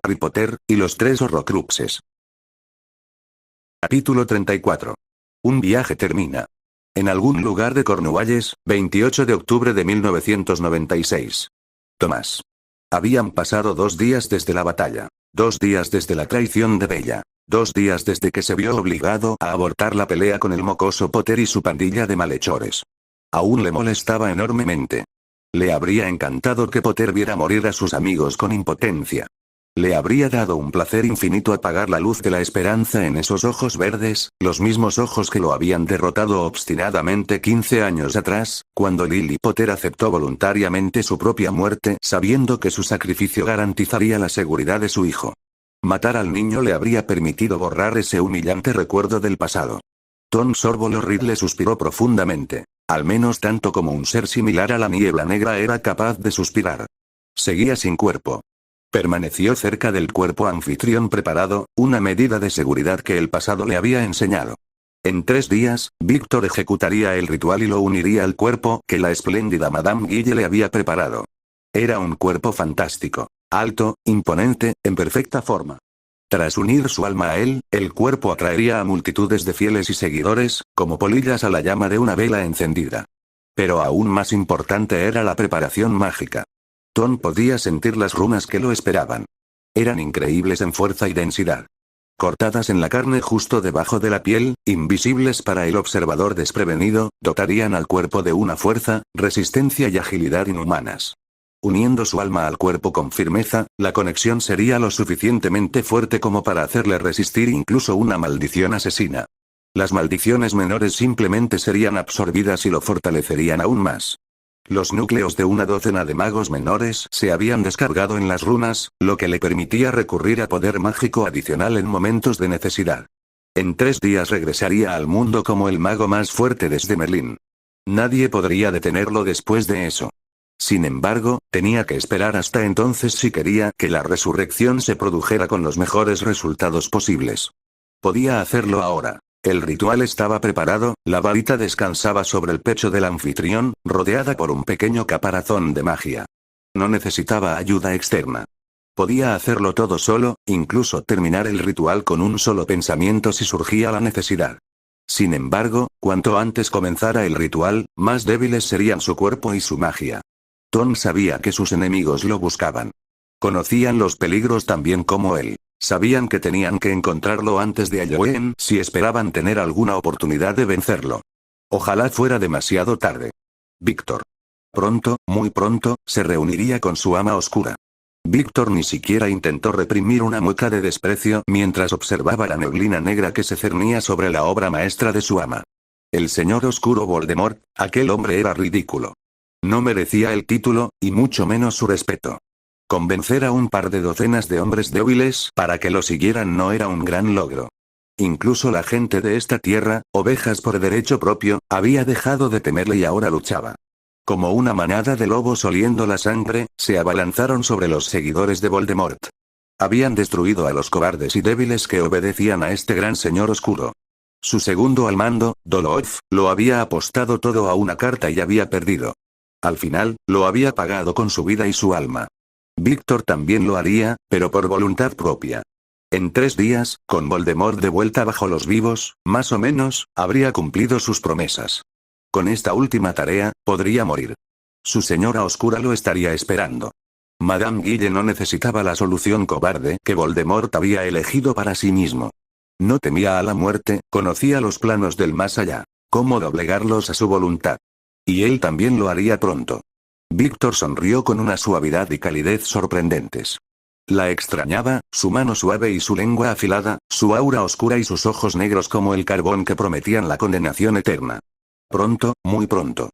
Harry Potter y los tres Horrocruxes. Capítulo 34. Un viaje termina. En algún lugar de Cornualles, 28 de octubre de 1996. Tomás. Habían pasado 2 días desde la batalla. 2 días desde la traición de Bella. 2 días desde que se vio obligado a abortar la pelea con el mocoso Potter y su pandilla de malhechores. Aún le molestaba enormemente. Le habría encantado que Potter viera morir a sus amigos con impotencia. Le habría dado un placer infinito apagar la luz de la esperanza en esos ojos verdes, los mismos ojos que lo habían derrotado obstinadamente 15 años atrás, cuando Lily Potter aceptó voluntariamente su propia muerte sabiendo que su sacrificio garantizaría la seguridad de su hijo. Matar al niño le habría permitido borrar ese humillante recuerdo del pasado. Tom Sorvolo Ridley suspiró profundamente, al menos tanto como un ser similar a la niebla negra era capaz de suspirar. Seguía sin cuerpo. Permaneció cerca del cuerpo anfitrión preparado, una medida de seguridad que el pasado le había enseñado. En 3 días, Víctor ejecutaría el ritual y lo uniría al cuerpo que la espléndida Madame Guille le había preparado. Era un cuerpo fantástico, alto, imponente, en perfecta forma. Tras unir su alma a él, el cuerpo atraería a multitudes de fieles y seguidores, como polillas a la llama de una vela encendida. Pero aún más importante era la preparación mágica. Tom podía sentir las runas que lo esperaban. Eran increíbles en fuerza y densidad. Cortadas en la carne justo debajo de la piel, invisibles para el observador desprevenido, dotarían al cuerpo de una fuerza, resistencia y agilidad inhumanas. Uniendo su alma al cuerpo con firmeza, la conexión sería lo suficientemente fuerte como para hacerle resistir incluso una maldición asesina. Las maldiciones menores simplemente serían absorbidas y lo fortalecerían aún más. Los núcleos de una docena de magos menores se habían descargado en las runas, lo que le permitía recurrir a poder mágico adicional en momentos de necesidad. En 3 días regresaría al mundo como el mago más fuerte desde Merlín. Nadie podría detenerlo después de eso. Sin embargo, tenía que esperar hasta entonces si quería que la resurrección se produjera con los mejores resultados posibles. Podía hacerlo ahora. El ritual estaba preparado, la varita descansaba sobre el pecho del anfitrión, rodeada por un pequeño caparazón de magia. No necesitaba ayuda externa. Podía hacerlo todo solo, incluso terminar el ritual con un solo pensamiento si surgía la necesidad. Sin embargo, cuanto antes comenzara el ritual, más débiles serían su cuerpo y su magia. Tom sabía que sus enemigos lo buscaban. Conocían los peligros tan bien como él. Sabían que tenían que encontrarlo antes de Halloween si esperaban tener alguna oportunidad de vencerlo. Ojalá fuera demasiado tarde. Víctor. Pronto, muy pronto, se reuniría con su ama oscura. Víctor ni siquiera intentó reprimir una mueca de desprecio mientras observaba la neblina negra que se cernía sobre la obra maestra de su ama. El señor oscuro Voldemort, aquel hombre era ridículo. No merecía el título, y mucho menos su respeto. Convencer a un par de docenas de hombres débiles para que lo siguieran no era un gran logro. Incluso la gente de esta tierra, ovejas por derecho propio, había dejado de temerle y ahora luchaba. Como una manada de lobos oliendo la sangre, se abalanzaron sobre los seguidores de Voldemort. Habían destruido a los cobardes y débiles que obedecían a este gran señor oscuro. Su segundo al mando, Dolores, lo había apostado todo a una carta y había perdido. Al final, lo había pagado con su vida y su alma. Víctor también lo haría, pero por voluntad propia. En 3 días, con Voldemort de vuelta bajo los vivos, más o menos, habría cumplido sus promesas. Con esta última tarea, podría morir. Su señora oscura lo estaría esperando. Madame Guille no necesitaba la solución cobarde que Voldemort había elegido para sí mismo. No temía a la muerte, conocía los planos del más allá, cómo doblegarlos a su voluntad. Y él también lo haría pronto. Víctor sonrió con una suavidad y calidez sorprendentes. La extrañaba, su mano suave y su lengua afilada, su aura oscura y sus ojos negros como el carbón que prometían la condenación eterna. Pronto, muy pronto.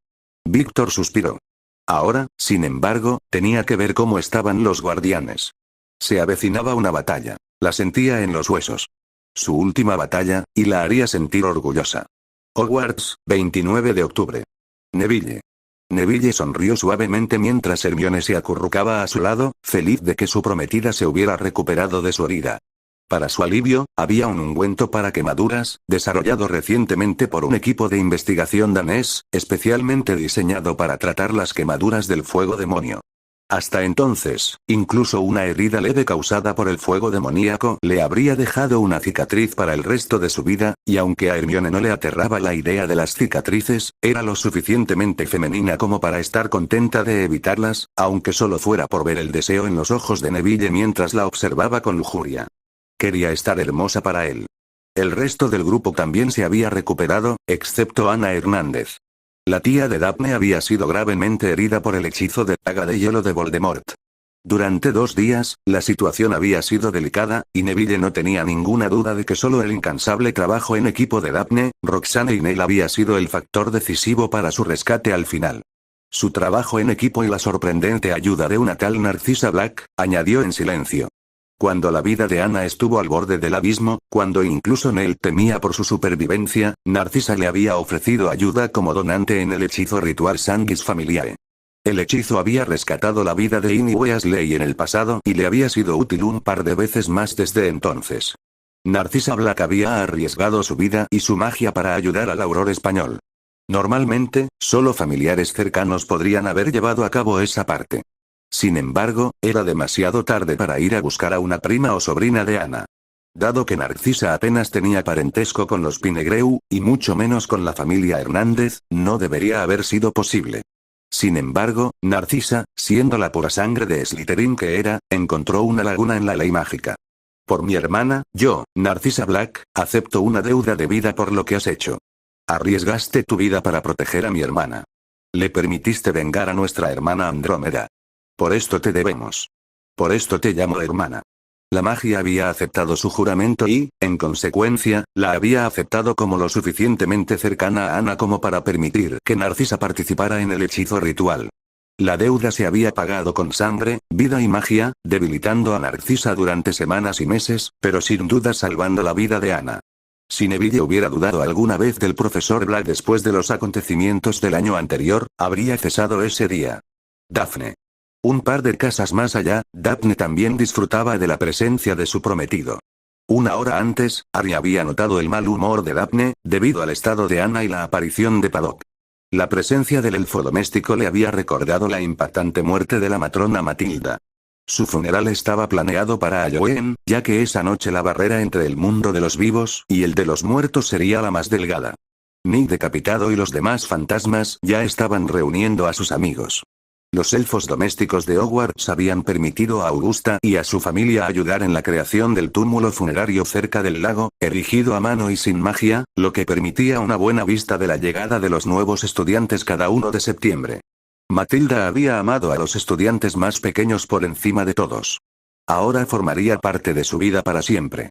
Víctor suspiró. Ahora, sin embargo, tenía que ver cómo estaban los guardianes. Se avecinaba una batalla. La sentía en los huesos. Su última batalla, y la haría sentir orgullosa. Hogwarts, 29 de octubre. Neville. Neville sonrió suavemente mientras Hermione se acurrucaba a su lado, feliz de que su prometida se hubiera recuperado de su herida. Para su alivio, había un ungüento para quemaduras, desarrollado recientemente por un equipo de investigación danés, especialmente diseñado para tratar las quemaduras del fuego demonio. Hasta entonces, incluso una herida leve causada por el fuego demoníaco le habría dejado una cicatriz para el resto de su vida, y aunque a Hermione no le aterraba la idea de las cicatrices, era lo suficientemente femenina como para estar contenta de evitarlas, aunque solo fuera por ver el deseo en los ojos de Neville mientras la observaba con lujuria. Quería estar hermosa para él. El resto del grupo también se había recuperado, excepto Ana Hernández. La tía de Daphne había sido gravemente herida por el hechizo de daga de hielo de Voldemort. Durante 2 días, la situación había sido delicada, y Neville no tenía ninguna duda de que solo el incansable trabajo en equipo de Daphne, Roxana y Neil había sido el factor decisivo para su rescate al final. Su trabajo en equipo y la sorprendente ayuda de una tal Narcisa Black, añadió en silencio. Cuando la vida de Ana estuvo al borde del abismo, cuando incluso Neil temía por su supervivencia, Narcisa le había ofrecido ayuda como donante en el hechizo ritual Sanguis Familiae. El hechizo había rescatado la vida de Ginny Weasley en el pasado y le había sido útil un par de veces más desde entonces. Narcisa Black había arriesgado su vida y su magia para ayudar al Auror español. Normalmente, solo familiares cercanos podrían haber llevado a cabo esa parte. Sin embargo, era demasiado tarde para ir a buscar a una prima o sobrina de Ana. Dado que Narcisa apenas tenía parentesco con los Pinegreu, y mucho menos con la familia Hernández, no debería haber sido posible. Sin embargo, Narcisa, siendo la pura sangre de Slytherin que era, encontró una laguna en la ley mágica. Por mi hermana, yo, Narcisa Black, acepto una deuda de vida por lo que has hecho. Arriesgaste tu vida para proteger a mi hermana. Le permitiste vengar a nuestra hermana Andrómeda. Por esto te debemos. Por esto te llamo hermana. La magia había aceptado su juramento y, en consecuencia, la había aceptado como lo suficientemente cercana a Ana como para permitir que Narcisa participara en el hechizo ritual. La deuda se había pagado con sangre, vida y magia, debilitando a Narcisa durante semanas y meses, pero sin duda salvando la vida de Ana. Si Neville hubiera dudado alguna vez del profesor Black después de los acontecimientos del año anterior, habría cesado ese día. Daphne. Un par de casas más allá, Daphne también disfrutaba de la presencia de su prometido. Una hora antes, Harry había notado el mal humor de Daphne, debido al estado de Ana y la aparición de Paddock. La presencia del elfo doméstico le había recordado la impactante muerte de la matrona Matilda. Su funeral estaba planeado para Halloween, ya que esa noche la barrera entre el mundo de los vivos y el de los muertos sería la más delgada. Nick decapitado y los demás fantasmas ya estaban reuniendo a sus amigos. Los elfos domésticos de Hogwarts habían permitido a Augusta y a su familia ayudar en la creación del túmulo funerario cerca del lago, erigido a mano y sin magia, lo que permitía una buena vista de la llegada de los nuevos estudiantes cada 1 de septiembre. Matilda había amado a los estudiantes más pequeños por encima de todos. Ahora formaría parte de su vida para siempre.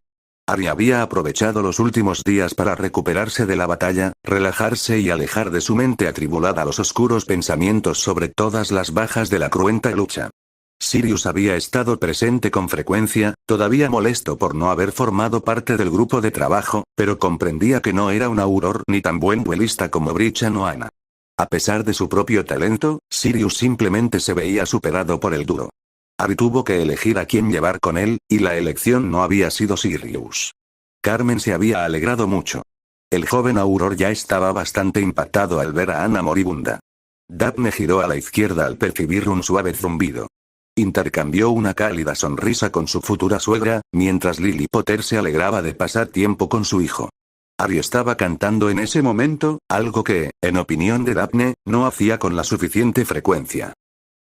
Harry había aprovechado los últimos días para recuperarse de la batalla, relajarse y alejar de su mente atribulada los oscuros pensamientos sobre todas las bajas de la cruenta lucha. Sirius había estado presente con frecuencia, todavía molesto por no haber formado parte del grupo de trabajo, pero comprendía que no era un auror ni tan buen duelista como Brichan o Ana. A pesar de su propio talento, Sirius simplemente se veía superado por el duro. Harry tuvo que elegir a quién llevar con él, y la elección no había sido Sirius. Carmen se había alegrado mucho. El joven auror ya estaba bastante impactado al ver a Ana moribunda. Daphne giró a la izquierda al percibir un suave zumbido. Intercambió una cálida sonrisa con su futura suegra, mientras Lily Potter se alegraba de pasar tiempo con su hijo. Harry estaba cantando en ese momento, algo que, en opinión de Daphne, no hacía con la suficiente frecuencia.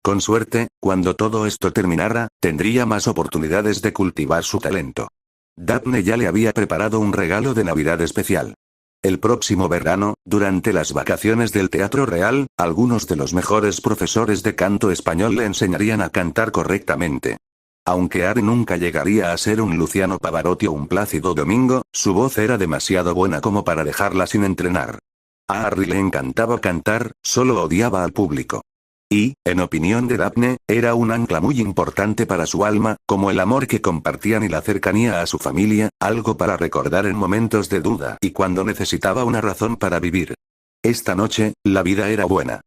Con suerte, cuando todo esto terminara, tendría más oportunidades de cultivar su talento. Daphne ya le había preparado un regalo de Navidad especial. El próximo verano, durante las vacaciones del Teatro Real, algunos de los mejores profesores de canto español le enseñarían a cantar correctamente. Aunque Harry nunca llegaría a ser un Luciano Pavarotti o un Plácido Domingo, su voz era demasiado buena como para dejarla sin entrenar. A Harry le encantaba cantar, solo odiaba al público. Y, en opinión de Daphne, era un ancla muy importante para su alma, como el amor que compartían y la cercanía a su familia, algo para recordar en momentos de duda y cuando necesitaba una razón para vivir. Esta noche, la vida era buena.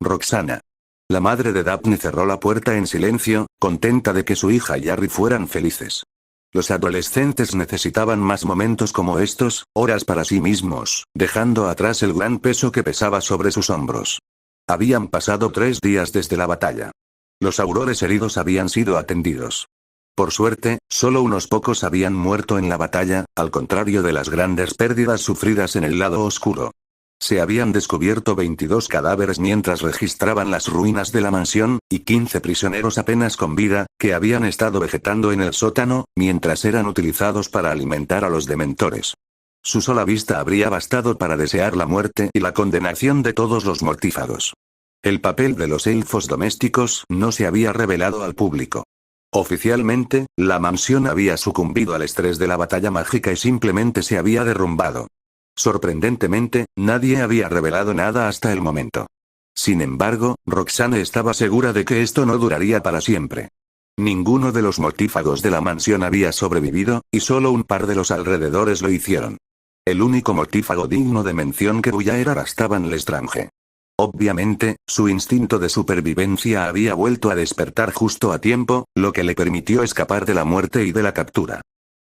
Roxana. La madre de Daphne cerró la puerta en silencio, contenta de que su hija y Harry fueran felices. Los adolescentes necesitaban más momentos como estos, horas para sí mismos, dejando atrás el gran peso que pesaba sobre sus hombros. Habían pasado 3 días desde la batalla. Los aurores heridos habían sido atendidos. Por suerte, solo unos pocos habían muerto en la batalla, al contrario de las grandes pérdidas sufridas en el lado oscuro. Se habían descubierto 22 cadáveres mientras registraban las ruinas de la mansión, y 15 prisioneros apenas con vida, que habían estado vegetando en el sótano, mientras eran utilizados para alimentar a los dementores. Su sola vista habría bastado para desear la muerte y la condenación de todos los mortífagos. El papel de los elfos domésticos no se había revelado al público. Oficialmente, la mansión había sucumbido al estrés de la batalla mágica y simplemente se había derrumbado. Sorprendentemente, nadie había revelado nada hasta el momento. Sin embargo, Roxane estaba segura de que esto no duraría para siempre. Ninguno de los mortífagos de la mansión había sobrevivido, y solo un par de los alrededores lo hicieron. El único mortífago digno de mención que huía era Rastavan Lestrange. Obviamente, su instinto de supervivencia había vuelto a despertar justo a tiempo, lo que le permitió escapar de la muerte y de la captura.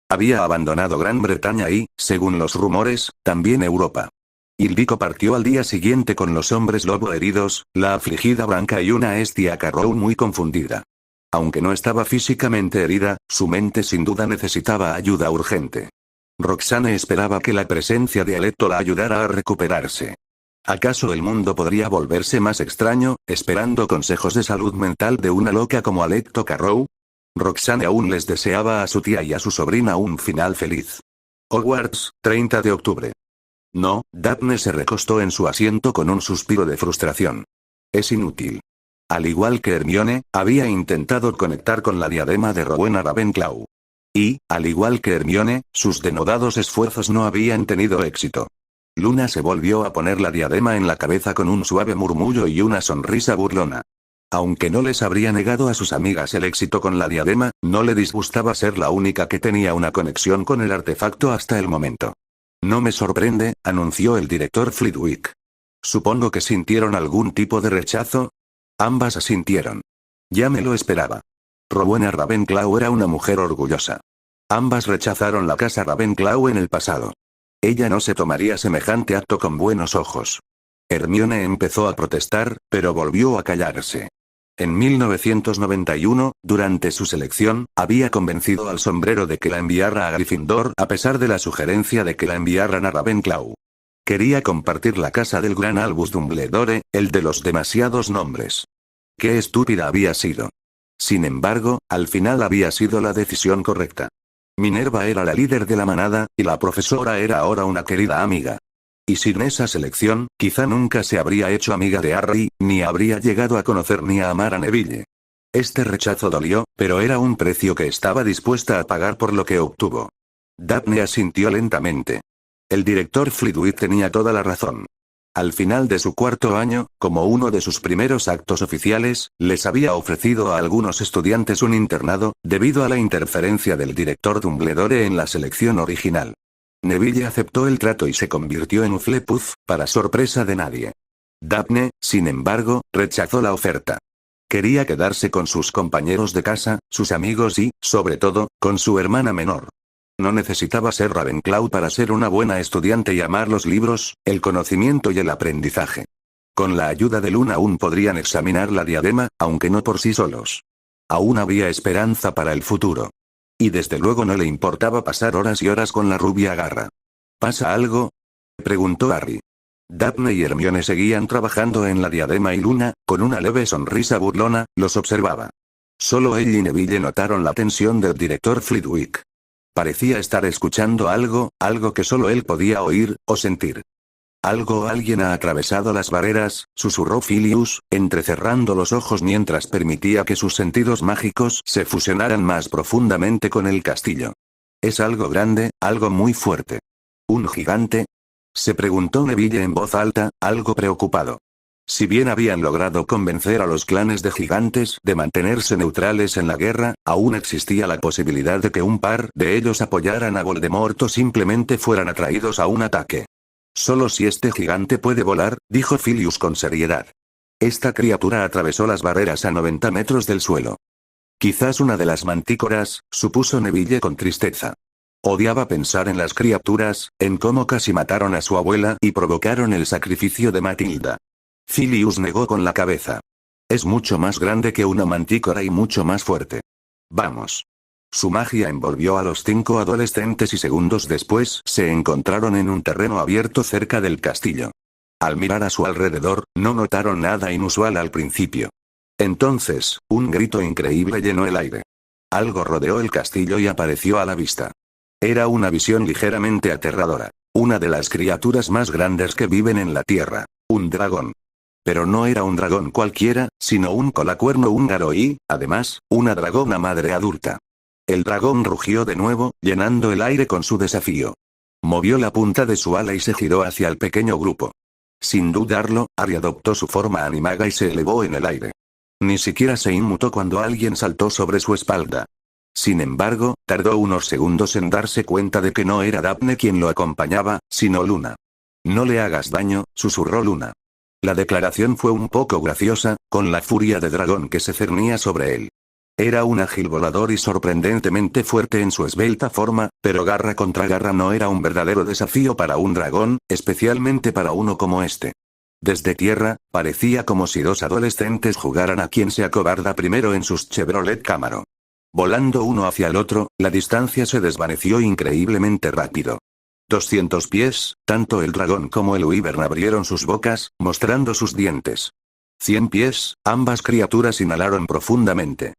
Había abandonado Gran Bretaña y, según los rumores, también Europa. Ildiko partió al día siguiente con los hombres lobo heridos, la afligida Branca y una Estia Carrow muy confundida. Aunque no estaba físicamente herida, su mente sin duda necesitaba ayuda urgente. Roxane esperaba que la presencia de Alecto la ayudara a recuperarse. ¿Acaso el mundo podría volverse más extraño, esperando consejos de salud mental de una loca como Alecto Carrow? Roxane aún les deseaba a su tía y a su sobrina un final feliz. Hogwarts, 30 de octubre. No, Daphne se recostó en su asiento con un suspiro de frustración. Es inútil. Al igual que Hermione, había intentado conectar con la diadema de Rowena Ravenclaw. Y, al igual que Hermione, sus denodados esfuerzos no habían tenido éxito. Luna se volvió a poner la diadema en la cabeza con un suave murmullo y una sonrisa burlona. Aunque no les habría negado a sus amigas el éxito con la diadema, no le disgustaba ser la única que tenía una conexión con el artefacto hasta el momento. No me sorprende, anunció el director Flitwick. Supongo que sintieron algún tipo de rechazo. Ambas asintieron. Ya me lo esperaba. Rowena Ravenclaw era una mujer orgullosa. Ambas rechazaron la casa Ravenclaw en el pasado. Ella no se tomaría semejante acto con buenos ojos. Hermione empezó a protestar, pero volvió a callarse. En 1991, durante su selección, había convencido al sombrero de que la enviara a Gryffindor a pesar de la sugerencia de que la enviaran a Ravenclaw. Quería compartir la casa del gran Albus Dumbledore, el de los demasiados nombres. Qué estúpida había sido. Sin embargo, al final había sido la decisión correcta. Minerva era la líder de la manada, y la profesora era ahora una querida amiga. Y sin esa selección, quizá nunca se habría hecho amiga de Harry, ni habría llegado a conocer ni a amar a Neville. Este rechazo dolió, pero era un precio que estaba dispuesta a pagar por lo que obtuvo. Daphne asintió lentamente. El director Flitwick tenía toda la razón. Al final de su cuarto año, como uno de sus primeros actos oficiales, les había ofrecido a algunos estudiantes un internado, debido a la interferencia del director Dumbledore en la selección original. Neville aceptó el trato y se convirtió en Hufflepuff, para sorpresa de nadie. Daphne, sin embargo, rechazó la oferta. Quería quedarse con sus compañeros de casa, sus amigos y, sobre todo, con su hermana menor. No necesitaba ser Ravenclaw para ser una buena estudiante y amar los libros, el conocimiento y el aprendizaje. Con la ayuda de Luna aún podrían examinar la diadema, aunque no por sí solos. Aún había esperanza para el futuro. Y desde luego no le importaba pasar horas y horas con la rubia Garra. ¿Pasa algo?, preguntó Harry. Daphne y Hermione seguían trabajando en la diadema y Luna, con una leve sonrisa burlona, los observaba. Solo él y Neville notaron la tensión del director Flitwick. Parecía estar escuchando algo que solo él podía oír, o sentir. Algo o alguien ha atravesado las barreras, susurró Filius, entrecerrando los ojos mientras permitía que sus sentidos mágicos se fusionaran más profundamente con el castillo. Es algo grande, algo muy fuerte. ¿Un gigante?, se preguntó Neville en voz alta, algo preocupado. Si bien habían logrado convencer a los clanes de gigantes de mantenerse neutrales en la guerra, aún existía la posibilidad de que un par de ellos apoyaran a Voldemort o simplemente fueran atraídos a un ataque. Solo si este gigante puede volar, dijo Filius con seriedad. Esta criatura atravesó las barreras a 90 metros del suelo. Quizás una de las mantícoras, supuso Neville con tristeza. Odiaba pensar en las criaturas, en cómo casi mataron a su abuela y provocaron el sacrificio de Matilda. Filius negó con la cabeza. Es mucho más grande que una mantícora y mucho más fuerte. Vamos. Su magia envolvió a los 5 adolescentes y segundos después se encontraron en un terreno abierto cerca del castillo. Al mirar a su alrededor, no notaron nada inusual al principio. Entonces, un grito increíble llenó el aire. Algo rodeó el castillo y apareció a la vista. Era una visión ligeramente aterradora. Una de las criaturas más grandes que viven en la tierra. Un dragón. Pero no era un dragón cualquiera, sino un colacuerno húngaro y, además, una dragona madre adulta. El dragón rugió de nuevo, llenando el aire con su desafío. Movió la punta de su ala y se giró hacia el pequeño grupo. Sin dudarlo, Ari adoptó su forma animaga y se elevó en el aire. Ni siquiera se inmutó cuando alguien saltó sobre su espalda. Sin embargo, tardó unos segundos en darse cuenta de que no era Daphne quien lo acompañaba, sino Luna. No le hagas daño, susurró Luna. La declaración fue un poco graciosa, con la furia de dragón que se cernía sobre él. Era un ágil volador y sorprendentemente fuerte en su esbelta forma, pero garra contra garra no era un verdadero desafío para un dragón, especialmente para uno como este. Desde tierra, parecía como si dos adolescentes jugaran a quien se acobarda primero en sus Chevrolet Camaro. Volando uno hacia el otro, la distancia se desvaneció increíblemente rápido. 200 pies, tanto el dragón como el wyvern abrieron sus bocas, mostrando sus dientes. 100 pies, ambas criaturas inhalaron profundamente.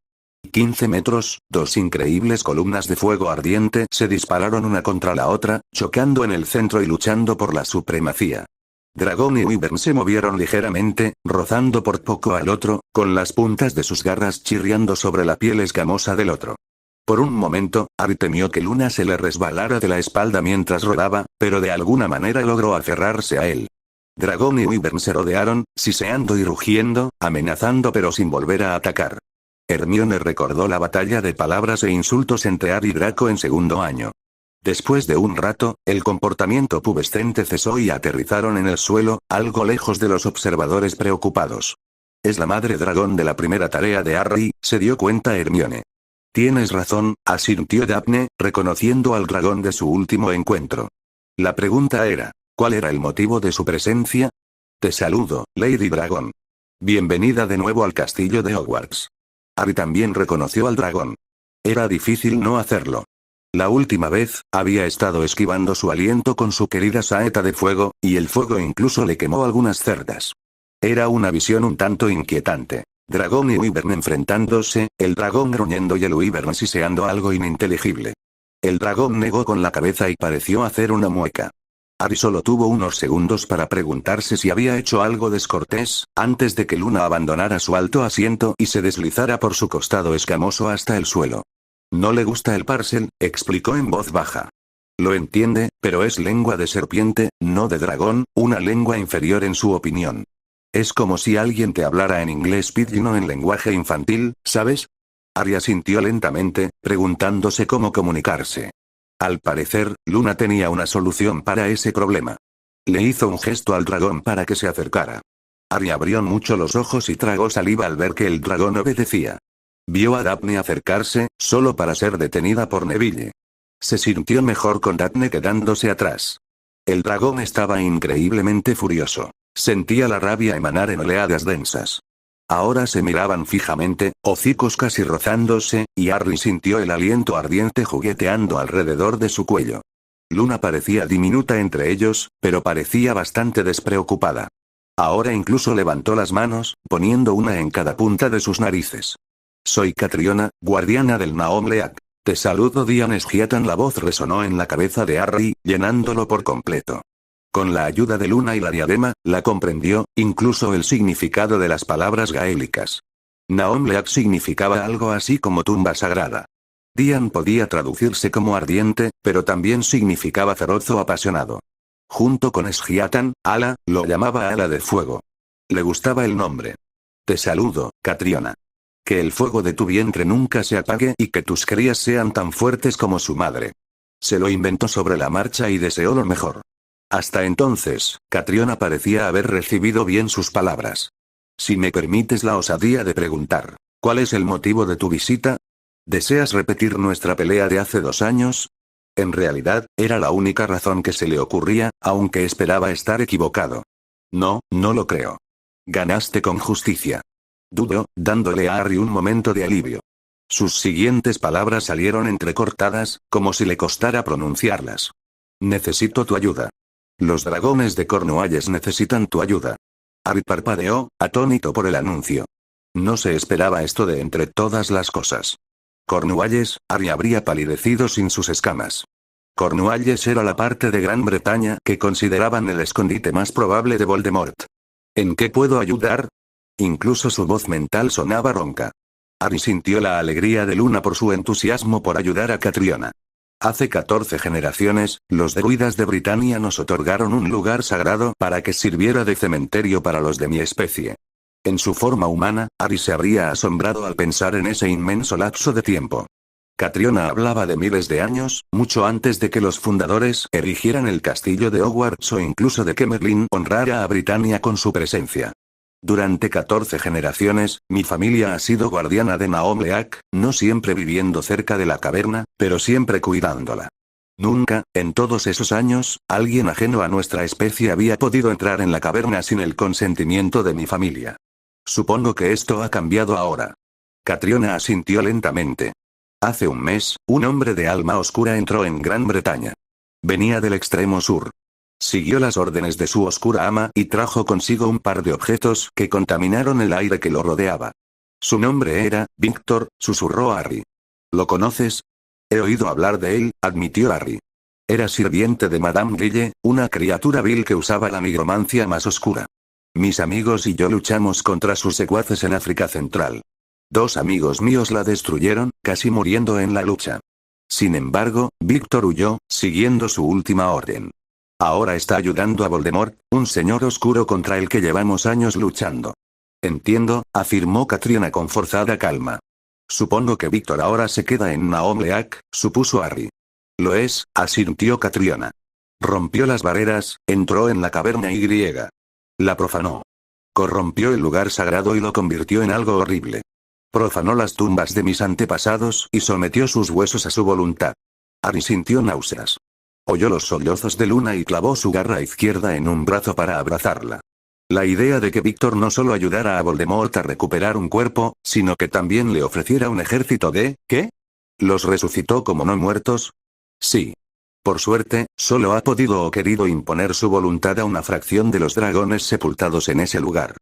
15 metros, dos increíbles columnas de fuego ardiente se dispararon una contra la otra, chocando en el centro y luchando por la supremacía. Dragón y wyvern se movieron ligeramente, rozando por poco al otro, con las puntas de sus garras chirriando sobre la piel escamosa del otro. Por un momento, Ari temió que Luna se le resbalara de la espalda mientras rodaba, pero de alguna manera logró aferrarse a él. Dragón y wyvern se rodearon, siseando y rugiendo, amenazando pero sin volver a atacar. Hermione recordó la batalla de palabras e insultos entre Ari y Draco en segundo año. Después de un rato, el comportamiento pubescente cesó y aterrizaron en el suelo, algo lejos de los observadores preocupados. Es la madre dragón de la primera tarea de Harry, se dio cuenta Hermione. Tienes razón, asintió Daphne, reconociendo al dragón de su último encuentro. La pregunta era, ¿cuál era el motivo de su presencia? Te saludo, Lady Dragón. Bienvenida de nuevo al castillo de Hogwarts. Harry también reconoció al dragón. Era difícil no hacerlo. La última vez, había estado esquivando su aliento con su querida saeta de fuego, y el fuego incluso le quemó algunas cerdas. Era una visión un tanto inquietante. Dragón y wyvern enfrentándose, el dragón gruñendo y el wyvern siseando algo ininteligible. El dragón negó con la cabeza y pareció hacer una mueca. Harry solo tuvo unos segundos para preguntarse si había hecho algo descortés, antes de que Luna abandonara su alto asiento y se deslizara por su costado escamoso hasta el suelo. No le gusta el parcel, explicó en voz baja. Lo entiende, pero es lengua de serpiente, no de dragón, una lengua inferior en su opinión. Es como si alguien te hablara en inglés pidgin o en lenguaje infantil, ¿sabes? Harry asintió lentamente, preguntándose cómo comunicarse. Al parecer, Luna tenía una solución para ese problema. Le hizo un gesto al dragón para que se acercara. Harry abrió mucho los ojos y tragó saliva al ver que el dragón obedecía. Vio a Daphne acercarse, solo para ser detenida por Neville. Se sintió mejor con Daphne quedándose atrás. El dragón estaba increíblemente furioso. Sentía la rabia emanar en oleadas densas. Ahora se miraban fijamente, hocicos casi rozándose, y Harry sintió el aliento ardiente jugueteando alrededor de su cuello. Luna parecía diminuta entre ellos, pero parecía bastante despreocupada. Ahora incluso levantó las manos, poniendo una en cada punta de sus narices. Soy Catriona, guardiana del Naomleak. Te saludo Dian Sgiatan. La voz resonó en la cabeza de Harry, llenándolo por completo. Con la ayuda de Luna y la diadema, la comprendió, incluso el significado de las palabras gaélicas. Naomleak significaba algo así como tumba sagrada. Dian podía traducirse como ardiente, pero también significaba feroz o apasionado. Junto con Sgiatan, Ala, lo llamaba Ala de Fuego. Le gustaba el nombre. Te saludo, Catriona. Que el fuego de tu vientre nunca se apague y que tus crías sean tan fuertes como su madre. Se lo inventó sobre la marcha y deseó lo mejor. Hasta entonces, Catriona parecía haber recibido bien sus palabras. Si me permites la osadía de preguntar, ¿cuál es el motivo de tu visita? ¿Deseas repetir nuestra pelea de hace 2 años? En realidad, era la única razón que se le ocurría, aunque esperaba estar equivocado. No, no lo creo. Ganaste con justicia. Dudó, dándole a Harry un momento de alivio. Sus siguientes palabras salieron entrecortadas, como si le costara pronunciarlas. Necesito tu ayuda. Los dragones de Cornualles necesitan tu ayuda. Harry parpadeó, atónito por el anuncio. No se esperaba esto de entre todas las cosas. Cornualles, Harry habría palidecido sin sus escamas. Cornualles era la parte de Gran Bretaña que consideraban el escondite más probable de Voldemort. ¿En qué puedo ayudar? Incluso su voz mental sonaba ronca. Harry sintió la alegría de Luna por su entusiasmo por ayudar a Catriona. Hace 14 generaciones, los druidas de Britania nos otorgaron un lugar sagrado para que sirviera de cementerio para los de mi especie. En su forma humana, Harry se habría asombrado al pensar en ese inmenso lapso de tiempo. Catriona hablaba de miles de años, mucho antes de que los fundadores erigieran el castillo de Hogwarts o incluso de que Merlín honrara a Britania con su presencia. Durante 14 generaciones, mi familia ha sido guardiana de Naomleak, no siempre viviendo cerca de la caverna, pero siempre cuidándola. Nunca, en todos esos años, alguien ajeno a nuestra especie había podido entrar en la caverna sin el consentimiento de mi familia. Supongo que esto ha cambiado ahora. Catriona asintió lentamente. Hace un mes, un hombre de alma oscura entró en Gran Bretaña. Venía del extremo sur. Siguió las órdenes de su oscura ama y trajo consigo un par de objetos que contaminaron el aire que lo rodeaba. Su nombre era Víctor, susurró Harry. ¿Lo conoces? He oído hablar de él, admitió Harry. Era sirviente de Madame Grille, una criatura vil que usaba la nigromancia más oscura. Mis amigos y yo luchamos contra sus secuaces en África Central. 2 amigos míos la destruyeron, casi muriendo en la lucha. Sin embargo, Víctor huyó, siguiendo su última orden. Ahora está ayudando a Voldemort, un señor oscuro contra el que llevamos años luchando. Entiendo, afirmó Catriona con forzada calma. Supongo que Víctor ahora se queda en Naomleak, supuso Harry. Lo es, asintió Catriona. Rompió las barreras, entró en la caverna y la profanó. Corrompió el lugar sagrado y lo convirtió en algo horrible. Profanó las tumbas de mis antepasados y sometió sus huesos a su voluntad. Harry sintió náuseas. Oyó los sollozos de Luna y clavó su garra izquierda en un brazo para abrazarla. La idea de que Víctor no solo ayudara a Voldemort a recuperar un cuerpo, sino que también le ofreciera un ejército de... ¿qué? ¿Los resucitó como no muertos? Sí. Por suerte, solo ha podido o querido imponer su voluntad a una fracción de los dragones sepultados en ese lugar.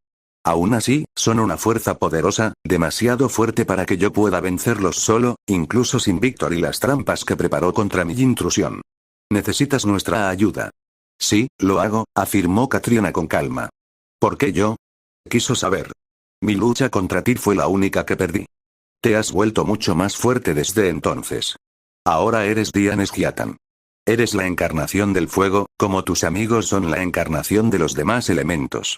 Aún así, son una fuerza poderosa, demasiado fuerte para que yo pueda vencerlos solo, incluso sin Víctor y las trampas que preparó contra mi intrusión. Necesitas nuestra ayuda. Sí, lo hago, afirmó Catriona con calma. ¿Por qué yo? Quiso saber. Mi lucha contra ti fue la única que perdí. Te has vuelto mucho más fuerte desde entonces. Ahora eres Dian Sgiatan. Eres la encarnación del fuego, como tus amigos son la encarnación de los demás elementos.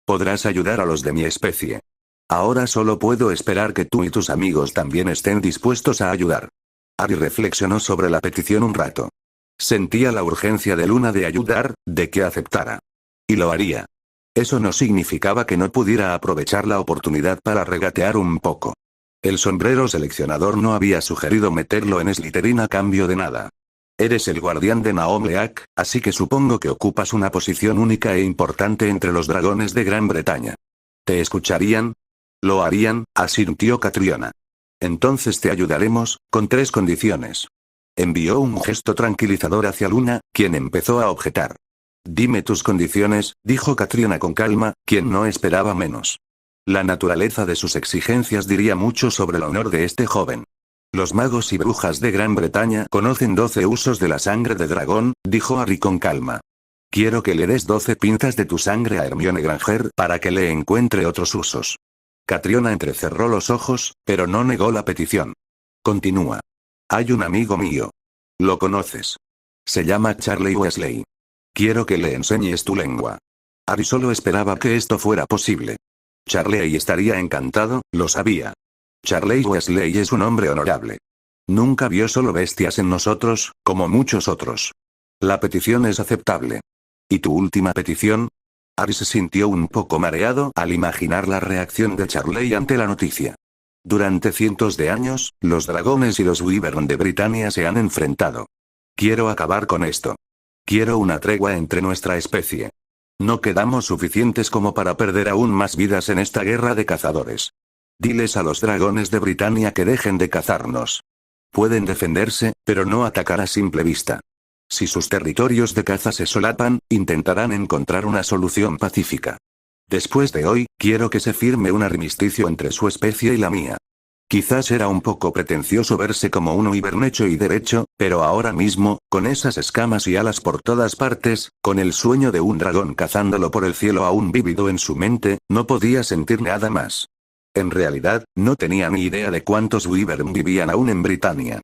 Podrás ayudar a los de mi especie. Ahora solo puedo esperar que tú y tus amigos también estén dispuestos a ayudar. Harry reflexionó sobre la petición un rato. Sentía la urgencia de Luna de ayudar, de que aceptara. Y lo haría. Eso no significaba que no pudiera aprovechar la oportunidad para regatear un poco. El sombrero seleccionador no había sugerido meterlo en Slytherin a cambio de nada. Eres el guardián de Naomleak, así que supongo que ocupas una posición única e importante entre los dragones de Gran Bretaña. ¿Te escucharían? Lo harían, asintió Catriona. Entonces te ayudaremos, con 3 condiciones. Envió un gesto tranquilizador hacia Luna, quien empezó a objetar. Dime tus condiciones, dijo Catriona con calma, quien no esperaba menos. La naturaleza de sus exigencias diría mucho sobre el honor de este joven. Los magos y brujas de Gran Bretaña conocen 12 usos de la sangre de dragón, dijo Harry con calma. Quiero que le des 12 pinzas de tu sangre a Hermione Granger para que le encuentre otros usos. Catriona entrecerró los ojos, pero no negó la petición. Continúa. Hay un amigo mío. Lo conoces. Se llama Charlie Weasley. Quiero que le enseñes tu lengua. Harry solo esperaba que esto fuera posible. Charlie estaría encantado, lo sabía. Charlie Weasley es un hombre honorable. Nunca vio solo bestias en nosotros, como muchos otros. La petición es aceptable. ¿Y tu última petición? Harry se sintió un poco mareado al imaginar la reacción de Charlie ante la noticia. Durante cientos de años, los dragones y los Wyvern de Britania se han enfrentado. Quiero acabar con esto. Quiero una tregua entre nuestra especie. No quedamos suficientes como para perder aún más vidas en esta guerra de cazadores. Diles a los dragones de Britania que dejen de cazarnos. Pueden defenderse, pero no atacar a simple vista. Si sus territorios de caza se solapan, intentarán encontrar una solución pacífica. Después de hoy, quiero que se firme un armisticio entre su especie y la mía. Quizás era un poco pretencioso verse como un wyvern hecho y derecho, pero ahora mismo, con esas escamas y alas por todas partes, con el sueño de un dragón cazándolo por el cielo aún vívido en su mente, no podía sentir nada más. En realidad, no tenía ni idea de cuántos wyvern vivían aún en Britania.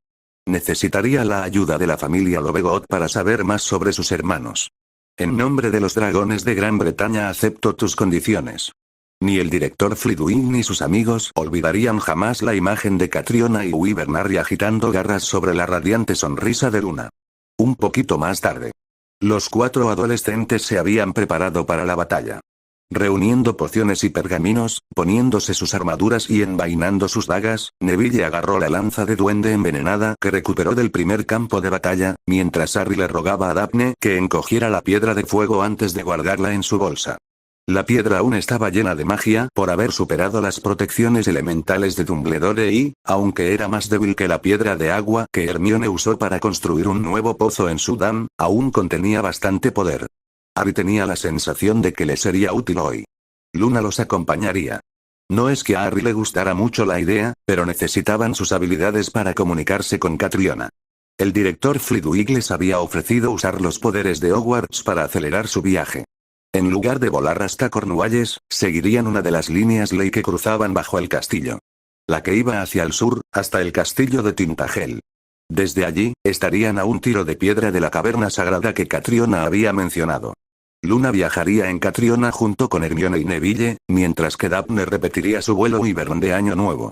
Necesitaría la ayuda de la familia Lovegood para saber más sobre sus hermanos. En nombre de los dragones de Gran Bretaña acepto tus condiciones. Ni el director Flitwick ni sus amigos olvidarían jamás la imagen de Catriona y Wyvernary agitando garras sobre la radiante sonrisa de Luna. Un poquito más tarde. Los 4 adolescentes se habían preparado para la batalla. Reuniendo pociones y pergaminos, poniéndose sus armaduras y envainando sus dagas, Neville agarró la lanza de duende envenenada que recuperó del primer campo de batalla, mientras Harry le rogaba a Daphne que encogiera la piedra de fuego antes de guardarla en su bolsa. La piedra aún estaba llena de magia por haber superado las protecciones elementales de Dumbledore y, aunque era más débil que la piedra de agua que Hermione usó para construir un nuevo pozo en Sudam, aún contenía bastante poder. Harry tenía la sensación de que le sería útil hoy. Luna los acompañaría. No es que a Harry le gustara mucho la idea, pero necesitaban sus habilidades para comunicarse con Catriona. El director Flitwick les había ofrecido usar los poderes de Hogwarts para acelerar su viaje. En lugar de volar hasta Cornualles, seguirían una de las líneas Ley que cruzaban bajo el castillo. La que iba hacia el sur, hasta el castillo de Tintagel. Desde allí, estarían a un tiro de piedra de la caverna sagrada que Catriona había mencionado. Luna viajaría en Catriona junto con Hermione y Neville, mientras que Daphne repetiría su vuelo Wyvern de Año Nuevo.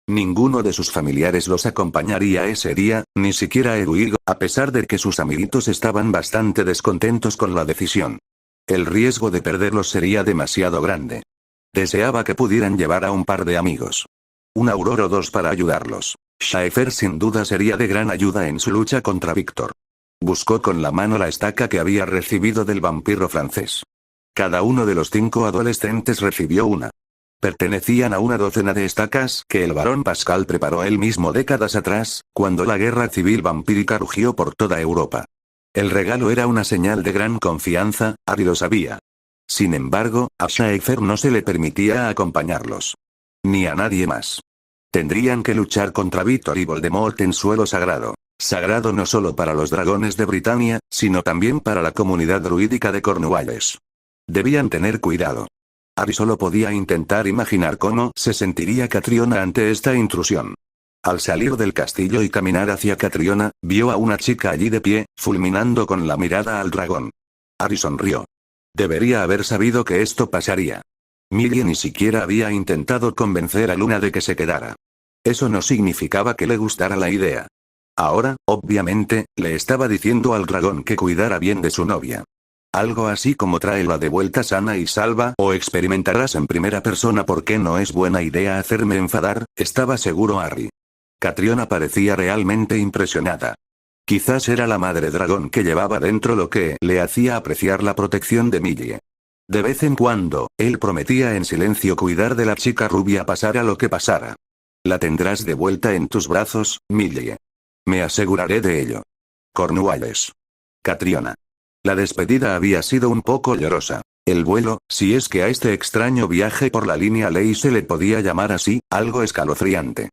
Ninguno de sus familiares los acompañaría ese día, ni siquiera Hedwig, a pesar de que sus amiguitos estaban bastante descontentos con la decisión. El riesgo de perderlos sería demasiado grande. Deseaba que pudieran llevar a un par de amigos. Un Auror o 2 para ayudarlos. Schaefer sin duda sería de gran ayuda en su lucha contra Víctor. Buscó con la mano la estaca que había recibido del vampiro francés. Cada uno de los 5 adolescentes recibió una. Pertenecían a una docena de estacas que el barón Pascal preparó él mismo décadas atrás, cuando la guerra civil vampírica rugió por toda Europa. El regalo era una señal de gran confianza, Harry lo sabía. Sin embargo, a Schaefer no se le permitía acompañarlos. Ni a nadie más. Tendrían que luchar contra Víctor y Voldemort en suelo sagrado. Sagrado no solo para los dragones de Britania, sino también para la comunidad druídica de Cornualles. Debían tener cuidado. Harry solo podía intentar imaginar cómo se sentiría Catriona ante esta intrusión. Al salir del castillo y caminar hacia Catriona, vio a una chica allí de pie, fulminando con la mirada al dragón. Harry sonrió. Debería haber sabido que esto pasaría. Millie ni siquiera había intentado convencer a Luna de que se quedara. Eso no significaba que le gustara la idea. Ahora, obviamente, le estaba diciendo al dragón que cuidara bien de su novia. Algo así como tráela de vuelta sana y salva o experimentarás en primera persona por qué no es buena idea hacerme enfadar, estaba seguro Harry. Catriona parecía realmente impresionada. Quizás era la madre dragón que llevaba dentro lo que le hacía apreciar la protección de Millie. De vez en cuando, él prometía en silencio cuidar de la chica rubia pasara lo que pasara. La tendrás de vuelta en tus brazos, Millie. Me aseguraré de ello. Cornualles. Catriona. La despedida había sido un poco llorosa. El vuelo, si es que a este extraño viaje por la línea Ley se le podía llamar así, algo escalofriante.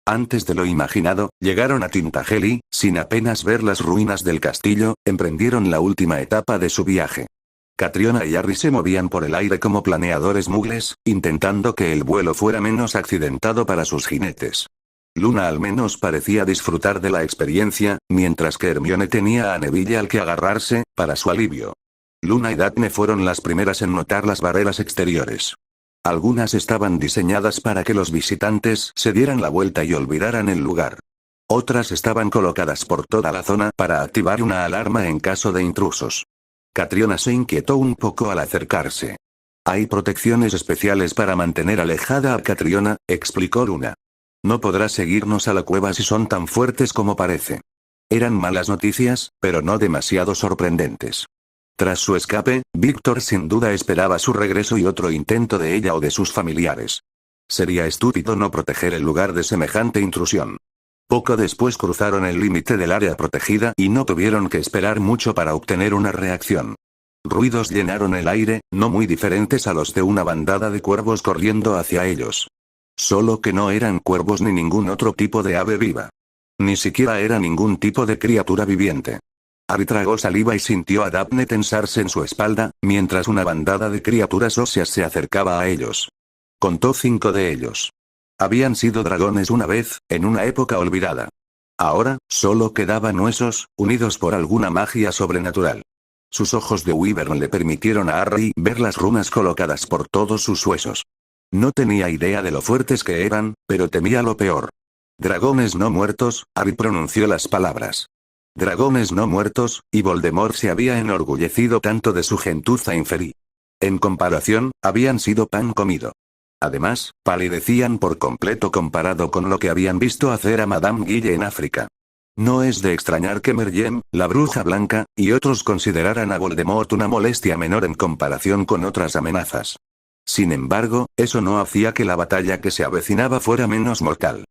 Antes de lo imaginado, llegaron a Tintagel y, sin apenas ver las ruinas del castillo, emprendieron la última etapa de su viaje. Catriona y Harry se movían por el aire como planeadores mugles, intentando que el vuelo fuera menos accidentado para sus jinetes. Luna al menos parecía disfrutar de la experiencia, mientras que Hermione tenía a Neville al que agarrarse, para su alivio. Luna y Daphne fueron las primeras en notar las barreras exteriores. Algunas estaban diseñadas para que los visitantes se dieran la vuelta y olvidaran el lugar. Otras estaban colocadas por toda la zona para activar una alarma en caso de intrusos. Catriona se inquietó un poco al acercarse. Hay protecciones especiales para mantener alejada a Catriona, explicó Luna. No podrá seguirnos a la cueva si son tan fuertes como parece. Eran malas noticias, pero no demasiado sorprendentes. Tras su escape, Víctor sin duda esperaba su regreso y otro intento de ella o de sus familiares. Sería estúpido no proteger el lugar de semejante intrusión. Poco después cruzaron el límite del área protegida y no tuvieron que esperar mucho para obtener una reacción. Ruidos llenaron el aire, no muy diferentes a los de una bandada de cuervos corriendo hacia ellos. Solo que no eran cuervos ni ningún otro tipo de ave viva. Ni siquiera era ningún tipo de criatura viviente. Harry tragó saliva y sintió a Daphne tensarse en su espalda, mientras una bandada de criaturas óseas se acercaba a ellos. Contó 5 de ellos. Habían sido dragones una vez, en una época olvidada. Ahora, solo quedaban huesos, unidos por alguna magia sobrenatural. Sus ojos de Wyvern le permitieron a Harry ver las runas colocadas por todos sus huesos. No tenía idea de lo fuertes que eran, pero temía lo peor. Dragones no muertos, Harry pronunció las palabras. Dragones no muertos, y Voldemort se había enorgullecido tanto de su gentuza inferior. En comparación, habían sido pan comido. Además, palidecían por completo comparado con lo que habían visto hacer a Madame Guille en África. No es de extrañar que Merlin, la bruja blanca, y otros consideraran a Voldemort una molestia menor en comparación con otras amenazas. Sin embargo, eso no hacía que la batalla que se avecinaba fuera menos mortal.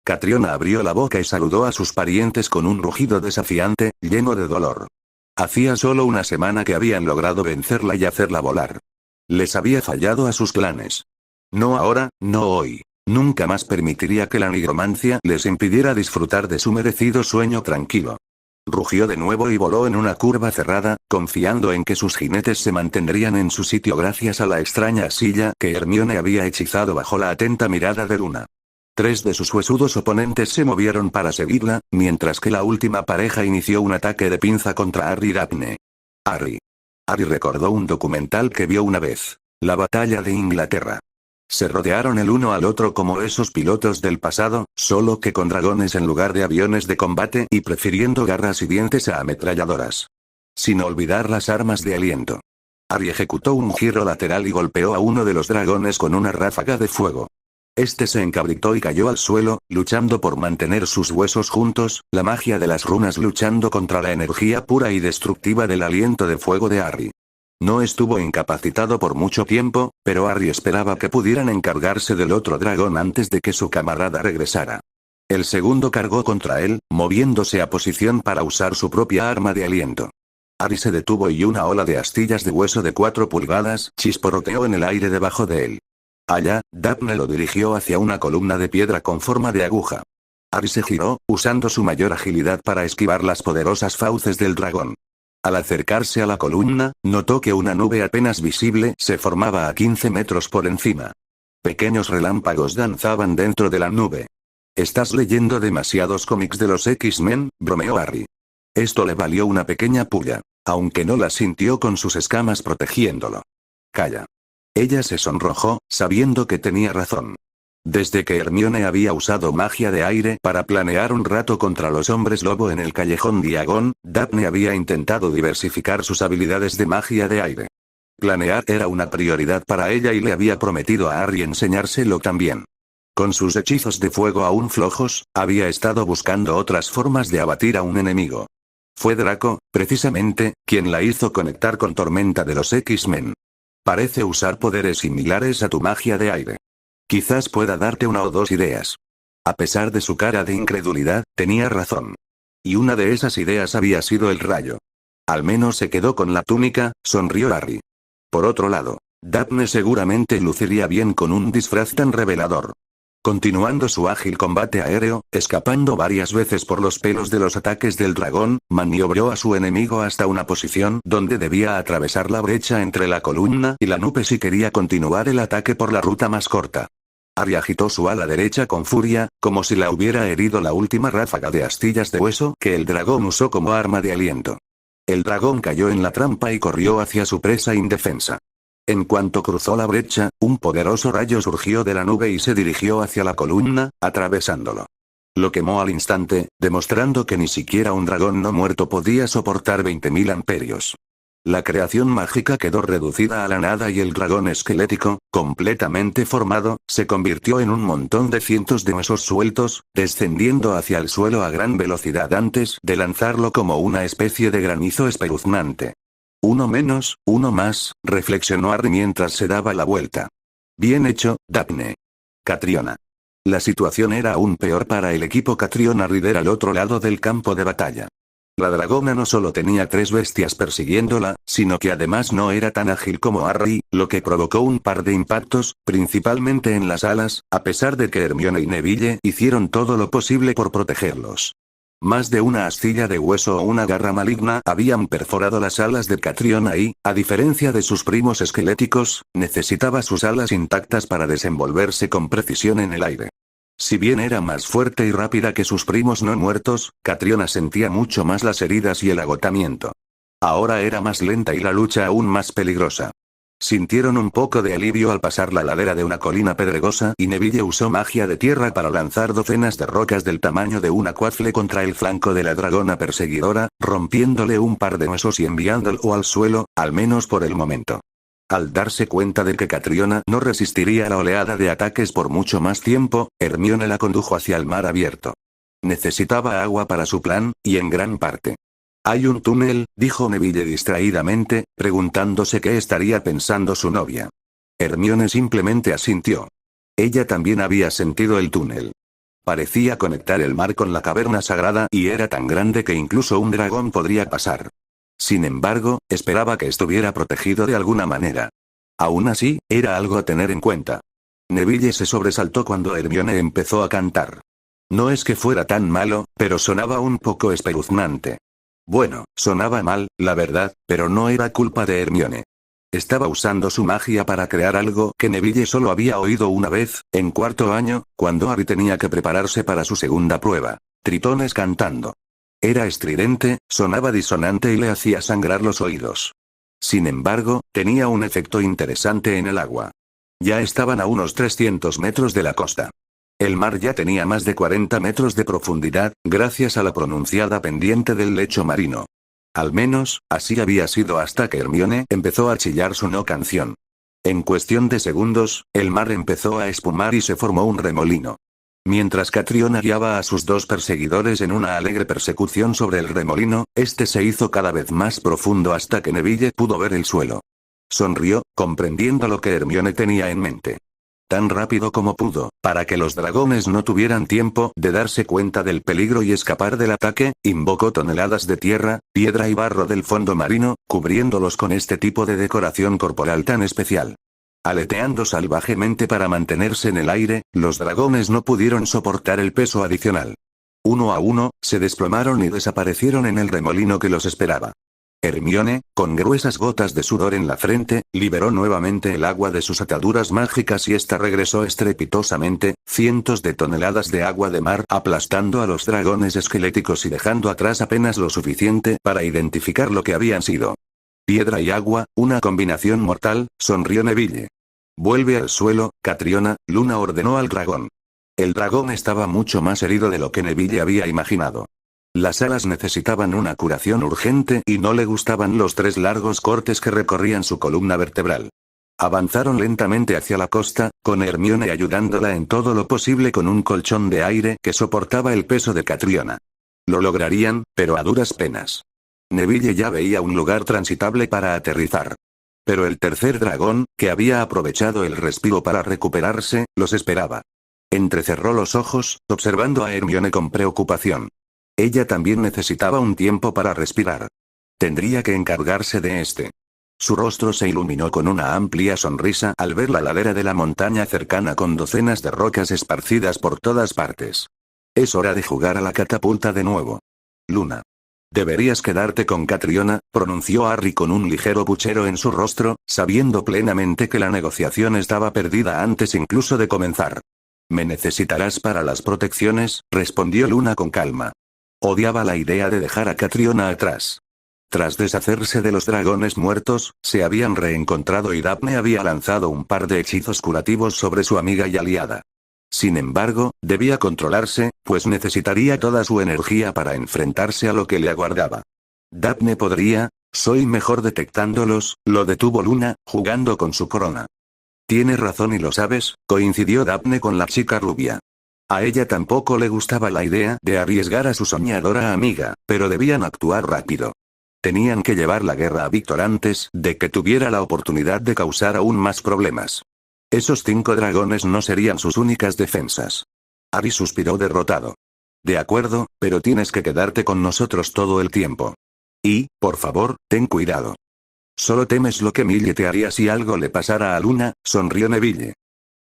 Catriona abrió la boca y saludó a sus parientes con un rugido desafiante, lleno de dolor. Hacía solo una semana que habían logrado vencerla y hacerla volar. Les había fallado a sus planes. No ahora, no hoy. Nunca más permitiría que la nigromancia les impidiera disfrutar de su merecido sueño tranquilo. Rugió de nuevo y voló en una curva cerrada, confiando en que sus jinetes se mantendrían en su sitio gracias a la extraña silla que Hermione había hechizado bajo la atenta mirada de Luna. 3 de sus huesudos oponentes se movieron para seguirla, mientras que la última pareja inició un ataque de pinza contra Harry y Daphne. Harry recordó un documental que vio una vez. La batalla de Inglaterra. Se rodearon el uno al otro como esos pilotos del pasado, solo que con dragones en lugar de aviones de combate y prefiriendo garras y dientes a ametralladoras. Sin olvidar las armas de aliento. Harry ejecutó un giro lateral y golpeó a uno de los dragones con una ráfaga de fuego. Este se encabritó y cayó al suelo, luchando por mantener sus huesos juntos, la magia de las runas luchando contra la energía pura y destructiva del aliento de fuego de Harry. No estuvo incapacitado por mucho tiempo, pero Harry esperaba que pudieran encargarse del otro dragón antes de que su camarada regresara. El segundo cargó contra él, moviéndose a posición para usar su propia arma de aliento. Harry se detuvo y una ola de astillas de hueso de 4 pulgadas chisporroteó en el aire debajo de él. Allá, Daphne lo dirigió hacia una columna de piedra con forma de aguja. Harry se giró, usando su mayor agilidad para esquivar las poderosas fauces del dragón. Al acercarse a la columna, notó que una nube apenas visible se formaba a 15 metros por encima. Pequeños relámpagos danzaban dentro de la nube. «Estás leyendo demasiados cómics de los X-Men», bromeó Harry. Esto le valió una pequeña pulla, aunque no la sintió con sus escamas protegiéndolo. «Calla». Ella se sonrojó, sabiendo que tenía razón. Desde que Hermione había usado magia de aire para planear un rato contra los hombres lobo en el callejón Diagon, Daphne había intentado diversificar sus habilidades de magia de aire. Planear era una prioridad para ella y le había prometido a Harry enseñárselo también. Con sus hechizos de fuego aún flojos, había estado buscando otras formas de abatir a un enemigo. Fue Draco, precisamente, quien la hizo conectar con Tormenta de los X-Men. Parece usar poderes similares a tu magia de aire. Quizás pueda darte una o dos ideas. A pesar de su cara de incredulidad, tenía razón. Y una de esas ideas había sido el rayo. Al menos se quedó con la túnica, sonrió Harry. Por otro lado, Daphne seguramente luciría bien con un disfraz tan revelador. Continuando su ágil combate aéreo, escapando varias veces por los pelos de los ataques del dragón, maniobró a su enemigo hasta una posición donde debía atravesar la brecha entre la columna y la nube si quería continuar el ataque por la ruta más corta. Harry agitó su ala derecha con furia, como si la hubiera herido la última ráfaga de astillas de hueso que el dragón usó como arma de aliento. El dragón cayó en la trampa y corrió hacia su presa indefensa. En cuanto cruzó la brecha, un poderoso rayo surgió de la nube y se dirigió hacia la columna, atravesándolo. Lo quemó al instante, demostrando que ni siquiera un dragón no muerto podía soportar 20.000 amperios. La creación mágica quedó reducida a la nada y el dragón esquelético, completamente formado, se convirtió en un montón de cientos de huesos sueltos, descendiendo hacia el suelo a gran velocidad antes de lanzarlo como una especie de granizo espeluznante. Uno menos, uno más, reflexionó Harry mientras se daba la vuelta. Bien hecho, Daphne. Catriona. La situación era aún peor para el equipo Catriona Rider al otro lado del campo de batalla. La dragona no solo tenía 3 bestias persiguiéndola, sino que además no era tan ágil como Harry, lo que provocó un par de impactos, principalmente en las alas, a pesar de que Hermione y Neville hicieron todo lo posible por protegerlos. Más de una astilla de hueso o una garra maligna habían perforado las alas de Catriona y, a diferencia de sus primos esqueléticos, necesitaba sus alas intactas para desenvolverse con precisión en el aire. Si bien era más fuerte y rápida que sus primos no muertos, Catriona sentía mucho más las heridas y el agotamiento. Ahora era más lenta y la lucha aún más peligrosa. Sintieron un poco de alivio al pasar la ladera de una colina pedregosa y Neville usó magia de tierra para lanzar docenas de rocas del tamaño de una cuafle contra el flanco de la dragona perseguidora, rompiéndole un par de huesos y enviándolo al suelo, al menos por el momento. Al darse cuenta de que Catriona no resistiría la oleada de ataques por mucho más tiempo, Hermione la condujo hacia el mar abierto. Necesitaba agua para su plan, y en gran parte. «Hay un túnel», dijo Neville distraídamente, preguntándose qué estaría pensando su novia. Hermione simplemente asintió. Ella también había sentido el túnel. Parecía conectar el mar con la caverna sagrada y era tan grande que incluso un dragón podría pasar. Sin embargo, esperaba que estuviera protegido de alguna manera. Aún así, era algo a tener en cuenta. Neville se sobresaltó cuando Hermione empezó a cantar. No es que fuera tan malo, pero sonaba un poco espeluznante. Bueno, sonaba mal, la verdad, pero no era culpa de Hermione. Estaba usando su magia para crear algo que Neville solo había oído una vez, en cuarto año, cuando Harry tenía que prepararse para su segunda prueba. Tritones cantando. Era estridente, sonaba disonante y le hacía sangrar los oídos. Sin embargo, tenía un efecto interesante en el agua. Ya estaban a unos 300 metros de la costa. El mar ya tenía más de 40 metros de profundidad, gracias a la pronunciada pendiente del lecho marino. Al menos, así había sido hasta que Hermione empezó a chillar su no canción. En cuestión de segundos, el mar empezó a espumar y se formó un remolino. Mientras Catriona guiaba a sus 2 perseguidores en una alegre persecución sobre el remolino, este se hizo cada vez más profundo hasta que Neville pudo ver el suelo. Sonrió, comprendiendo lo que Hermione tenía en mente. Tan rápido como pudo, para que los dragones no tuvieran tiempo de darse cuenta del peligro y escapar del ataque, invocó toneladas de tierra, piedra y barro del fondo marino, cubriéndolos con este tipo de decoración corporal tan especial. Aleteando salvajemente para mantenerse en el aire, los dragones no pudieron soportar el peso adicional. Uno a uno, se desplomaron y desaparecieron en el remolino que los esperaba. Hermione, con gruesas gotas de sudor en la frente, liberó nuevamente el agua de sus ataduras mágicas y ésta regresó estrepitosamente, cientos de toneladas de agua de mar aplastando a los dragones esqueléticos y dejando atrás apenas lo suficiente para identificar lo que habían sido. Piedra y agua, una combinación mortal, sonrió Neville. Vuelve al suelo, Catriona, Luna ordenó al dragón. El dragón estaba mucho más herido de lo que Neville había imaginado. Las alas necesitaban una curación urgente y no le gustaban los 3 largos cortes que recorrían su columna vertebral. Avanzaron lentamente hacia la costa, con Hermione ayudándola en todo lo posible con un colchón de aire que soportaba el peso de Catriona. Lo lograrían, pero a duras penas. Neville ya veía un lugar transitable para aterrizar. Pero el tercer dragón, que había aprovechado el respiro para recuperarse, los esperaba. Entrecerró los ojos, observando a Hermione con preocupación. Ella también necesitaba un tiempo para respirar. Tendría que encargarse de este. Su rostro se iluminó con una amplia sonrisa al ver la ladera de la montaña cercana con docenas de rocas esparcidas por todas partes. Es hora de jugar a la catapulta de nuevo. Luna. Deberías quedarte con Catriona, pronunció Harry con un ligero puchero en su rostro, sabiendo plenamente que la negociación estaba perdida antes incluso de comenzar. Me necesitarás para las protecciones, respondió Luna con calma. Odiaba la idea de dejar a Catriona atrás. Tras deshacerse de los dragones muertos, se habían reencontrado y Daphne había lanzado un par de hechizos curativos sobre su amiga y aliada. Sin embargo, debía controlarse, pues necesitaría toda su energía para enfrentarse a lo que le aguardaba. Daphne podría, soy mejor detectándolos, lo detuvo Luna, jugando con su corona. Tienes razón y lo sabes, coincidió Daphne con la chica rubia. A ella tampoco le gustaba la idea de arriesgar a su soñadora amiga, pero debían actuar rápido. Tenían que llevar la guerra a Víctor antes de que tuviera la oportunidad de causar aún más problemas. Esos 5 dragones no serían sus únicas defensas. Ari suspiró derrotado. De acuerdo, pero tienes que quedarte con nosotros todo el tiempo. Y, por favor, ten cuidado. Solo temes lo que Mille te haría si algo le pasara a Luna, sonrió Neville.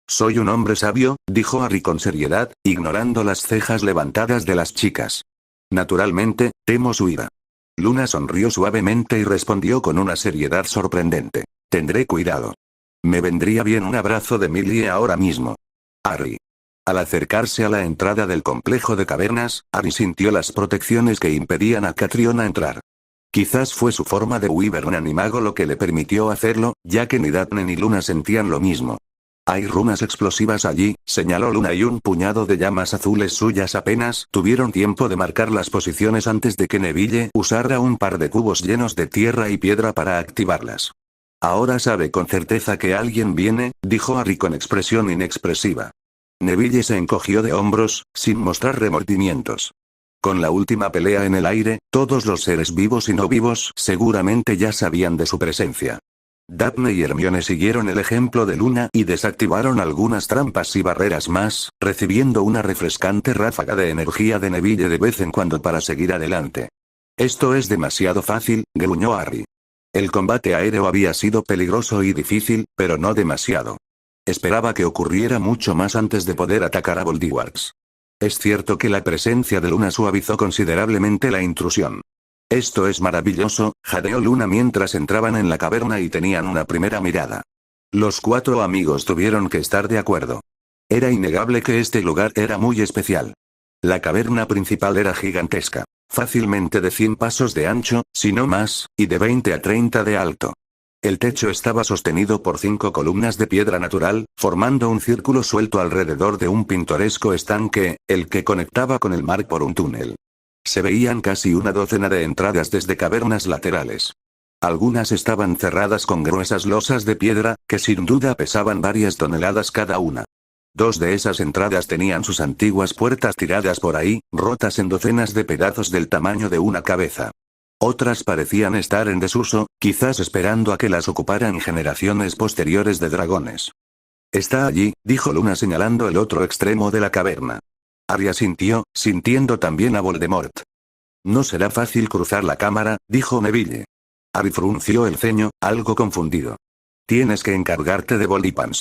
Soy un hombre sabio, dijo Harry con seriedad, ignorando las cejas levantadas de las chicas. Naturalmente, temo su ira. Luna sonrió suavemente y respondió con una seriedad sorprendente. Tendré cuidado. Me vendría bien un abrazo de Millie ahora mismo. Harry. Al acercarse a la entrada del complejo de cavernas, Harry sintió las protecciones que impedían a Catriona entrar. Quizás fue su forma de Wyvern animago lo que le permitió hacerlo, ya que ni Daphne ni Luna sentían lo mismo. Hay runas explosivas allí, señaló Luna, y un puñado de llamas azules suyas apenas tuvieron tiempo de marcar las posiciones antes de que Neville usara un par de cubos llenos de tierra y piedra para activarlas. Ahora sabe con certeza que alguien viene, dijo Harry con expresión inexpresiva. Neville se encogió de hombros, sin mostrar remordimientos. Con la última pelea en el aire, todos los seres vivos y no vivos seguramente ya sabían de su presencia. Daphne y Hermione siguieron el ejemplo de Luna y desactivaron algunas trampas y barreras más, recibiendo una refrescante ráfaga de energía de Neville de vez en cuando para seguir adelante. Esto es demasiado fácil, gruñó Harry. El combate aéreo había sido peligroso y difícil, pero no demasiado. Esperaba que ocurriera mucho más antes de poder atacar a Voldemort. Es cierto que la presencia de Luna suavizó considerablemente la intrusión. Esto es maravilloso, jadeó Luna mientras entraban en la caverna y tenían una primera mirada. Los 4 amigos tuvieron que estar de acuerdo. Era innegable que este lugar era muy especial. La caverna principal era gigantesca, fácilmente de 100 pasos de ancho, si no más, y de 20 a 30 de alto. El techo estaba sostenido por 5 columnas de piedra natural, formando un círculo suelto alrededor de un pintoresco estanque, el que conectaba con el mar por un túnel. Se veían casi una docena de entradas desde cavernas laterales. Algunas estaban cerradas con gruesas losas de piedra, que sin duda pesaban varias toneladas cada una. 2 de esas entradas tenían sus antiguas puertas tiradas por ahí, rotas en docenas de pedazos del tamaño de una cabeza. Otras parecían estar en desuso, quizás esperando a que las ocuparan generaciones posteriores de dragones. Está allí, dijo Luna señalando el otro extremo de la caverna. Harry asintió, sintiendo también a Voldemort. No será fácil cruzar la cámara, dijo Neville. Harry frunció el ceño, algo confundido. Tienes que encargarte de Voldemort.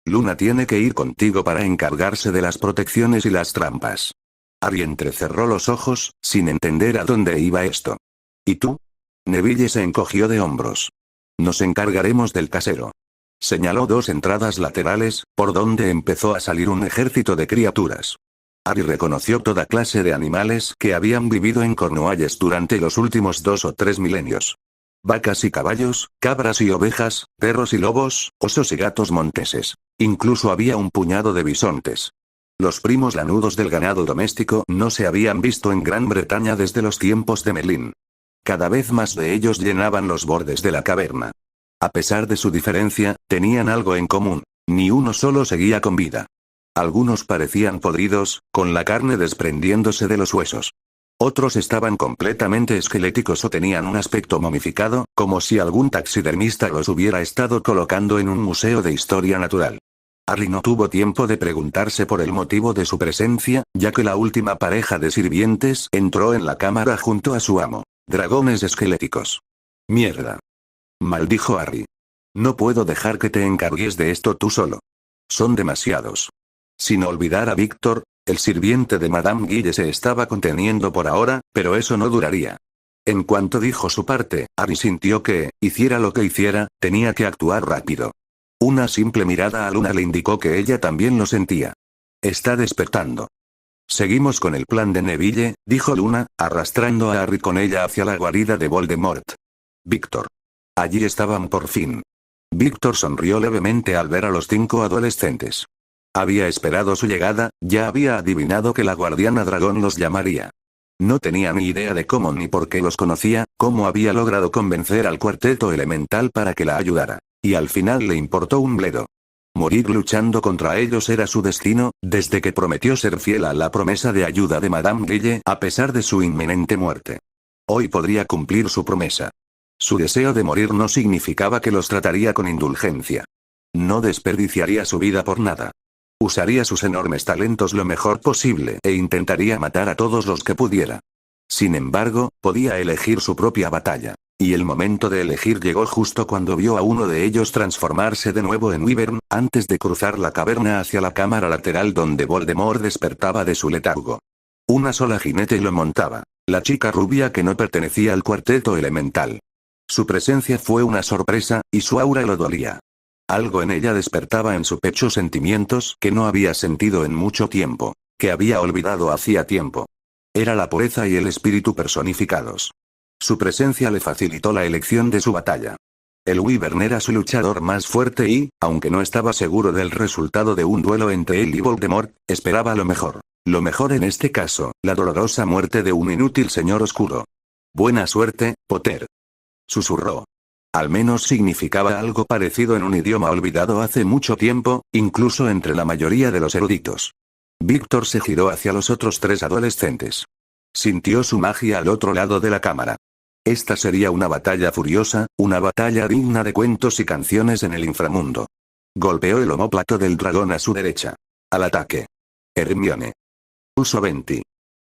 Luna tiene que ir contigo para encargarse de las protecciones y las trampas. Harry entrecerró los ojos, sin entender a dónde iba esto. ¿Y tú? Neville se encogió de hombros. Nos encargaremos del casero. Señaló 2 entradas laterales, por donde empezó a salir un ejército de criaturas. Harry reconoció toda clase de animales que habían vivido en Cornualles durante los últimos 2 o 3 milenios. Vacas y caballos, cabras y ovejas, perros y lobos, osos y gatos monteses. Incluso había un puñado de bisontes. Los primos lanudos del ganado doméstico no se habían visto en Gran Bretaña desde los tiempos de Merlín. Cada vez más de ellos llenaban los bordes de la caverna. A pesar de su diferencia, tenían algo en común. Ni uno solo seguía con vida. Algunos parecían podridos, con la carne desprendiéndose de los huesos. Otros estaban completamente esqueléticos o tenían un aspecto momificado, como si algún taxidermista los hubiera estado colocando en un museo de historia natural. Harry no tuvo tiempo de preguntarse por el motivo de su presencia, ya que la última pareja de sirvientes entró en la cámara junto a su amo. Dragones esqueléticos. Mierda. Maldijo Harry. No puedo dejar que te encargues de esto tú solo. Son demasiados. Sin olvidar a Víctor, el sirviente de Madame Guille se estaba conteniendo por ahora, pero eso no duraría. En cuanto dijo su parte, Harry sintió que, hiciera lo que hiciera, tenía que actuar rápido. Una simple mirada a Luna le indicó que ella también lo sentía. Está despertando. Seguimos con el plan de Neville, dijo Luna, arrastrando a Harry con ella hacia la guarida de Voldemort. Víctor. Allí estaban por fin. Víctor sonrió levemente al ver a los 5 adolescentes. Había esperado su llegada, ya había adivinado que la guardiana dragón los llamaría. No tenía ni idea de cómo ni por qué los conocía, cómo había logrado convencer al cuarteto elemental para que la ayudara. Y al final le importó un bledo. Morir luchando contra ellos era su destino, desde que prometió ser fiel a la promesa de ayuda de Madame Guille a pesar de su inminente muerte. Hoy podría cumplir su promesa. Su deseo de morir no significaba que los trataría con indulgencia. No desperdiciaría su vida por nada. Usaría sus enormes talentos lo mejor posible e intentaría matar a todos los que pudiera. Sin embargo, podía elegir su propia batalla. Y el momento de elegir llegó justo cuando vio a uno de ellos transformarse de nuevo en Wyvern, antes de cruzar la caverna hacia la cámara lateral donde Voldemort despertaba de su letargo. Una sola jinete lo montaba, la chica rubia que no pertenecía al cuarteto elemental. Su presencia fue una sorpresa, y su aura lo dolía. Algo en ella despertaba en su pecho sentimientos que no había sentido en mucho tiempo, que había olvidado hacía tiempo. Era la pureza y el espíritu personificados. Su presencia le facilitó la elección de su batalla. El Wyvern era su luchador más fuerte y, aunque no estaba seguro del resultado de un duelo entre él y Voldemort, esperaba lo mejor. Lo mejor en este caso, la dolorosa muerte de un inútil señor oscuro. Buena suerte, Potter. Susurró. Al menos significaba algo parecido en un idioma olvidado hace mucho tiempo, incluso entre la mayoría de los eruditos. Víctor se giró hacia los otros tres adolescentes. Sintió su magia al otro lado de la cámara. Esta sería una batalla furiosa, una batalla digna de cuentos y canciones en el inframundo. Golpeó el omóplato del dragón a su derecha. Al ataque. Hermione. Uso 20.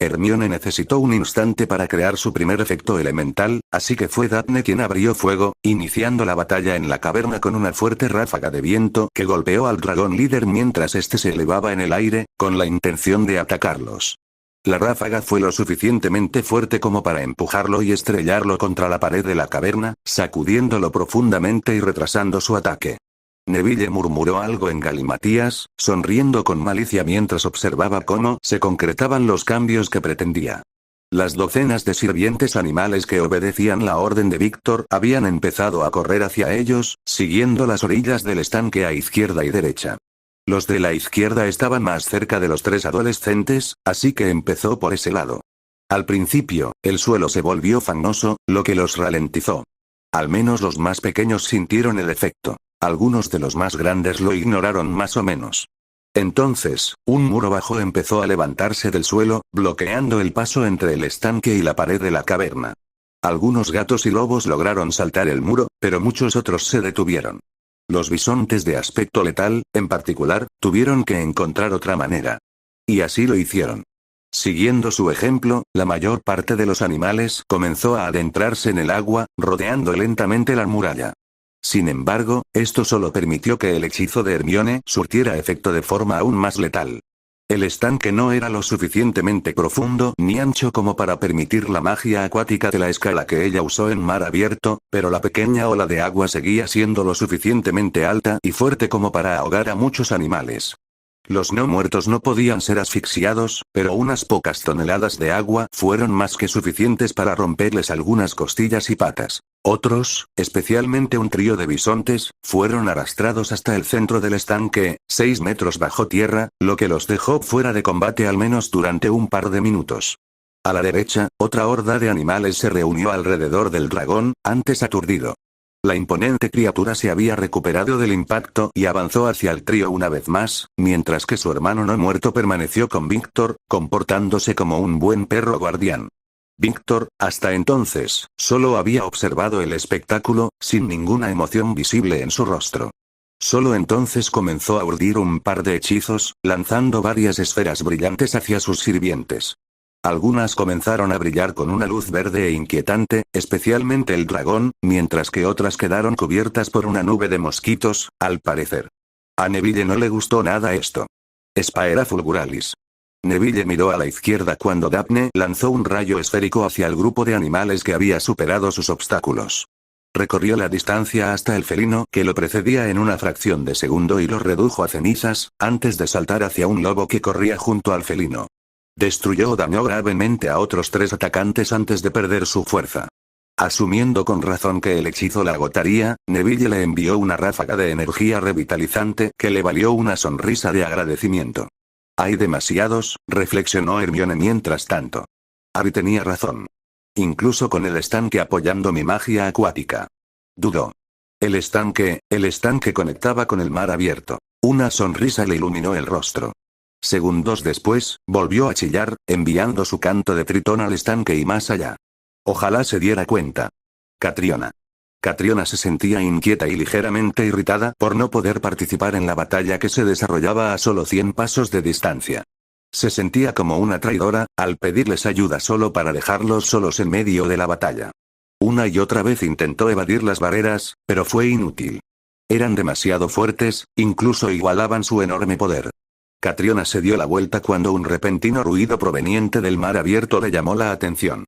Hermione necesitó un instante para crear su primer efecto elemental, así que fue Daphne quien abrió fuego, iniciando la batalla en la caverna con una fuerte ráfaga de viento que golpeó al dragón líder mientras este se elevaba en el aire, con la intención de atacarlos. La ráfaga fue lo suficientemente fuerte como para empujarlo y estrellarlo contra la pared de la caverna, sacudiéndolo profundamente y retrasando su ataque. Neville murmuró algo en galimatías, sonriendo con malicia mientras observaba cómo se concretaban los cambios que pretendía. Las docenas de sirvientes animales que obedecían la orden de Víctor habían empezado a correr hacia ellos, siguiendo las orillas del estanque a izquierda y derecha. Los de la izquierda estaban más cerca de los tres adolescentes, así que empezó por ese lado. Al principio, el suelo se volvió fangoso, lo que los ralentizó. Al menos los más pequeños sintieron el efecto. Algunos de los más grandes lo ignoraron más o menos. Entonces, un muro bajo empezó a levantarse del suelo, bloqueando el paso entre el estanque y la pared de la caverna. Algunos gatos y lobos lograron saltar el muro, pero muchos otros se detuvieron. Los bisontes de aspecto letal, en particular, tuvieron que encontrar otra manera. Y así lo hicieron. Siguiendo su ejemplo, la mayor parte de los animales comenzó a adentrarse en el agua, rodeando lentamente la muralla. Sin embargo, esto solo permitió que el hechizo de Hermione surtiera efecto de forma aún más letal. El estanque no era lo suficientemente profundo ni ancho como para permitir la magia acuática de la escala que ella usó en mar abierto, pero la pequeña ola de agua seguía siendo lo suficientemente alta y fuerte como para ahogar a muchos animales. Los no muertos no podían ser asfixiados, pero unas pocas toneladas de agua fueron más que suficientes para romperles algunas costillas y patas. Otros, especialmente un trío de bisontes, fueron arrastrados hasta el centro del estanque, 6 metros bajo tierra, lo que los dejó fuera de combate al menos durante un par de minutos. A la derecha, otra horda de animales se reunió alrededor del dragón, antes aturdido. La imponente criatura se había recuperado del impacto y avanzó hacia el trío una vez más, mientras que su hermano no muerto permaneció con Víctor, comportándose como un buen perro guardián. Víctor, hasta entonces, solo había observado el espectáculo, sin ninguna emoción visible en su rostro. Solo entonces comenzó a urdir un par de hechizos, lanzando varias esferas brillantes hacia sus sirvientes. Algunas comenzaron a brillar con una luz verde e inquietante, especialmente el dragón, mientras que otras quedaron cubiertas por una nube de mosquitos, al parecer. A Neville no le gustó nada esto. Spaera fulguralis. Neville miró a la izquierda cuando Daphne lanzó un rayo esférico hacia el grupo de animales que había superado sus obstáculos. Recorrió la distancia hasta el felino que lo precedía en una fracción de segundo y lo redujo a cenizas, antes de saltar hacia un lobo que corría junto al felino. Destruyó o dañó gravemente a otros 3 atacantes antes de perder su fuerza. Asumiendo con razón que el hechizo la agotaría, Neville le envió una ráfaga de energía revitalizante que le valió una sonrisa de agradecimiento. Hay demasiados, reflexionó Hermione mientras tanto. Harry tenía razón. Incluso con el estanque apoyando mi magia acuática. Dudó. El estanque conectaba con el mar abierto. Una sonrisa le iluminó el rostro. Segundos después, volvió a chillar, enviando su canto de tritón al estanque y más allá. Ojalá se diera cuenta. Catriona. Catriona se sentía inquieta y ligeramente irritada por no poder participar en la batalla que se desarrollaba a solo 100 pasos de distancia. Se sentía como una traidora, al pedirles ayuda solo para dejarlos solos en medio de la batalla. Una y otra vez intentó evadir las barreras, pero fue inútil. Eran demasiado fuertes, incluso igualaban su enorme poder. Catriona se dio la vuelta cuando un repentino ruido proveniente del mar abierto le llamó la atención.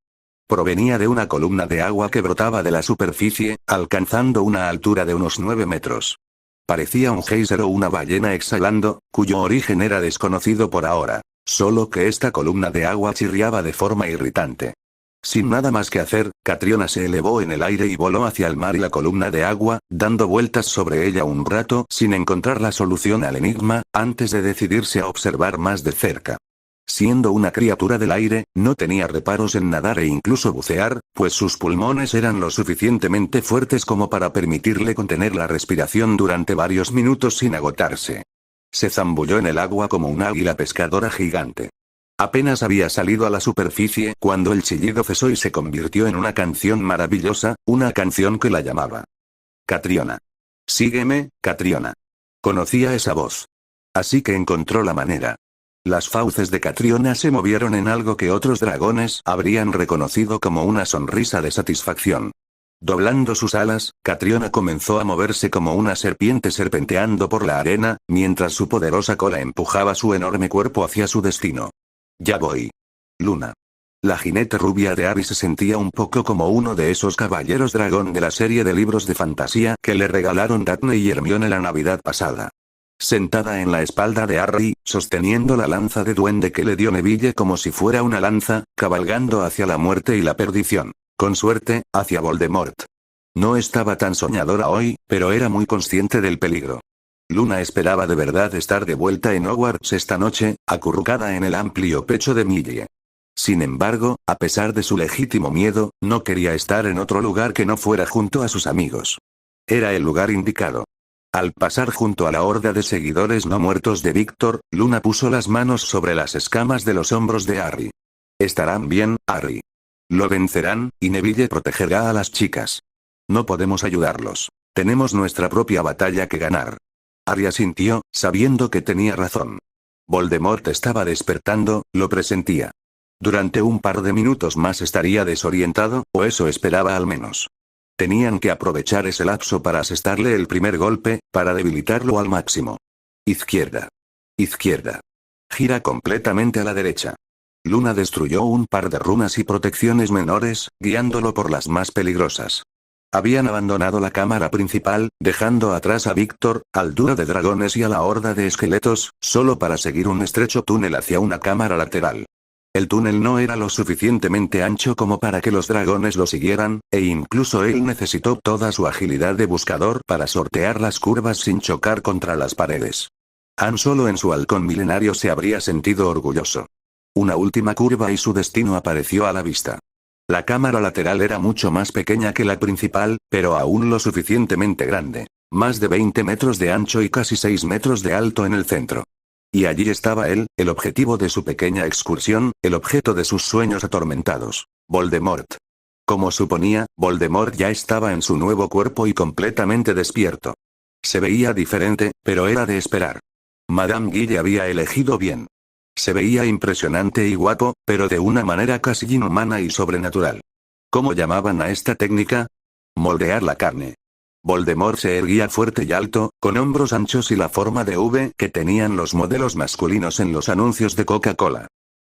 Provenía de una columna de agua que brotaba de la superficie, alcanzando una altura de unos 9 metros. Parecía un geyser o una ballena exhalando, cuyo origen era desconocido por ahora, solo que esta columna de agua chirriaba de forma irritante. Sin nada más que hacer, Catriona se elevó en el aire y voló hacia el mar y la columna de agua, dando vueltas sobre ella un rato sin encontrar la solución al enigma, antes de decidirse a observar más de cerca. Siendo una criatura del aire, no tenía reparos en nadar e incluso bucear, pues sus pulmones eran lo suficientemente fuertes como para permitirle contener la respiración durante varios minutos sin agotarse. Se zambulló en el agua como un águila pescadora gigante. Apenas había salido a la superficie cuando el chillido cesó y se convirtió en una canción maravillosa, una canción que la llamaba. Catriona. Sígueme, Catriona. Conocía esa voz. Así que encontró la manera. Las fauces de Catriona se movieron en algo que otros dragones habrían reconocido como una sonrisa de satisfacción. Doblando sus alas, Catriona comenzó a moverse como una serpiente serpenteando por la arena, mientras su poderosa cola empujaba su enorme cuerpo hacia su destino. Ya voy. Luna. La jinete rubia de Harry se sentía un poco como uno de esos caballeros dragón de la serie de libros de fantasía que le regalaron Daphne y Hermione la Navidad pasada. Sentada en la espalda de Harry, sosteniendo la lanza de duende que le dio Neville como si fuera una lanza, cabalgando hacia la muerte y la perdición. Con suerte, hacia Voldemort. No estaba tan soñadora hoy, pero era muy consciente del peligro. Luna esperaba de verdad estar de vuelta en Hogwarts esta noche, acurrucada en el amplio pecho de Millie. Sin embargo, a pesar de su legítimo miedo, no quería estar en otro lugar que no fuera junto a sus amigos. Era el lugar indicado. Al pasar junto a la horda de seguidores no muertos de Víctor, Luna puso las manos sobre las escamas de los hombros de Harry. Estarán bien, Harry. Lo vencerán, y Neville protegerá a las chicas. No podemos ayudarlos. Tenemos nuestra propia batalla que ganar. Harry asintió, sabiendo que tenía razón. Voldemort estaba despertando, lo presentía. Durante un par de minutos más estaría desorientado, o eso esperaba al menos. Tenían que aprovechar ese lapso para asestarle el primer golpe, para debilitarlo al máximo. Izquierda. Izquierda. Gira completamente a la derecha. Luna destruyó un par de runas y protecciones menores, guiándolo por las más peligrosas. Habían abandonado la cámara principal, dejando atrás a Víctor, al duro de dragones y a la horda de esqueletos, solo para seguir un estrecho túnel hacia una cámara lateral. El túnel no era lo suficientemente ancho como para que los dragones lo siguieran, e incluso él necesitó toda su agilidad de buscador para sortear las curvas sin chocar contra las paredes. Han Solo en su halcón milenario se habría sentido orgulloso. Una última curva y su destino apareció a la vista. La cámara lateral era mucho más pequeña que la principal, pero aún lo suficientemente grande. Más de 20 metros de ancho y casi 6 metros de alto en el centro. Y allí estaba él, el objetivo de su pequeña excursión, el objeto de sus sueños atormentados. Voldemort. Como suponía, Voldemort ya estaba en su nuevo cuerpo y completamente despierto. Se veía diferente, pero era de esperar. Madame Guille había elegido bien. Se veía impresionante y guapo, pero de una manera casi inhumana y sobrenatural. ¿Cómo llamaban a esta técnica? Moldear la carne. Voldemort se erguía fuerte y alto, con hombros anchos y la forma de V que tenían los modelos masculinos en los anuncios de Coca-Cola.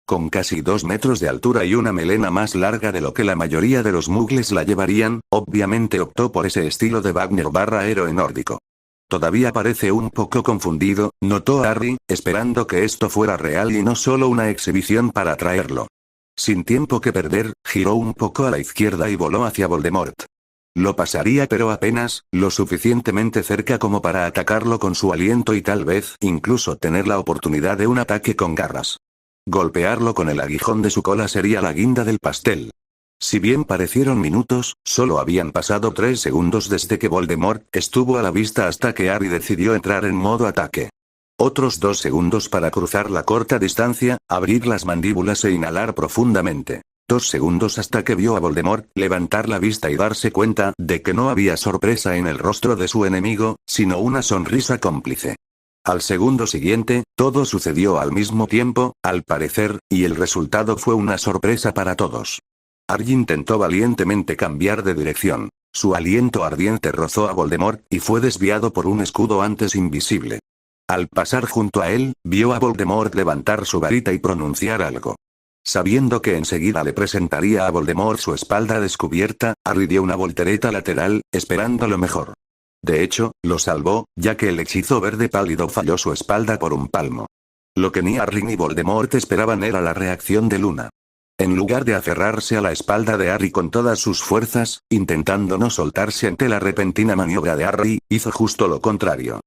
Con casi 2 metros de altura y una melena más larga de lo que la mayoría de los muggles la llevarían, obviamente optó por ese estilo de Wagner/héroe nórdico. Todavía parece un poco confundido, notó Harry, esperando que esto fuera real y no solo una exhibición para atraerlo. Sin tiempo que perder, giró un poco a la izquierda y voló hacia Voldemort. Lo pasaría pero apenas, lo suficientemente cerca como para atacarlo con su aliento y tal vez incluso tener la oportunidad de un ataque con garras. Golpearlo con el aguijón de su cola sería la guinda del pastel. Si bien parecieron minutos, solo habían pasado 3 segundos desde que Voldemort estuvo a la vista hasta que Harry decidió entrar en modo ataque. Otros 2 segundos para cruzar la corta distancia, abrir las mandíbulas e inhalar profundamente. 2 segundos hasta que vio a Voldemort levantar la vista y darse cuenta de que no había sorpresa en el rostro de su enemigo, sino una sonrisa cómplice. Al segundo siguiente, todo sucedió al mismo tiempo, al parecer, y el resultado fue una sorpresa para todos. Harry intentó valientemente cambiar de dirección. Su aliento ardiente rozó a Voldemort y fue desviado por un escudo antes invisible. Al pasar junto a él, vio a Voldemort levantar su varita y pronunciar algo. Sabiendo que enseguida le presentaría a Voldemort su espalda descubierta, Harry dio una voltereta lateral, esperando lo mejor. De hecho, lo salvó, ya que el hechizo verde pálido falló su espalda por un palmo. Lo que ni Harry ni Voldemort esperaban era la reacción de Luna. En lugar de aferrarse a la espalda de Harry con todas sus fuerzas, intentando no soltarse ante la repentina maniobra de Harry, hizo justo lo contrario.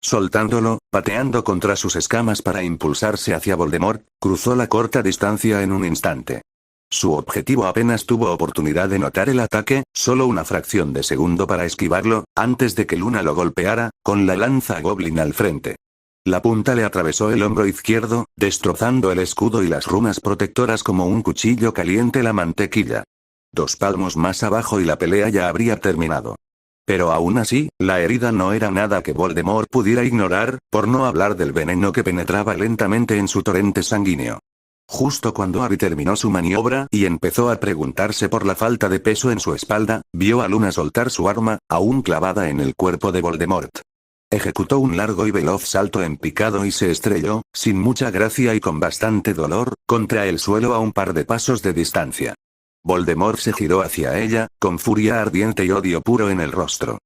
Soltándolo, pateando contra sus escamas para impulsarse hacia Voldemort, cruzó la corta distancia en un instante. Su objetivo apenas tuvo oportunidad de notar el ataque, solo una fracción de segundo para esquivarlo, antes de que Luna lo golpeara, con la lanza Goblin al frente. La punta le atravesó el hombro izquierdo, destrozando el escudo y las runas protectoras como un cuchillo caliente la mantequilla. 2 palmos más abajo y la pelea ya habría terminado. Pero aún así, la herida no era nada que Voldemort pudiera ignorar, por no hablar del veneno que penetraba lentamente en su torrente sanguíneo. Justo cuando Harry terminó su maniobra y empezó a preguntarse por la falta de peso en su espalda, vio a Luna soltar su arma, aún clavada en el cuerpo de Voldemort. Ejecutó un largo y veloz salto en picado y se estrelló, sin mucha gracia y con bastante dolor, contra el suelo a un par de pasos de distancia. Voldemort se giró hacia ella, con furia ardiente y odio puro en el rostro.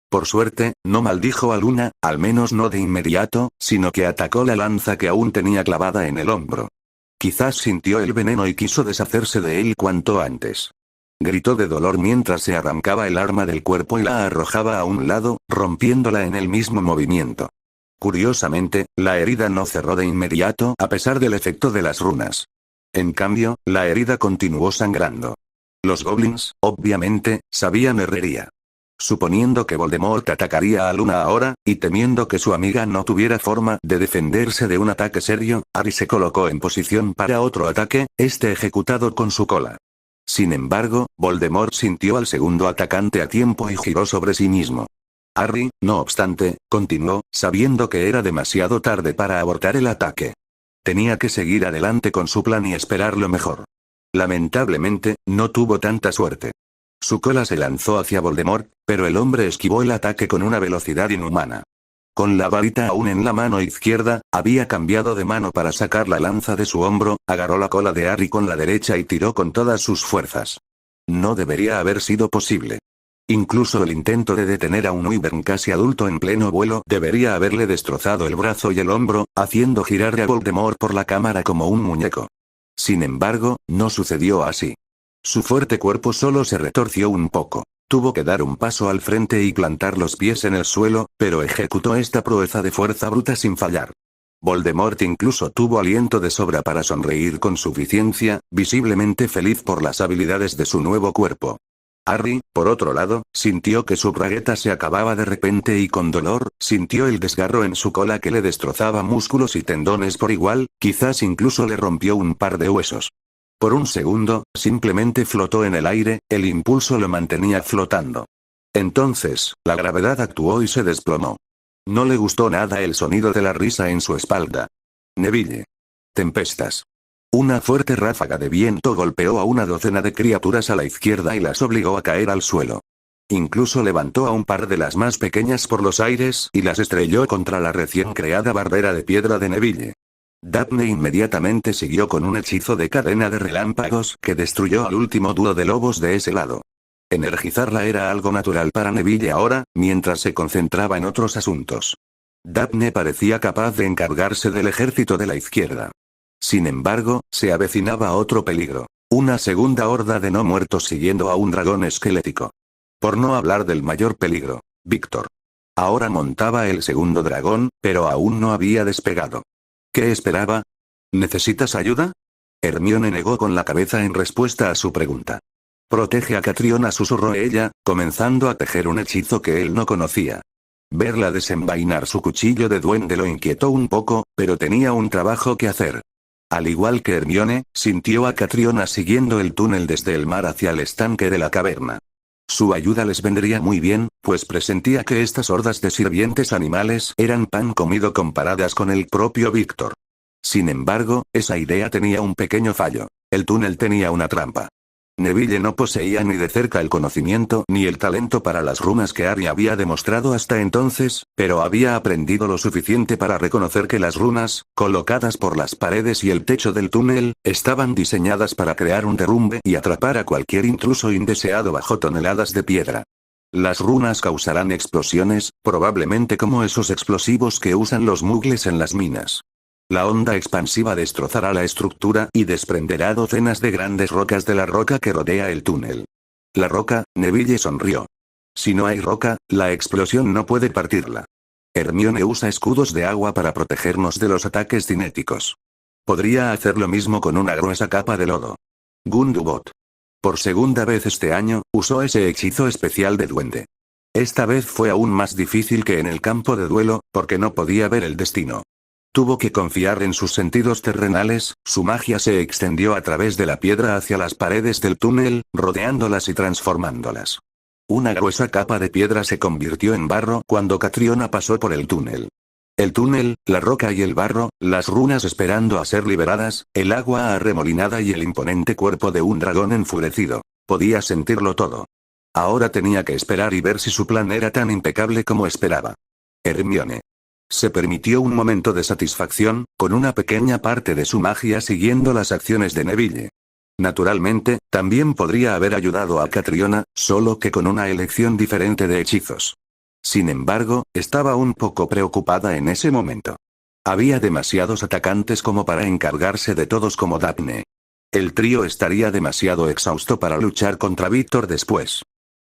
Por suerte, no maldijo a Luna, al menos no de inmediato, sino que atacó la lanza que aún tenía clavada en el hombro. Quizás sintió el veneno y quiso deshacerse de él cuanto antes. Gritó de dolor mientras se arrancaba el arma del cuerpo y la arrojaba a un lado, rompiéndola en el mismo movimiento. Curiosamente, la herida no cerró de inmediato a pesar del efecto de las runas. En cambio, la herida continuó sangrando. Los goblins, obviamente, sabían herrería. Suponiendo que Voldemort atacaría a Luna ahora, y temiendo que su amiga no tuviera forma de defenderse de un ataque serio, Harry se colocó en posición para otro ataque, este ejecutado con su cola. Sin embargo, Voldemort sintió al segundo atacante a tiempo y giró sobre sí mismo. Harry, no obstante, continuó, sabiendo que era demasiado tarde para abortar el ataque. Tenía que seguir adelante con su plan y esperar lo mejor. Lamentablemente, no tuvo tanta suerte. Su cola se lanzó hacia Voldemort, pero el hombre esquivó el ataque con una velocidad inhumana. Con la varita aún en la mano izquierda, había cambiado de mano para sacar la lanza de su hombro, agarró la cola de Harry con la derecha y tiró con todas sus fuerzas. No debería haber sido posible. Incluso el intento de detener a un Wyvern casi adulto en pleno vuelo debería haberle destrozado el brazo y el hombro, haciendo girar a Voldemort por la cámara como un muñeco. Sin embargo, no sucedió así. Su fuerte cuerpo solo se retorció un poco. Tuvo que dar un paso al frente y plantar los pies en el suelo, pero ejecutó esta proeza de fuerza bruta sin fallar. Voldemort incluso tuvo aliento de sobra para sonreír con suficiencia, visiblemente feliz por las habilidades de su nuevo cuerpo. Harry, por otro lado, sintió que su bragueta se acababa de repente y con dolor, sintió el desgarro en su cola que le destrozaba músculos y tendones por igual, quizás incluso le rompió un par de huesos. Por un segundo, simplemente flotó en el aire, el impulso lo mantenía flotando. Entonces, la gravedad actuó y se desplomó. No le gustó nada el sonido de la risa en su espalda. Neville. Tempestas. Una fuerte ráfaga de viento golpeó a una docena de criaturas a la izquierda y las obligó a caer al suelo. Incluso levantó a un par de las más pequeñas por los aires y las estrelló contra la recién creada barrera de piedra de Neville. Daphne inmediatamente siguió con un hechizo de cadena de relámpagos que destruyó al último dúo de lobos de ese lado. Energizarla era algo natural para Neville ahora, mientras se concentraba en otros asuntos. Daphne parecía capaz de encargarse del ejército de la izquierda. Sin embargo, se avecinaba otro peligro. Una segunda horda de no muertos siguiendo a un dragón esquelético. Por no hablar del mayor peligro, Víctor. Ahora montaba el segundo dragón, pero aún no había despegado. ¿Qué esperaba? ¿Necesitas ayuda? Hermione negó con la cabeza en respuesta a su pregunta. Protege a Catriona, susurró ella, comenzando a tejer un hechizo que él no conocía. Verla desenvainar su cuchillo de duende lo inquietó un poco, pero tenía un trabajo que hacer. Al igual que Hermione, sintió a Catriona siguiendo el túnel desde el mar hacia el estanque de la caverna. Su ayuda les vendría muy bien, pues presentía que estas hordas de sirvientes animales eran pan comido comparadas con el propio Víctor. Sin embargo, esa idea tenía un pequeño fallo. El túnel tenía una trampa. Neville no poseía ni de cerca el conocimiento ni el talento para las runas que Harry había demostrado hasta entonces, pero había aprendido lo suficiente para reconocer que las runas, colocadas por las paredes y el techo del túnel, estaban diseñadas para crear un derrumbe y atrapar a cualquier intruso indeseado bajo toneladas de piedra. Las runas causarán explosiones, probablemente como esos explosivos que usan los muggles en las minas. La onda expansiva destrozará la estructura y desprenderá docenas de grandes rocas de la roca que rodea el túnel. La roca, Neville sonrió. Si no hay roca, la explosión no puede partirla. Hermione usa escudos de agua para protegernos de los ataques cinéticos. Podría hacer lo mismo con una gruesa capa de lodo. Gundobot. Por segunda vez este año, usó ese hechizo especial de duende. Esta vez fue aún más difícil que en el campo de duelo, porque no podía ver el destino. Tuvo que confiar en sus sentidos terrenales, su magia se extendió a través de la piedra hacia las paredes del túnel, rodeándolas y transformándolas. Una gruesa capa de piedra se convirtió en barro cuando Catriona pasó por el túnel. El túnel, la roca y el barro, las runas esperando a ser liberadas, el agua arremolinada y el imponente cuerpo de un dragón enfurecido. Podía sentirlo todo. Ahora tenía que esperar y ver si su plan era tan impecable como esperaba. Hermione. Se permitió un momento de satisfacción, con una pequeña parte de su magia siguiendo las acciones de Neville. Naturalmente, también podría haber ayudado a Catriona, solo que con una elección diferente de hechizos. Sin embargo, estaba un poco preocupada en ese momento. Había demasiados atacantes como para encargarse de todos como Daphne. El trío estaría demasiado exhausto para luchar contra Víctor después.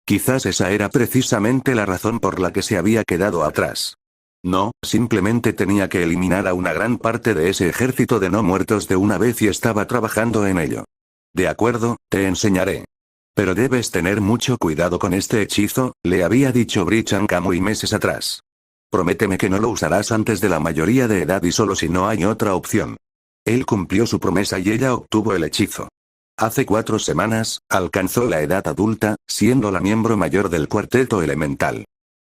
Quizás esa era precisamente la razón por la que se había quedado atrás. No, simplemente tenía que eliminar a una gran parte de ese ejército de no muertos de una vez y estaba trabajando en ello. De acuerdo, te enseñaré. Pero debes tener mucho cuidado con este hechizo, le había dicho Brichan Camuy meses atrás. Prométeme que no lo usarás antes de la mayoría de edad y solo si no hay otra opción. Él cumplió su promesa y ella obtuvo el hechizo. Hace 4 semanas, alcanzó la edad adulta, siendo la miembro mayor del cuarteto elemental.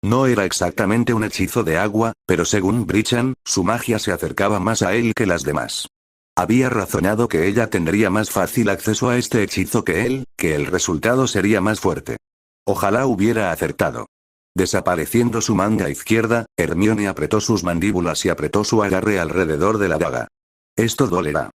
No era exactamente un hechizo de agua, pero según Brichan, su magia se acercaba más a él que las demás. Había razonado que ella tendría más fácil acceso a este hechizo que él, que el resultado sería más fuerte. Ojalá hubiera acertado. Desapareciendo su manga izquierda, Hermione apretó sus mandíbulas y apretó su agarre alrededor de la daga. Esto dolerá.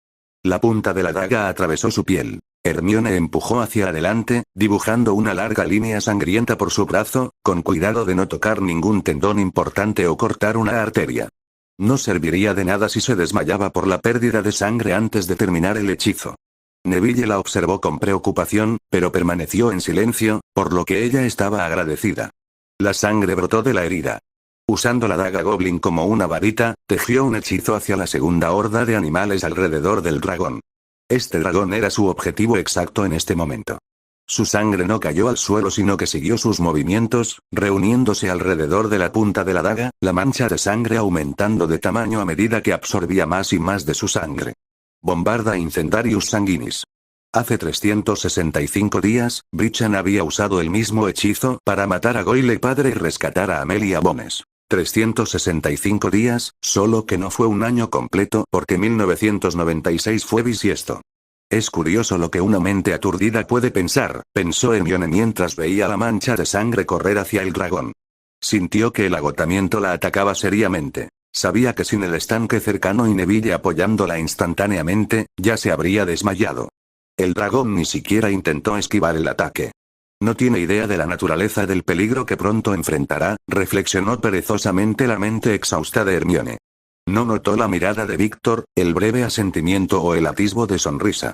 La punta de la daga atravesó su piel. Hermione empujó hacia adelante, dibujando una larga línea sangrienta por su brazo, con cuidado de no tocar ningún tendón importante o cortar una arteria. No serviría de nada si se desmayaba por la pérdida de sangre antes de terminar el hechizo. Neville la observó con preocupación, pero permaneció en silencio, por lo que ella estaba agradecida. La sangre brotó de la herida. Usando la daga Goblin como una varita, tejió un hechizo hacia la segunda horda de animales alrededor del dragón. Este dragón era su objetivo exacto en este momento. Su sangre no cayó al suelo sino que siguió sus movimientos, reuniéndose alrededor de la punta de la daga, la mancha de sangre aumentando de tamaño a medida que absorbía más y más de su sangre. Bombarda Incendarius Sanguinis. Hace 365 días, Brichan había usado el mismo hechizo para matar a Goyle padre y rescatar a Amelia Bones. 365 días, solo que no fue un año completo porque 1996 fue bisiesto. Es curioso lo que una mente aturdida puede pensar, pensó Hermione mientras veía la mancha de sangre correr hacia el dragón. Sintió que el agotamiento la atacaba seriamente. Sabía que sin el estanque cercano y Neville apoyándola instantáneamente, ya se habría desmayado. El dragón ni siquiera intentó esquivar el ataque. No tiene idea de la naturaleza del peligro que pronto enfrentará, reflexionó perezosamente la mente exhausta de Hermione. No notó la mirada de Víctor, el breve asentimiento o el atisbo de sonrisa.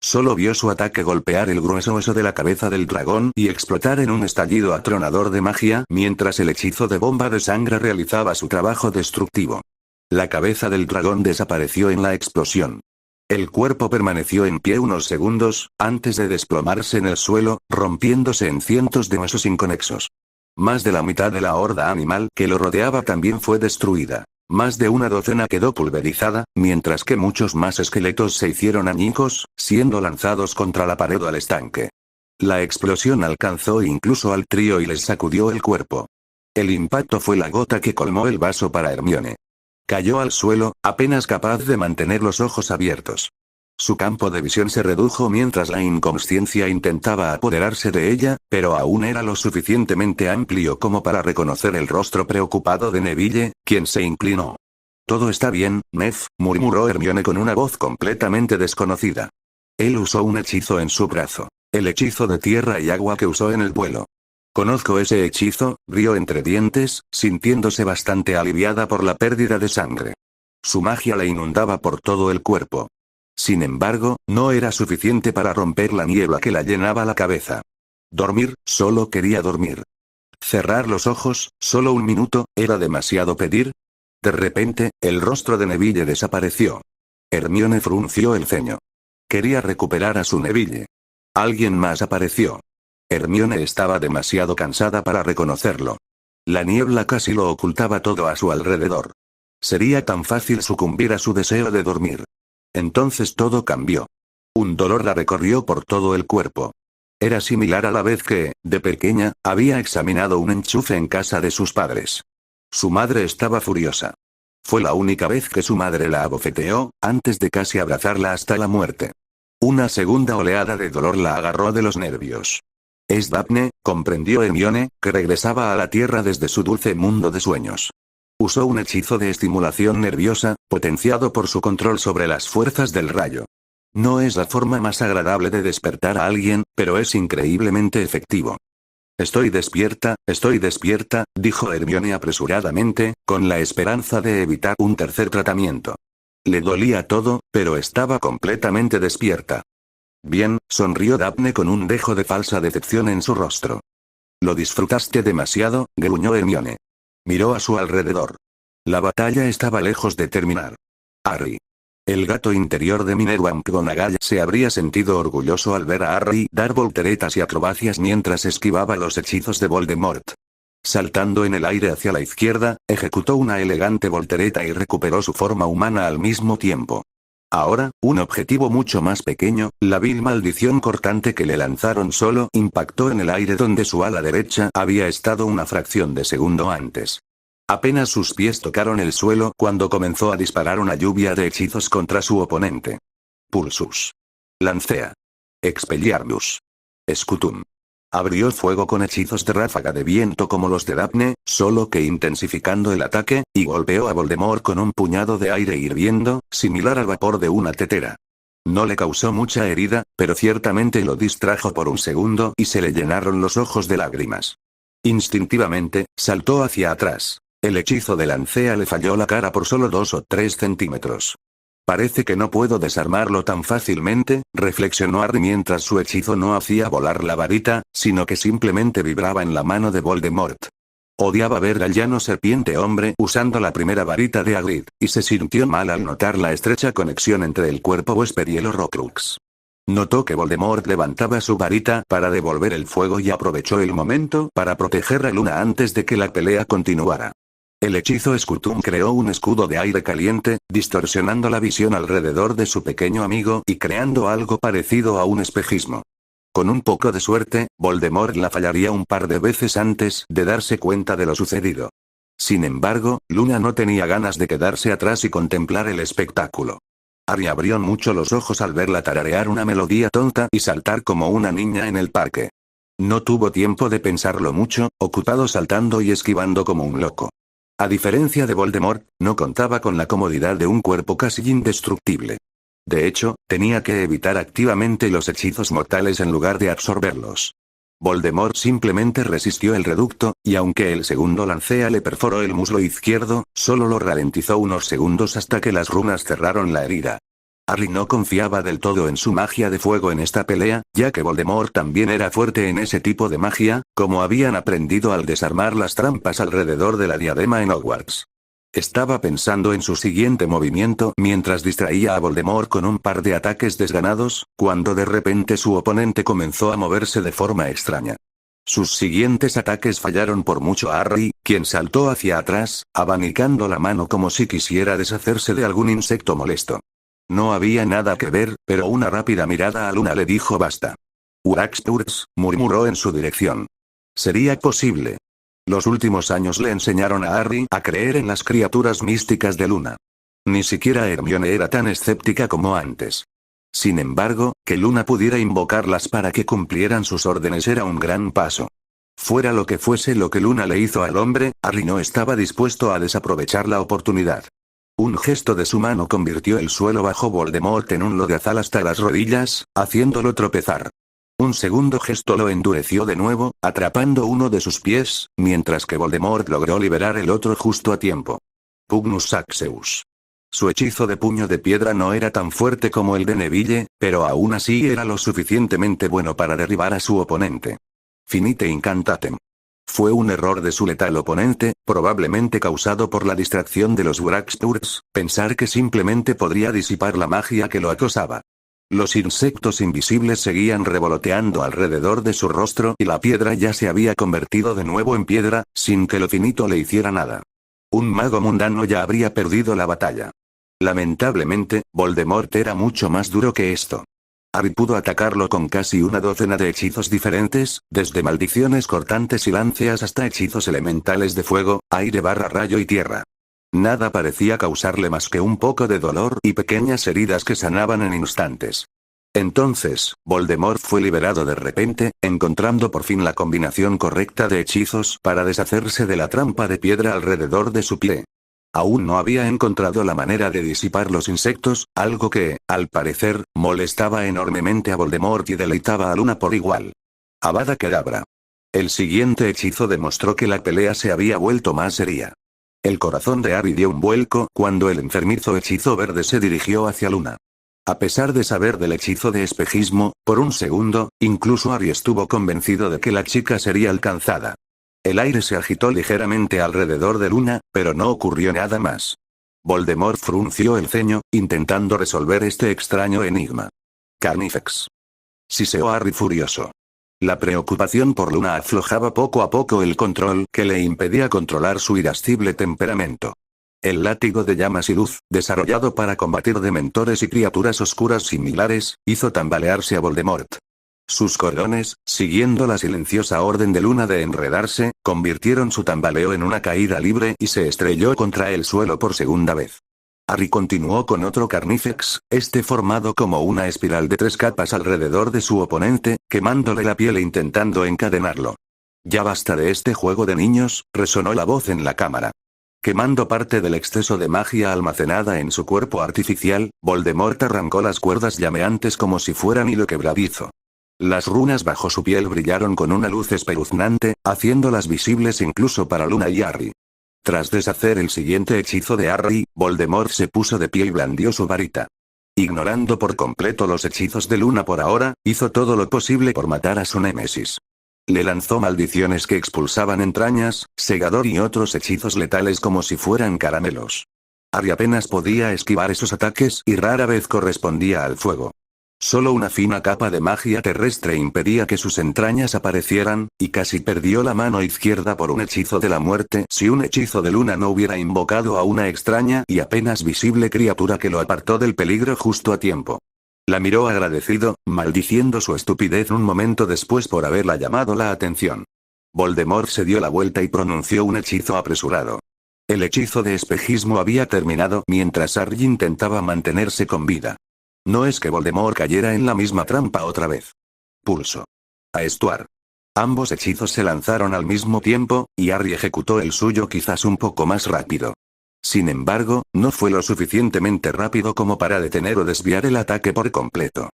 Solo vio su ataque golpear el grueso hueso de la cabeza del dragón y explotar en un estallido atronador de magia mientras el hechizo de bomba de sangre realizaba su trabajo destructivo. La cabeza del dragón desapareció en la explosión. El cuerpo permaneció en pie unos segundos, antes de desplomarse en el suelo, rompiéndose en cientos de huesos inconexos. Más de la mitad de la horda animal que lo rodeaba también fue destruida. Más de una docena quedó pulverizada, mientras que muchos más esqueletos se hicieron añicos, siendo lanzados contra la pared o al estanque. La explosión alcanzó incluso al trío y les sacudió el cuerpo. El impacto fue la gota que colmó el vaso para Hermione. Cayó al suelo, apenas capaz de mantener los ojos abiertos. Su campo de visión se redujo mientras la inconsciencia intentaba apoderarse de ella, pero aún era lo suficientemente amplio como para reconocer el rostro preocupado de Neville, quien se inclinó. «Todo está bien, Ned», murmuró Hermione con una voz completamente desconocida. Él usó un hechizo en su brazo. El hechizo de tierra y agua que usó en el vuelo. «Conozco ese hechizo», rió entre dientes, sintiéndose bastante aliviada por la pérdida de sangre. Su magia la inundaba por todo el cuerpo. Sin embargo, no era suficiente para romper la niebla que la llenaba la cabeza. Dormir, solo quería dormir. Cerrar los ojos, solo un minuto, ¿era demasiado pedir? De repente, el rostro de Neville desapareció. Hermione frunció el ceño. Quería recuperar a su Neville. Alguien más apareció. Hermione estaba demasiado cansada para reconocerlo. La niebla casi lo ocultaba todo a su alrededor. Sería tan fácil sucumbir a su deseo de dormir. Entonces todo cambió. Un dolor la recorrió por todo el cuerpo. Era similar a la vez que, de pequeña, había examinado un enchufe en casa de sus padres. Su madre estaba furiosa. Fue la única vez que su madre la abofeteó, antes de casi abrazarla hasta la muerte. Una segunda oleada de dolor la agarró de los nervios. Es Daphne, comprendió Hermione, que regresaba a la Tierra desde su dulce mundo de sueños. Usó un hechizo de estimulación nerviosa, potenciado por su control sobre las fuerzas del rayo. No es la forma más agradable de despertar a alguien, pero es increíblemente efectivo. Estoy despierta», dijo Hermione apresuradamente, con la esperanza de evitar un tercer tratamiento. Le dolía todo, pero estaba completamente despierta. «Bien», sonrió Daphne con un dejo de falsa decepción en su rostro. «Lo disfrutaste demasiado», gruñó Hermione. Miró a su alrededor. La batalla estaba lejos de terminar. Harry. El gato interior de Minerva McGonagall se habría sentido orgulloso al ver a Harry dar volteretas y acrobacias mientras esquivaba los hechizos de Voldemort. Saltando en el aire hacia la izquierda, ejecutó una elegante voltereta y recuperó su forma humana al mismo tiempo. Ahora, un objetivo mucho más pequeño, la vil maldición cortante que le lanzaron solo impactó en el aire donde su ala derecha había estado una fracción de segundo antes. Apenas sus pies tocaron el suelo cuando comenzó a disparar una lluvia de hechizos contra su oponente. Pulsus. Lancea. Expelliarmus. Scutum. Abrió fuego con hechizos de ráfaga de viento como los de Daphne, solo que intensificando el ataque, y golpeó a Voldemort con un puñado de aire hirviendo, similar al vapor de una tetera. No le causó mucha herida, pero ciertamente lo distrajo por un segundo y se le llenaron los ojos de lágrimas. Instintivamente, saltó hacia atrás. El hechizo de lancea le falló la cara por solo 2 o 3 centímetros. Parece que no puedo desarmarlo tan fácilmente, reflexionó Harry mientras su hechizo no hacía volar la varita, sino que simplemente vibraba en la mano de Voldemort. Odiaba ver al llano serpiente hombre usando la primera varita de Hagrid, y se sintió mal al notar la estrecha conexión entre el cuerpo huésped y el Horrocrux. Notó que Voldemort levantaba su varita para devolver el fuego y aprovechó el momento para proteger a Luna antes de que la pelea continuara. El hechizo Scutum creó un escudo de aire caliente, distorsionando la visión alrededor de su pequeño amigo y creando algo parecido a un espejismo. Con un poco de suerte, Voldemort la fallaría un par de veces antes de darse cuenta de lo sucedido. Sin embargo, Luna no tenía ganas de quedarse atrás y contemplar el espectáculo. Harry abrió mucho los ojos al verla tararear una melodía tonta y saltar como una niña en el parque. No tuvo tiempo de pensarlo mucho, ocupado saltando y esquivando como un loco. A diferencia de Voldemort, no contaba con la comodidad de un cuerpo casi indestructible. De hecho, tenía que evitar activamente los hechizos mortales en lugar de absorberlos. Voldemort simplemente resistió el reducto, y aunque el segundo lancea le perforó el muslo izquierdo, solo lo ralentizó unos segundos hasta que las runas cerraron la herida. Harry no confiaba del todo en su magia de fuego en esta pelea, ya que Voldemort también era fuerte en ese tipo de magia, como habían aprendido al desarmar las trampas alrededor de la diadema en Hogwarts. Estaba pensando en su siguiente movimiento mientras distraía a Voldemort con un par de ataques desganados, cuando de repente su oponente comenzó a moverse de forma extraña. Sus siguientes ataques fallaron por mucho a Harry, quien saltó hacia atrás, abanicando la mano como si quisiera deshacerse de algún insecto molesto. No había nada que ver, pero una rápida mirada a Luna le dijo basta. Uraxturs, murmuró en su dirección. Sería posible. Los últimos años le enseñaron a Harry a creer en las criaturas místicas de Luna. Ni siquiera Hermione era tan escéptica como antes. Sin embargo, que Luna pudiera invocarlas para que cumplieran sus órdenes era un gran paso. Fuera lo que fuese lo que Luna le hizo al hombre, Harry no estaba dispuesto a desaprovechar la oportunidad. Un gesto de su mano convirtió el suelo bajo Voldemort en un lodazal hasta las rodillas, haciéndolo tropezar. Un segundo gesto lo endureció de nuevo, atrapando uno de sus pies, mientras que Voldemort logró liberar el otro justo a tiempo. Pugnus Saxeus. Su hechizo de puño de piedra no era tan fuerte como el de Neville, pero aún así era lo suficientemente bueno para derribar a su oponente. Finite Incantatem. Fue un error de su letal oponente, probablemente causado por la distracción de los Uraxturs, pensar que simplemente podría disipar la magia que lo acosaba. Los insectos invisibles seguían revoloteando alrededor de su rostro y la piedra ya se había convertido de nuevo en piedra, sin que lo finito le hiciera nada. Un mago mundano ya habría perdido la batalla. Lamentablemente, Voldemort era mucho más duro que esto. Harry pudo atacarlo con casi una docena de hechizos diferentes, desde maldiciones cortantes y lanceas hasta hechizos elementales de fuego, aire rayo y tierra. Nada parecía causarle más que un poco de dolor y pequeñas heridas que sanaban en instantes. Entonces, Voldemort fue liberado de repente, encontrando por fin la combinación correcta de hechizos para deshacerse de la trampa de piedra alrededor de su pie. Aún no había encontrado la manera de disipar los insectos, algo que, al parecer, molestaba enormemente a Voldemort y deleitaba a Luna por igual. Avada Kedavra. El siguiente hechizo demostró que la pelea se había vuelto más seria. El corazón de Harry dio un vuelco cuando el enfermizo hechizo verde se dirigió hacia Luna. A pesar de saber del hechizo de espejismo, por un segundo, incluso Harry estuvo convencido de que la chica sería alcanzada. El aire se agitó ligeramente alrededor de Luna, pero no ocurrió nada más. Voldemort frunció el ceño, intentando resolver este extraño enigma. Carnifex. Siseó Harry furioso. La preocupación por Luna aflojaba poco a poco el control que le impedía controlar su irascible temperamento. El látigo de llamas y luz, desarrollado para combatir dementores y criaturas oscuras similares, hizo tambalearse a Voldemort. Sus cordones, siguiendo la silenciosa orden de Luna de enredarse, convirtieron su tambaleo en una caída libre y se estrelló contra el suelo por segunda vez. Harry continuó con otro Carnifex, este formado como una espiral de 3 capas alrededor de su oponente, quemándole la piel e intentando encadenarlo. Ya basta de este juego de niños, resonó la voz en la cámara. Quemando parte del exceso de magia almacenada en su cuerpo artificial, Voldemort arrancó las cuerdas llameantes como si fueran hilo quebradizo. Las runas bajo su piel brillaron con una luz espeluznante, haciéndolas visibles incluso para Luna y Harry. Tras deshacer el siguiente hechizo de Harry, Voldemort se puso de pie y blandió su varita. Ignorando por completo los hechizos de Luna por ahora, hizo todo lo posible por matar a su némesis. Le lanzó maldiciones que expulsaban entrañas, segador y otros hechizos letales como si fueran caramelos. Harry apenas podía esquivar esos ataques y rara vez correspondía al fuego. Solo una fina capa de magia terrestre impedía que sus entrañas aparecieran, y casi perdió la mano izquierda por un hechizo de la muerte si un hechizo de Luna no hubiera invocado a una extraña y apenas visible criatura que lo apartó del peligro justo a tiempo. La miró agradecido, maldiciendo su estupidez un momento después por haberla llamado la atención. Voldemort se dio la vuelta y pronunció un hechizo apresurado. El hechizo de espejismo había terminado mientras Harry intentaba mantenerse con vida. No es que Voldemort cayera en la misma trampa otra vez. Pulso. Aestuar. Ambos hechizos se lanzaron al mismo tiempo, y Harry ejecutó el suyo quizás un poco más rápido. Sin embargo, no fue lo suficientemente rápido como para detener o desviar el ataque por completo.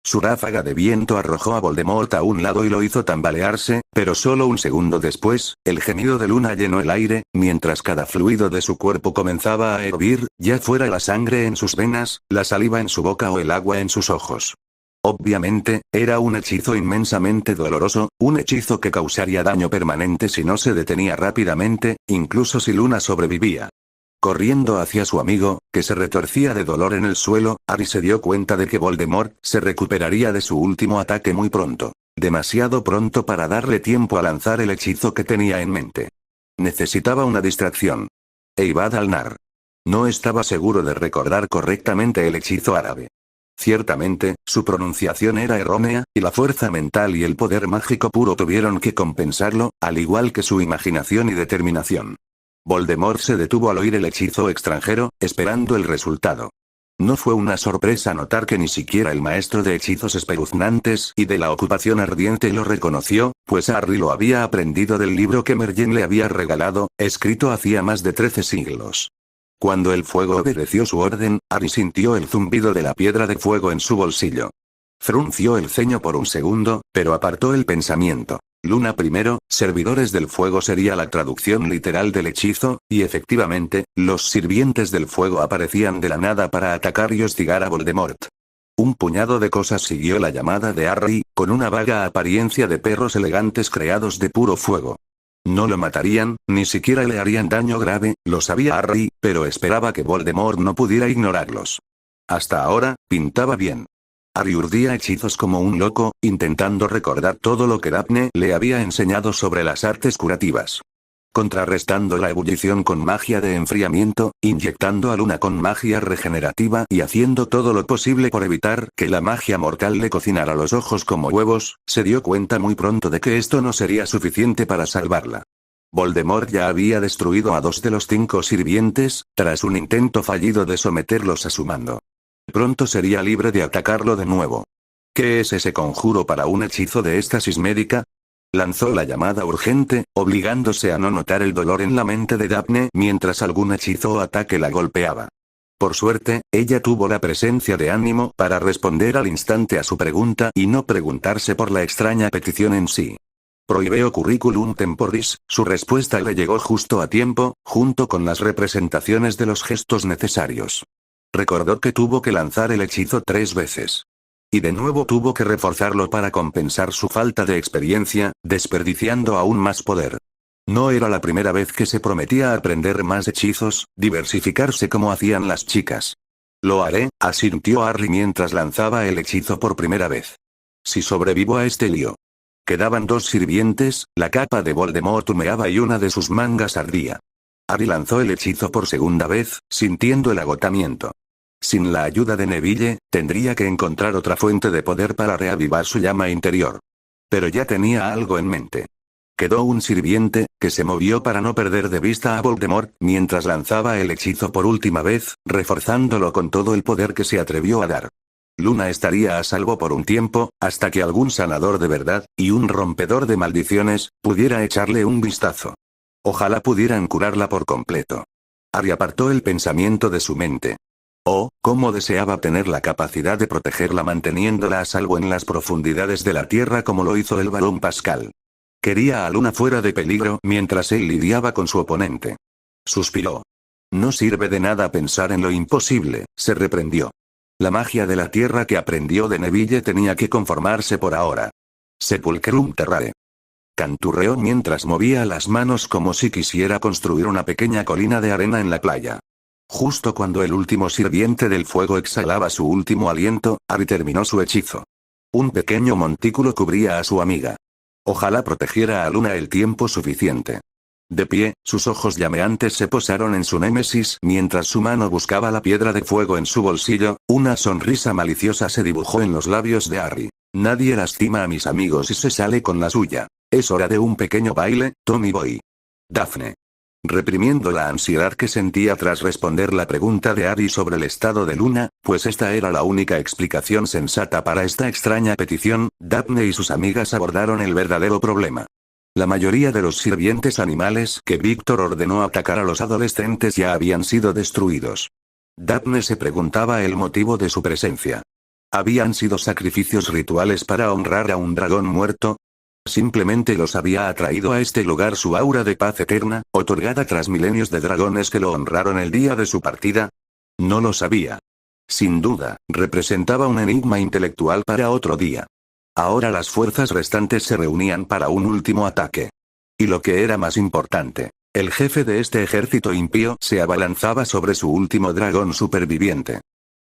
Su ráfaga de viento arrojó a Voldemort a un lado y lo hizo tambalearse, pero solo un segundo después, el gemido de Luna llenó el aire, mientras cada fluido de su cuerpo comenzaba a hervir, ya fuera la sangre en sus venas, la saliva en su boca o el agua en sus ojos. Obviamente, era un hechizo inmensamente doloroso, un hechizo que causaría daño permanente si no se detenía rápidamente, incluso si Luna sobrevivía. Corriendo hacia su amigo, que se retorcía de dolor en el suelo, Harry se dio cuenta de que Voldemort se recuperaría de su último ataque muy pronto. demasiado pronto para darle tiempo a lanzar el hechizo que tenía en mente. Necesitaba una distracción. Eibad al-Nar. No estaba seguro de recordar correctamente el hechizo árabe. Ciertamente, su pronunciación era errónea, y la fuerza mental y el poder mágico puro tuvieron que compensarlo, al igual que su imaginación y determinación. Voldemort se detuvo al oír el hechizo extranjero, esperando el resultado. No fue una sorpresa notar que ni siquiera el maestro de hechizos espeluznantes y de la ocupación ardiente lo reconoció, pues Harry lo había aprendido del libro que Merlin le había regalado, escrito hacía más de 13 siglos. Cuando el fuego obedeció su orden, Harry sintió el zumbido de la piedra de fuego en su bolsillo. Frunció el ceño por un segundo, pero apartó el pensamiento. Luna primero, servidores del fuego sería la traducción literal del hechizo, y efectivamente, los sirvientes del fuego aparecían de la nada para atacar y hostigar a Voldemort. Un puñado de cosas siguió la llamada de Harry, con una vaga apariencia de perros elegantes creados de puro fuego. No lo matarían, ni siquiera le harían daño grave, lo sabía Harry, pero esperaba que Voldemort no pudiera ignorarlos. Hasta ahora, pintaba bien. Harry urdía hechizos como un loco, intentando recordar todo lo que Daphne le había enseñado sobre las artes curativas. Contrarrestando la ebullición con magia de enfriamiento, inyectando a Luna con magia regenerativa y haciendo todo lo posible por evitar que la magia mortal le cocinara los ojos como huevos, se dio cuenta muy pronto de que esto no sería suficiente para salvarla. Voldemort ya había destruido a 2 de los 5 sirvientes, tras un intento fallido de someterlos a su mando. Pronto sería libre de atacarlo de nuevo. ¿Qué es ese conjuro para un hechizo de éxtasis médica? Lanzó la llamada urgente, obligándose a no notar el dolor en la mente de Daphne mientras algún hechizo o ataque la golpeaba. Por suerte, ella tuvo la presencia de ánimo para responder al instante a su pregunta y no preguntarse por la extraña petición en sí. Prohibeo curriculum temporis, su respuesta le llegó justo a tiempo, junto con las representaciones de los gestos necesarios. Recordó que tuvo que lanzar el hechizo 3 veces. Y de nuevo tuvo que reforzarlo para compensar su falta de experiencia, desperdiciando aún más poder. No era la primera vez que se prometía aprender más hechizos, diversificarse como hacían las chicas. Lo haré, asintió Harry mientras lanzaba el hechizo por primera vez. Si sobrevivo a este lío. Quedaban 2 sirvientes, la capa de Voldemort humeaba y una de sus mangas ardía. Harry lanzó el hechizo por segunda vez, sintiendo el agotamiento. Sin la ayuda de Neville, tendría que encontrar otra fuente de poder para reavivar su llama interior. Pero ya tenía algo en mente. Quedó un sirviente, que se movió para no perder de vista a Voldemort, mientras lanzaba el hechizo por última vez, reforzándolo con todo el poder que se atrevió a dar. Luna estaría a salvo por un tiempo, hasta que algún sanador de verdad, y un rompedor de maldiciones, pudiera echarle un vistazo. Ojalá pudieran curarla por completo. Harry apartó el pensamiento de su mente. Oh, cómo deseaba tener la capacidad de protegerla manteniéndola a salvo en las profundidades de la tierra como lo hizo el barón Pascal. Quería a Luna fuera de peligro mientras él lidiaba con su oponente. Suspiró. No sirve de nada pensar en lo imposible, se reprendió. La magia de la tierra que aprendió de Neville tenía que conformarse por ahora. Sepulcrum terrae. Canturreó mientras movía las manos como si quisiera construir una pequeña colina de arena en la playa. Justo cuando el último sirviente del fuego exhalaba su último aliento, Harry terminó su hechizo. Un pequeño montículo cubría a su amiga. Ojalá protegiera a Luna el tiempo suficiente. De pie, sus ojos llameantes se posaron en su némesis mientras su mano buscaba la piedra de fuego en su bolsillo, una sonrisa maliciosa se dibujó en los labios de Harry. Nadie lastima a mis amigos y se sale con la suya. Es hora de un pequeño baile, Tommy Boy. Daphne. Reprimiendo la ansiedad que sentía tras responder la pregunta de Harry sobre el estado de Luna, pues esta era la única explicación sensata para esta extraña petición, Daphne y sus amigas abordaron el verdadero problema. La mayoría de los sirvientes animales que Víctor ordenó atacar a los adolescentes ya habían sido destruidos. Daphne se preguntaba el motivo de su presencia. ¿Habían sido sacrificios rituales para honrar a un dragón muerto? Simplemente los había atraído a este lugar su aura de paz eterna, otorgada tras milenios de dragones que lo honraron el día de su partida. No lo sabía. Sin duda, representaba un enigma intelectual para otro día. Ahora las fuerzas restantes se reunían para un último ataque. Y lo que era más importante, el jefe de este ejército impío se abalanzaba sobre su último dragón superviviente.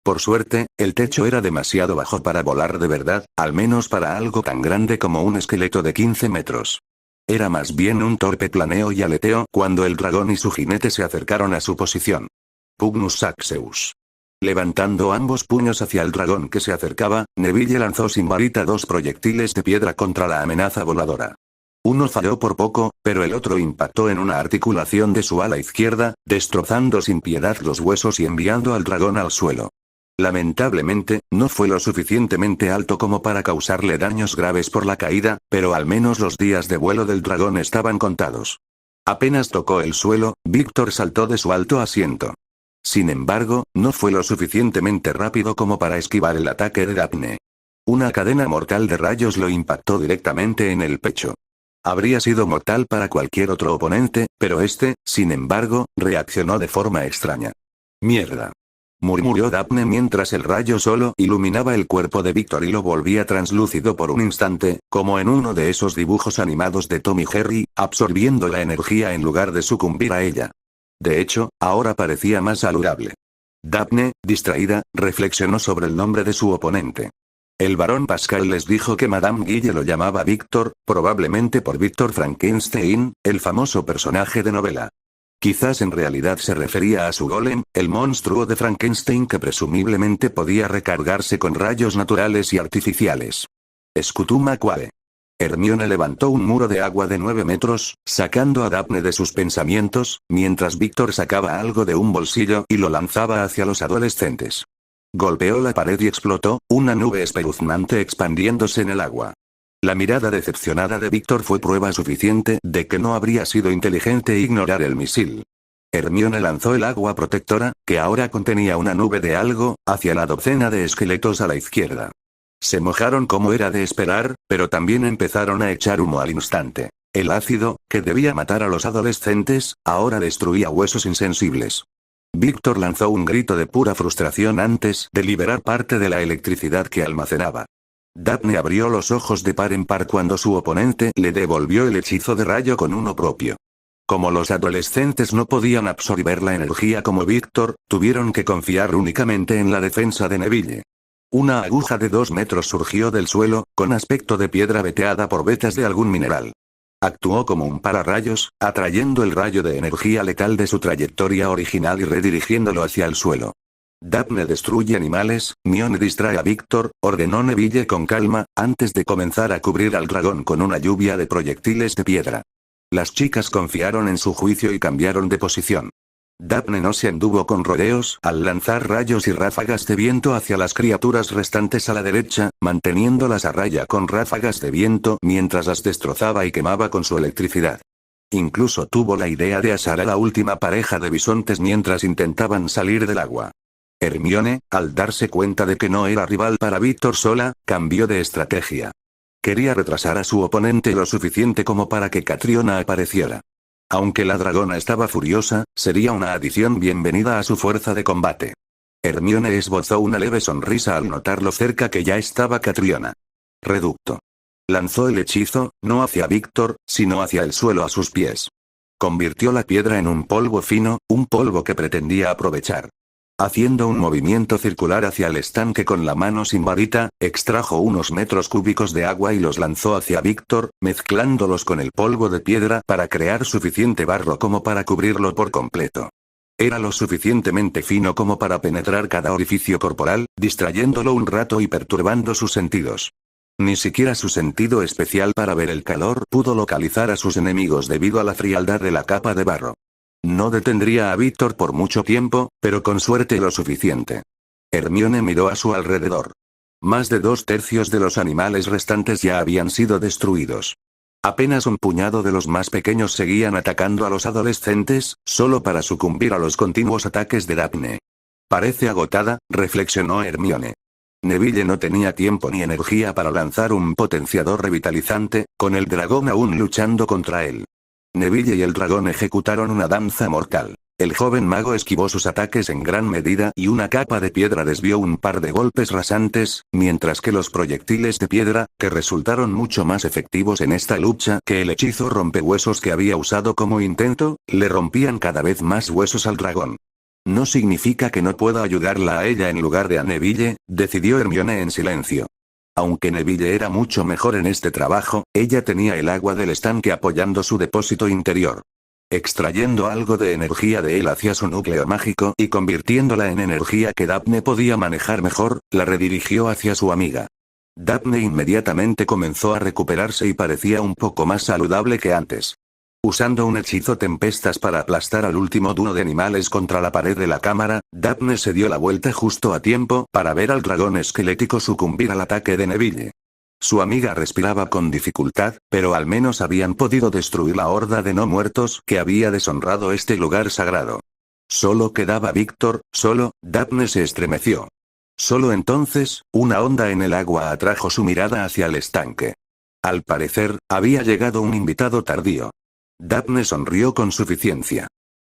Por suerte, el techo era demasiado bajo para volar de verdad, al menos para algo tan grande como un esqueleto de 15 metros. Era más bien un torpe planeo y aleteo cuando el dragón y su jinete se acercaron a su posición. Pugnus Saxeus. Levantando ambos puños hacia el dragón que se acercaba, Neville lanzó sin varita 2 proyectiles de piedra contra la amenaza voladora. Uno falló por poco, pero el otro impactó en una articulación de su ala izquierda, destrozando sin piedad los huesos y enviando al dragón al suelo. Lamentablemente, no fue lo suficientemente alto como para causarle daños graves por la caída, pero al menos los días de vuelo del dragón estaban contados. Apenas tocó el suelo, Víctor saltó de su alto asiento. Sin embargo, no fue lo suficientemente rápido como para esquivar el ataque de Daphne. Una cadena mortal de rayos lo impactó directamente en el pecho. Habría sido mortal para cualquier otro oponente, pero este, sin embargo, reaccionó de forma extraña. «Mierda», murmuró Daphne mientras el rayo solo iluminaba el cuerpo de Víctor y lo volvía translúcido por un instante, como en uno de esos dibujos animados de Tom y Jerry, absorbiendo la energía en lugar de sucumbir a ella. De hecho, ahora parecía más saludable. Daphne, distraída, reflexionó sobre el nombre de su oponente. El barón Pascal les dijo que Madame Guille lo llamaba Víctor, probablemente por Víctor Frankenstein, el famoso personaje de novela. Quizás en realidad se refería a su golem, el monstruo de Frankenstein que presumiblemente podía recargarse con rayos naturales y artificiales. Scutuma Quae. Hermione levantó un muro de agua de 9 metros, sacando a Daphne de sus pensamientos, mientras Víctor sacaba algo de un bolsillo y lo lanzaba hacia los adolescentes. Golpeó la pared y explotó, una nube espeluznante expandiéndose en el agua. La mirada decepcionada de Víctor fue prueba suficiente de que no habría sido inteligente ignorar el misil. Hermione lanzó el agua protectora, que ahora contenía una nube de algo, hacia la docena de esqueletos a la izquierda. Se mojaron como era de esperar, pero también empezaron a echar humo al instante. El ácido, que debía matar a los adolescentes, ahora destruía huesos insensibles. Víctor lanzó un grito de pura frustración antes de liberar parte de la electricidad que almacenaba. Daphne abrió los ojos de par en par cuando su oponente le devolvió el hechizo de rayo con uno propio. Como los adolescentes no podían absorber la energía como Víctor, tuvieron que confiar únicamente en la defensa de Neville. Una aguja de 2 metros surgió del suelo, con aspecto de piedra veteada por vetas de algún mineral. Actuó como un pararrayos, atrayendo el rayo de energía letal de su trayectoria original y redirigiéndolo hacia el suelo. Daphne destruye animales, Hermione distrae a Víctor, ordenó Neville con calma, antes de comenzar a cubrir al dragón con una lluvia de proyectiles de piedra. Las chicas confiaron en su juicio y cambiaron de posición. Daphne no se anduvo con rodeos al lanzar rayos y ráfagas de viento hacia las criaturas restantes a la derecha, manteniéndolas a raya con ráfagas de viento mientras las destrozaba y quemaba con su electricidad. Incluso tuvo la idea de asar a la última pareja de bisontes mientras intentaban salir del agua. Hermione, al darse cuenta de que no era rival para Víctor sola, cambió de estrategia. Quería retrasar a su oponente lo suficiente como para que Catriona apareciera. Aunque la dragona estaba furiosa, sería una adición bienvenida a su fuerza de combate. Hermione esbozó una leve sonrisa al notar lo cerca que ya estaba Catriona. Reducto. Lanzó el hechizo, no hacia Víctor, sino hacia el suelo a sus pies. Convirtió la piedra en un polvo fino, un polvo que pretendía aprovechar. Haciendo un movimiento circular hacia el estanque con la mano sin varita, extrajo unos metros cúbicos de agua y los lanzó hacia Víctor, mezclándolos con el polvo de piedra para crear suficiente barro como para cubrirlo por completo. Era lo suficientemente fino como para penetrar cada orificio corporal, distrayéndolo un rato y perturbando sus sentidos. Ni siquiera su sentido especial para ver el calor pudo localizar a sus enemigos debido a la frialdad de la capa de barro. No detendría a Víctor por mucho tiempo, pero con suerte lo suficiente. Hermione miró a su alrededor. Más de 2/3 de los animales restantes ya habían sido destruidos. Apenas un puñado de los más pequeños seguían atacando a los adolescentes, solo para sucumbir a los continuos ataques de Daphne. Parece agotada, reflexionó Hermione. Neville no tenía tiempo ni energía para lanzar un potenciador revitalizante, con el dragón aún luchando contra él. Neville y el dragón ejecutaron una danza mortal. El joven mago esquivó sus ataques en gran medida y una capa de piedra desvió un par de golpes rasantes, mientras que los proyectiles de piedra, que resultaron mucho más efectivos en esta lucha que el hechizo rompehuesos que había usado como intento, le rompían cada vez más huesos al dragón. No significa que no pueda ayudarla a ella en lugar de a Neville, decidió Hermione en silencio. Aunque Neville era mucho mejor en este trabajo, ella tenía el agua del estanque apoyando su depósito interior. Extrayendo algo de energía de él hacia su núcleo mágico y convirtiéndola en energía que Daphne podía manejar mejor, la redirigió hacia su amiga. Daphne inmediatamente comenzó a recuperarse y parecía un poco más saludable que antes. Usando un hechizo tempestas para aplastar al último dúo de animales contra la pared de la cámara, Daphne se dio la vuelta justo a tiempo para ver al dragón esquelético sucumbir al ataque de Neville. Su amiga respiraba con dificultad, pero al menos habían podido destruir la horda de no muertos que había deshonrado este lugar sagrado. Solo quedaba Víctor, solo. Daphne se estremeció. Solo entonces, una onda en el agua atrajo su mirada hacia el estanque. Al parecer, había llegado un invitado tardío. Daphne sonrió con suficiencia.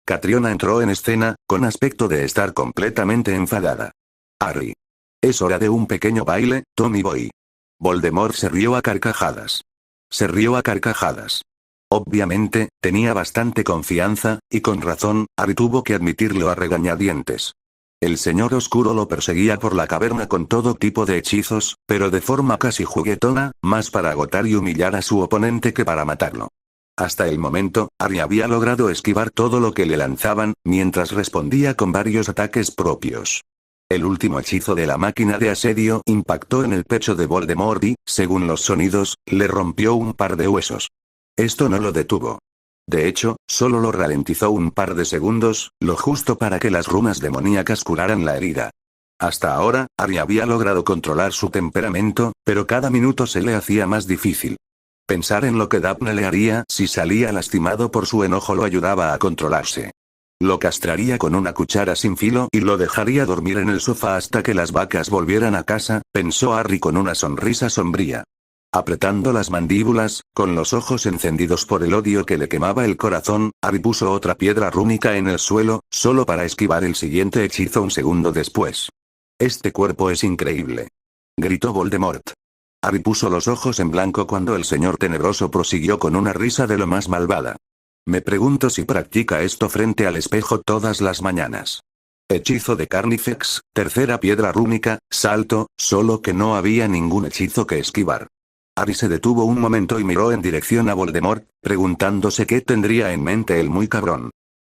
Catriona entró en escena, con aspecto de estar completamente enfadada. Harry. Es hora de un pequeño baile, Tommy Boy. Voldemort se rió a carcajadas. Se rió a carcajadas. Obviamente, tenía bastante confianza, y con razón, Harry tuvo que admitirlo a regañadientes. El señor oscuro lo perseguía por la caverna con todo tipo de hechizos, pero de forma casi juguetona, más para agotar y humillar a su oponente que para matarlo. Hasta el momento, Harry había logrado esquivar todo lo que le lanzaban, mientras respondía con varios ataques propios. El último hechizo de la máquina de asedio impactó en el pecho de Voldemort y, según los sonidos, le rompió un par de huesos. Esto no lo detuvo. De hecho, solo lo ralentizó un par de segundos, lo justo para que las runas demoníacas curaran la herida. Hasta ahora, Harry había logrado controlar su temperamento, pero cada minuto se le hacía más difícil. Pensar en lo que Daphne le haría si salía lastimado por su enojo lo ayudaba a controlarse. Lo castraría con una cuchara sin filo y lo dejaría dormir en el sofá hasta que las vacas volvieran a casa, pensó Harry con una sonrisa sombría. Apretando las mandíbulas, con los ojos encendidos por el odio que le quemaba el corazón, Harry puso otra piedra rúnica en el suelo, solo para esquivar el siguiente hechizo un segundo después. «Este cuerpo es increíble», gritó Voldemort. Harry puso los ojos en blanco cuando el señor tenebroso prosiguió con una risa de lo más malvada. «Me pregunto si practica esto frente al espejo todas las mañanas». Hechizo de Carnifex, tercera piedra rúnica, salto, solo que no había ningún hechizo que esquivar. Harry se detuvo un momento y miró en dirección a Voldemort, preguntándose qué tendría en mente el muy cabrón.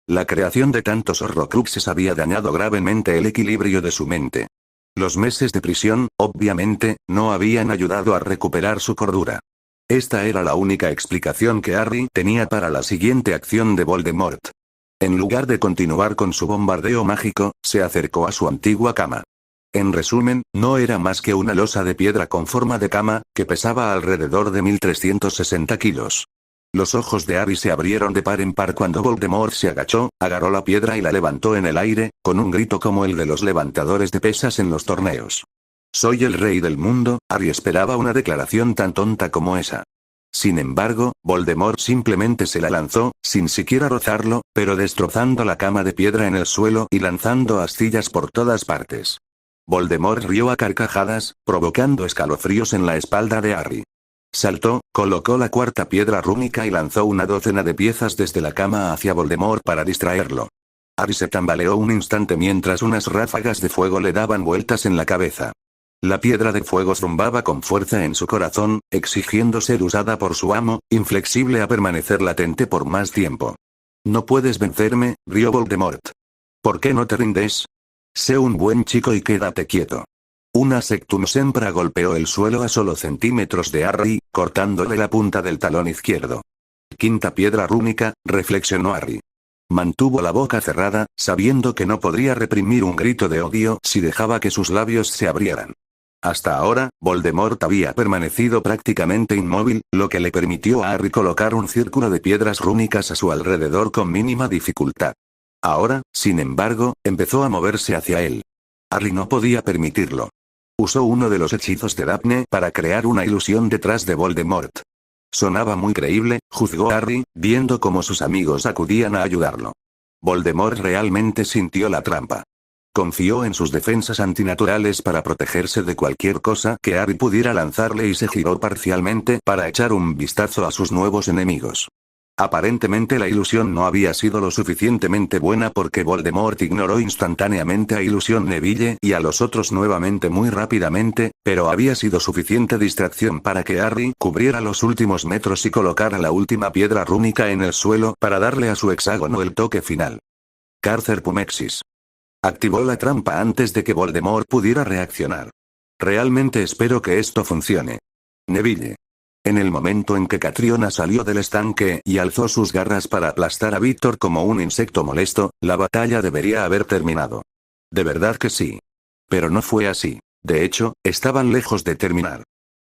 La creación de tantos horrocruxes había dañado gravemente el equilibrio de su mente. Los meses de prisión, obviamente, no habían ayudado a recuperar su cordura. Esta era la única explicación que Harry tenía para la siguiente acción de Voldemort. En lugar de continuar con su bombardeo mágico, se acercó a su antigua cama. En resumen, no era más que una losa de piedra con forma de cama, que pesaba alrededor de 1360 kilos. Los ojos de Harry se abrieron de par en par cuando Voldemort se agachó, agarró la piedra y la levantó en el aire, con un grito como el de los levantadores de pesas en los torneos. «Soy el rey del mundo», Harry esperaba una declaración tan tonta como esa. Sin embargo, Voldemort simplemente se la lanzó, sin siquiera rozarlo, pero destrozando la cama de piedra en el suelo y lanzando astillas por todas partes. Voldemort rió a carcajadas, provocando escalofríos en la espalda de Harry. Saltó, colocó la cuarta piedra rúnica y lanzó una docena de piezas desde la cama hacia Voldemort para distraerlo. Harry se tambaleó un instante mientras unas ráfagas de fuego le daban vueltas en la cabeza. La piedra de fuego zumbaba con fuerza en su corazón, exigiendo ser usada por su amo, inflexible a permanecer latente por más tiempo. «No puedes vencerme», rió Voldemort. «¿Por qué no te rindes? Sé un buen chico y quédate quieto». Una Sectum Sempra golpeó el suelo a solo centímetros de Harry, cortándole la punta del talón izquierdo. «Quinta piedra rúnica», reflexionó Harry. Mantuvo la boca cerrada, sabiendo que no podría reprimir un grito de odio si dejaba que sus labios se abrieran. Hasta ahora, Voldemort había permanecido prácticamente inmóvil, lo que le permitió a Harry colocar un círculo de piedras rúnicas a su alrededor con mínima dificultad. Ahora, sin embargo, empezó a moverse hacia él. Harry no podía permitirlo. Usó uno de los hechizos de Daphne para crear una ilusión detrás de Voldemort. Sonaba muy creíble, juzgó Harry, viendo cómo sus amigos acudían a ayudarlo. Voldemort realmente sintió la trampa. Confió en sus defensas antinaturales para protegerse de cualquier cosa que Harry pudiera lanzarle y se giró parcialmente para echar un vistazo a sus nuevos enemigos. Aparentemente la ilusión no había sido lo suficientemente buena porque Voldemort ignoró instantáneamente a Ilusión Neville y a los otros nuevamente muy rápidamente, pero había sido suficiente distracción para que Harry cubriera los últimos metros y colocara la última piedra rúnica en el suelo para darle a su hexágono el toque final. Carcer Pumexis. Activó la trampa antes de que Voldemort pudiera reaccionar. Realmente espero que esto funcione. Neville. En el momento en que Catriona salió del estanque y alzó sus garras para aplastar a Víctor como un insecto molesto, la batalla debería haber terminado. De verdad que sí. Pero no fue así. De hecho, estaban lejos de terminar.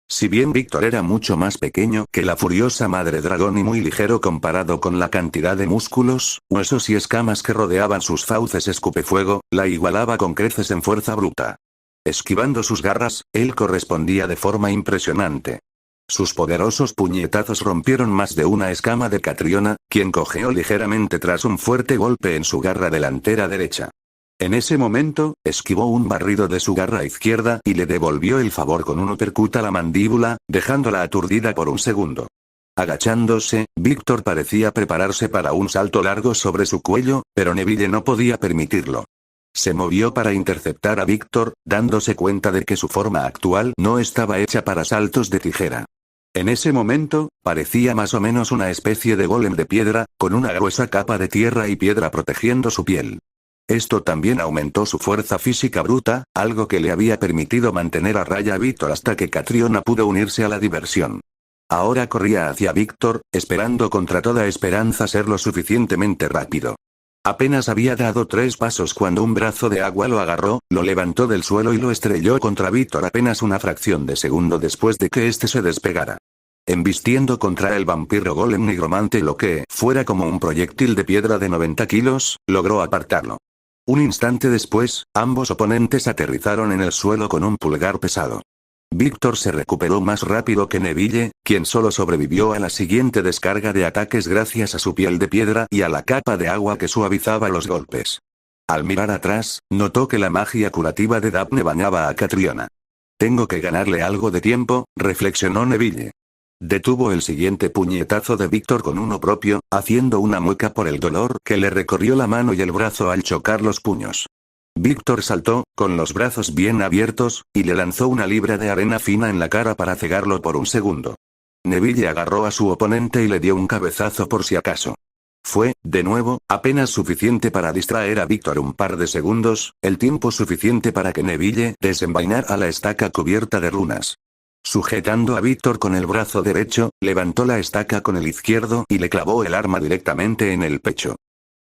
Si bien Víctor era mucho más pequeño que la furiosa madre dragón y muy ligero comparado con la cantidad de músculos, huesos y escamas que rodeaban sus fauces escupefuego, la igualaba con creces en fuerza bruta. Esquivando sus garras, él correspondía de forma impresionante. Sus poderosos puñetazos rompieron más de una escama de Catriona, quien cojeó ligeramente tras un fuerte golpe en su garra delantera derecha. En ese momento, esquivó un barrido de su garra izquierda y le devolvió el favor con un uppercut a la mandíbula, dejándola aturdida por un segundo. Agachándose, Víctor parecía prepararse para un salto largo sobre su cuello, pero Neville no podía permitirlo. Se movió para interceptar a Víctor, dándose cuenta de que su forma actual no estaba hecha para saltos de tijera. En ese momento, parecía más o menos una especie de golem de piedra, con una gruesa capa de tierra y piedra protegiendo su piel. Esto también aumentó su fuerza física bruta, algo que le había permitido mantener a raya a Víctor hasta que Catriona pudo unirse a la diversión. Ahora corría hacia Víctor, esperando contra toda esperanza ser lo suficientemente rápido. Apenas había dado 3 pasos cuando un brazo de agua lo agarró, lo levantó del suelo y lo estrelló contra Víctor apenas una fracción de segundo después de que éste se despegara. Embistiendo contra el vampiro golem nigromante lo que fuera como un proyectil de piedra de 90 kilos, logró apartarlo. Un instante después, ambos oponentes aterrizaron en el suelo con un pulgar pesado. Víctor se recuperó más rápido que Neville, quien solo sobrevivió a la siguiente descarga de ataques gracias a su piel de piedra y a la capa de agua que suavizaba los golpes. Al mirar atrás, notó que la magia curativa de Daphne bañaba a Catriona. Tengo que ganarle algo de tiempo, reflexionó Neville. Detuvo el siguiente puñetazo de Víctor con uno propio, haciendo una mueca por el dolor que le recorrió la mano y el brazo al chocar los puños. Víctor saltó, con los brazos bien abiertos, y le lanzó una libra de arena fina en la cara para cegarlo por un segundo. Neville agarró a su oponente y le dio un cabezazo por si acaso. Fue, de nuevo, apenas suficiente para distraer a Víctor un par de segundos, el tiempo suficiente para que Neville desenvainara la estaca cubierta de runas. Sujetando a Víctor con el brazo derecho, levantó la estaca con el izquierdo y le clavó el arma directamente en el pecho.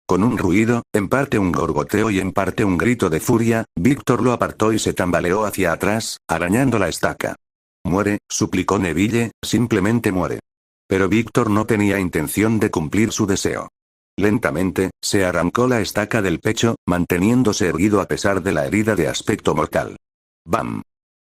Con un ruido, en parte un gorgoteo y en parte un grito de furia, Víctor lo apartó y se tambaleó hacia atrás, arañando la estaca. «Muere», suplicó Neville, «simplemente muere». Pero Víctor no tenía intención de cumplir su deseo. Lentamente, se arrancó la estaca del pecho, manteniéndose erguido a pesar de la herida de aspecto mortal. ¡Bam!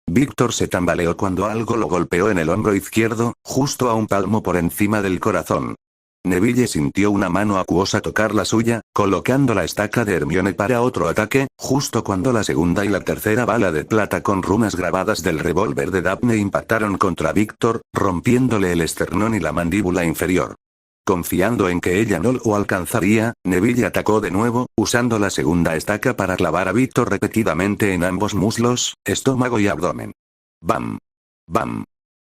Víctor se tambaleó cuando algo lo golpeó en el hombro izquierdo, justo a un palmo por encima del corazón. Neville sintió una mano acuosa tocar la suya, colocando la estaca de Hermione para otro ataque, justo cuando la segunda y la tercera bala de plata con runas grabadas del revólver de Daphne impactaron contra Víctor, rompiéndole el esternón y la mandíbula inferior. Confiando en que ella no lo alcanzaría, Neville atacó de nuevo, usando la segunda estaca para clavar a Víctor repetidamente en ambos muslos, estómago y abdomen. ¡Bam! ¡Bam!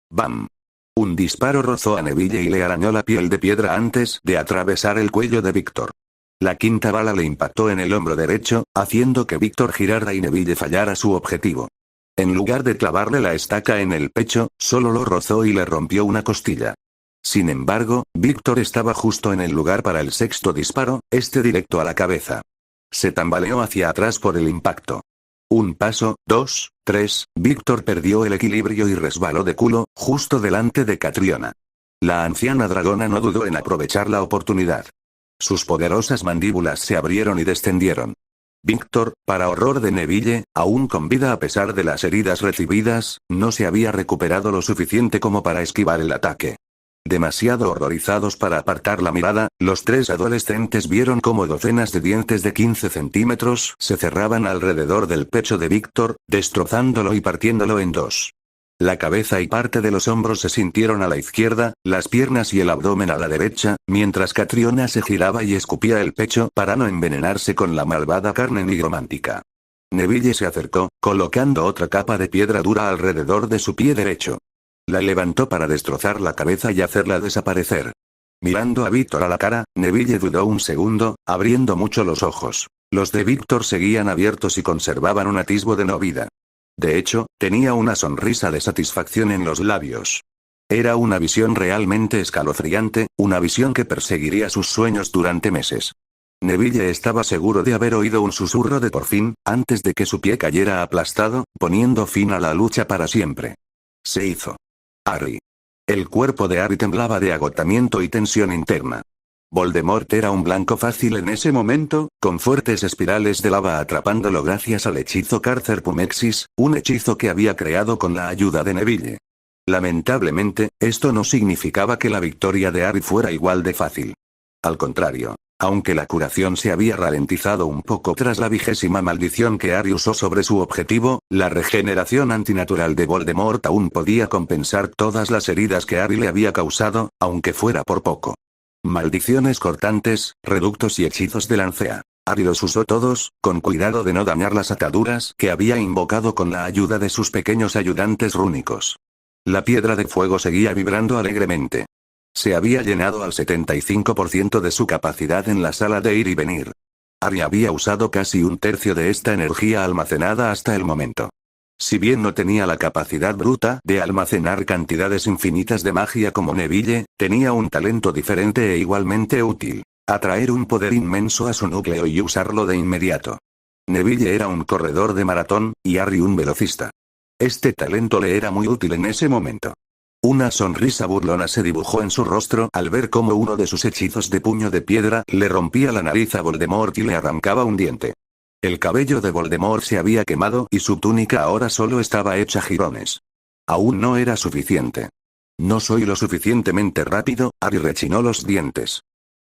¡Bam! Un disparo rozó a Neville y le arañó la piel de piedra antes de atravesar el cuello de Víctor. La quinta bala le impactó en el hombro derecho, haciendo que Víctor girara y Neville fallara su objetivo. En lugar de clavarle la estaca en el pecho, solo lo rozó y le rompió una costilla. Sin embargo, Víctor estaba justo en el lugar para el sexto disparo, directo a la cabeza. Se tambaleó hacia atrás por el impacto. Un paso, 2, 3, Víctor perdió el equilibrio y resbaló de culo, justo delante de Catriona. La anciana dragona no dudó en aprovechar la oportunidad. Sus poderosas mandíbulas se abrieron y descendieron. Víctor, para horror de Neville, aún con vida a pesar de las heridas recibidas, no se había recuperado lo suficiente como para esquivar el ataque. Demasiado horrorizados para apartar la mirada, los 3 adolescentes vieron cómo docenas de dientes de 15 centímetros se cerraban alrededor del pecho de Víctor, destrozándolo y partiéndolo en 2. La cabeza y parte de los hombros se sintieron a la izquierda, las piernas y el abdomen a la derecha, mientras Catriona se giraba y escupía el pecho para no envenenarse con la malvada carne nigromántica. Neville se acercó, colocando otra capa de piedra dura alrededor de su pie derecho. La levantó para destrozar la cabeza y hacerla desaparecer. Mirando a Víctor a la cara, Neville dudó un segundo, abriendo mucho los ojos. Los de Víctor seguían abiertos y conservaban un atisbo de no vida. De hecho, tenía una sonrisa de satisfacción en los labios. Era una visión realmente escalofriante, una visión que perseguiría sus sueños durante meses. Neville estaba seguro de haber oído un susurro de por fin, antes de que su pie cayera aplastado, poniendo fin a la lucha para siempre. Se hizo. Harry. El cuerpo de Harry temblaba de agotamiento y tensión interna. Voldemort era un blanco fácil en ese momento, con fuertes espirales de lava atrapándolo gracias al hechizo Cárcer Pumexis, un hechizo que había creado con la ayuda de Neville. Lamentablemente, esto no significaba que la victoria de Harry fuera igual de fácil. Al contrario, aunque la curación se había ralentizado un poco tras la 20ª maldición que Harry usó sobre su objetivo, la regeneración antinatural de Voldemort aún podía compensar todas las heridas que Harry le había causado, aunque fuera por poco. Maldiciones cortantes, reductos y hechizos de lancea. Harry los usó todos, con cuidado de no dañar las ataduras que había invocado con la ayuda de sus pequeños ayudantes rúnicos. La piedra de fuego seguía vibrando alegremente. Se había llenado al 75% de su capacidad en la sala de ir y venir. Harry había usado casi un tercio de esta energía almacenada hasta el momento. Si bien no tenía la capacidad bruta de almacenar cantidades infinitas de magia como Neville, tenía un talento diferente e igualmente útil: atraer un poder inmenso a su núcleo y usarlo de inmediato. Neville era un corredor de maratón, y Harry un velocista. Este talento le era muy útil en ese momento. Una sonrisa burlona se dibujó en su rostro al ver cómo uno de sus hechizos de puño de piedra le rompía la nariz a Voldemort y le arrancaba un diente. El cabello de Voldemort se había quemado y su túnica ahora solo estaba hecha jirones. Aún no era suficiente. No soy lo suficientemente rápido, Harry rechinó los dientes.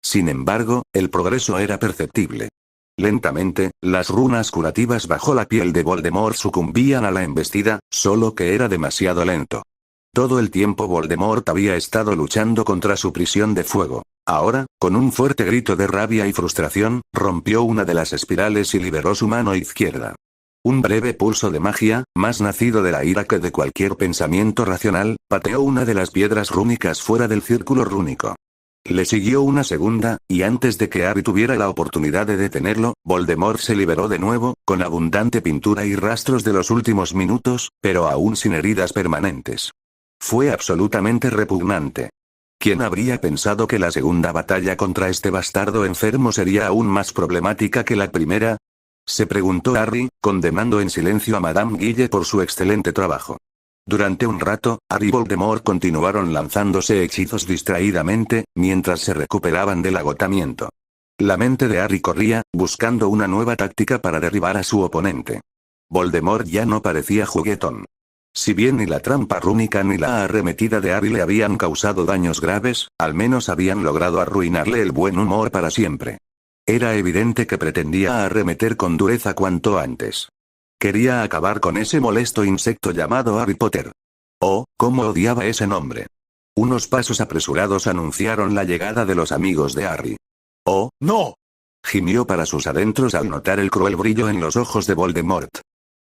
Sin embargo, el progreso era perceptible. Lentamente, las runas curativas bajo la piel de Voldemort sucumbían a la embestida, solo que era demasiado lento. Todo el tiempo Voldemort había estado luchando contra su prisión de fuego. Ahora, con un fuerte grito de rabia y frustración, rompió una de las espirales y liberó su mano izquierda. Un breve pulso de magia, más nacido de la ira que de cualquier pensamiento racional, pateó una de las piedras rúnicas fuera del círculo rúnico. Le siguió una segunda, y antes de que Harry tuviera la oportunidad de detenerlo, Voldemort se liberó de nuevo, con abundante pintura y rastros de los últimos minutos, pero aún sin heridas permanentes. Fue absolutamente repugnante. ¿Quién habría pensado que la segunda batalla contra este bastardo enfermo sería aún más problemática que la primera? Se preguntó Harry, condenando en silencio a Madame Guille por su excelente trabajo. Durante un rato, Harry y Voldemort continuaron lanzándose hechizos distraídamente, mientras se recuperaban del agotamiento. La mente de Harry corría, buscando una nueva táctica para derribar a su oponente. Voldemort ya no parecía juguetón. Si bien ni la trampa rúnica ni la arremetida de Harry le habían causado daños graves, al menos habían logrado arruinarle el buen humor para siempre. Era evidente que pretendía arremeter con dureza cuanto antes. Quería acabar con ese molesto insecto llamado Harry Potter. Oh, cómo odiaba ese nombre. Unos pasos apresurados anunciaron la llegada de los amigos de Harry. ¡Oh, no!, gimió para sus adentros al notar el cruel brillo en los ojos de Voldemort.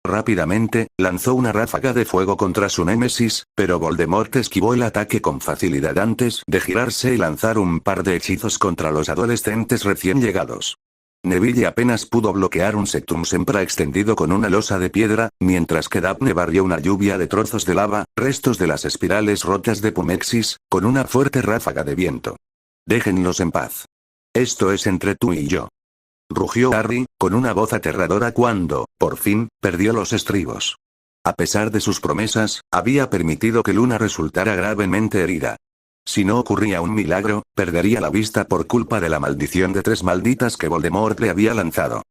Rápidamente, lanzó una ráfaga de fuego contra su némesis, pero Voldemort esquivó el ataque con facilidad antes de girarse y lanzar un par de hechizos contra los adolescentes recién llegados. Neville apenas pudo bloquear un Sectum Sempra extendido con una losa de piedra, mientras que Daphne barrió una lluvia de trozos de lava, restos de las espirales rotas de Pumexis, con una fuerte ráfaga de viento. «Déjenlos en paz. Esto es entre tú y yo», rugió Harry, con una voz aterradora cuando, por fin, perdió los estribos. A pesar de sus promesas, había permitido que Luna resultara gravemente herida. Si no ocurría un milagro, perdería la vista por culpa de la maldición de 3 malditas que Voldemort le había lanzado.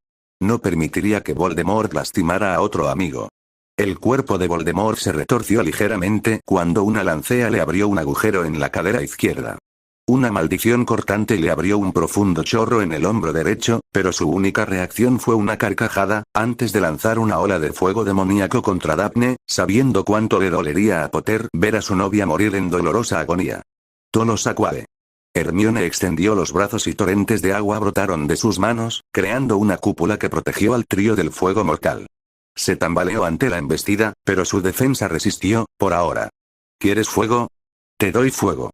No permitiría que Voldemort lastimara a otro amigo. El cuerpo de Voldemort se retorció ligeramente cuando una lancea le abrió un agujero en la cadera izquierda. Una maldición cortante le abrió un profundo chorro en el hombro derecho, pero su única reacción fue una carcajada, antes de lanzar una ola de fuego demoníaco contra Daphne, sabiendo cuánto le dolería a Potter ver a su novia morir en dolorosa agonía. Tolos Aquae. Hermione extendió los brazos y torrentes de agua brotaron de sus manos, creando una cúpula que protegió al trío del fuego mortal. Se tambaleó ante la embestida, pero su defensa resistió, por ahora. ¿Quieres fuego? Te doy fuego.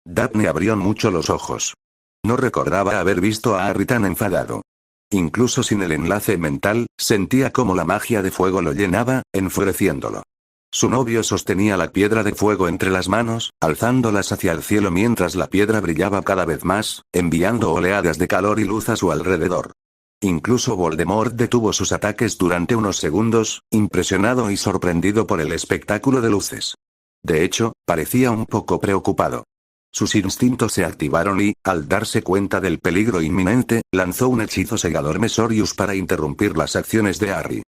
Daphne abrió mucho los ojos. No recordaba haber visto a Harry tan enfadado. Incluso sin el enlace mental, sentía como la magia de fuego lo llenaba, enfureciéndolo. Su novio sostenía la piedra de fuego entre las manos, alzándolas hacia el cielo mientras la piedra brillaba cada vez más, enviando oleadas de calor y luz a su alrededor. Incluso Voldemort detuvo sus ataques durante unos segundos, impresionado y sorprendido por el espectáculo de luces. De hecho, parecía un poco preocupado. Sus instintos se activaron y, al darse cuenta del peligro inminente, lanzó un hechizo cegador Mesorius para interrumpir las acciones de Harry.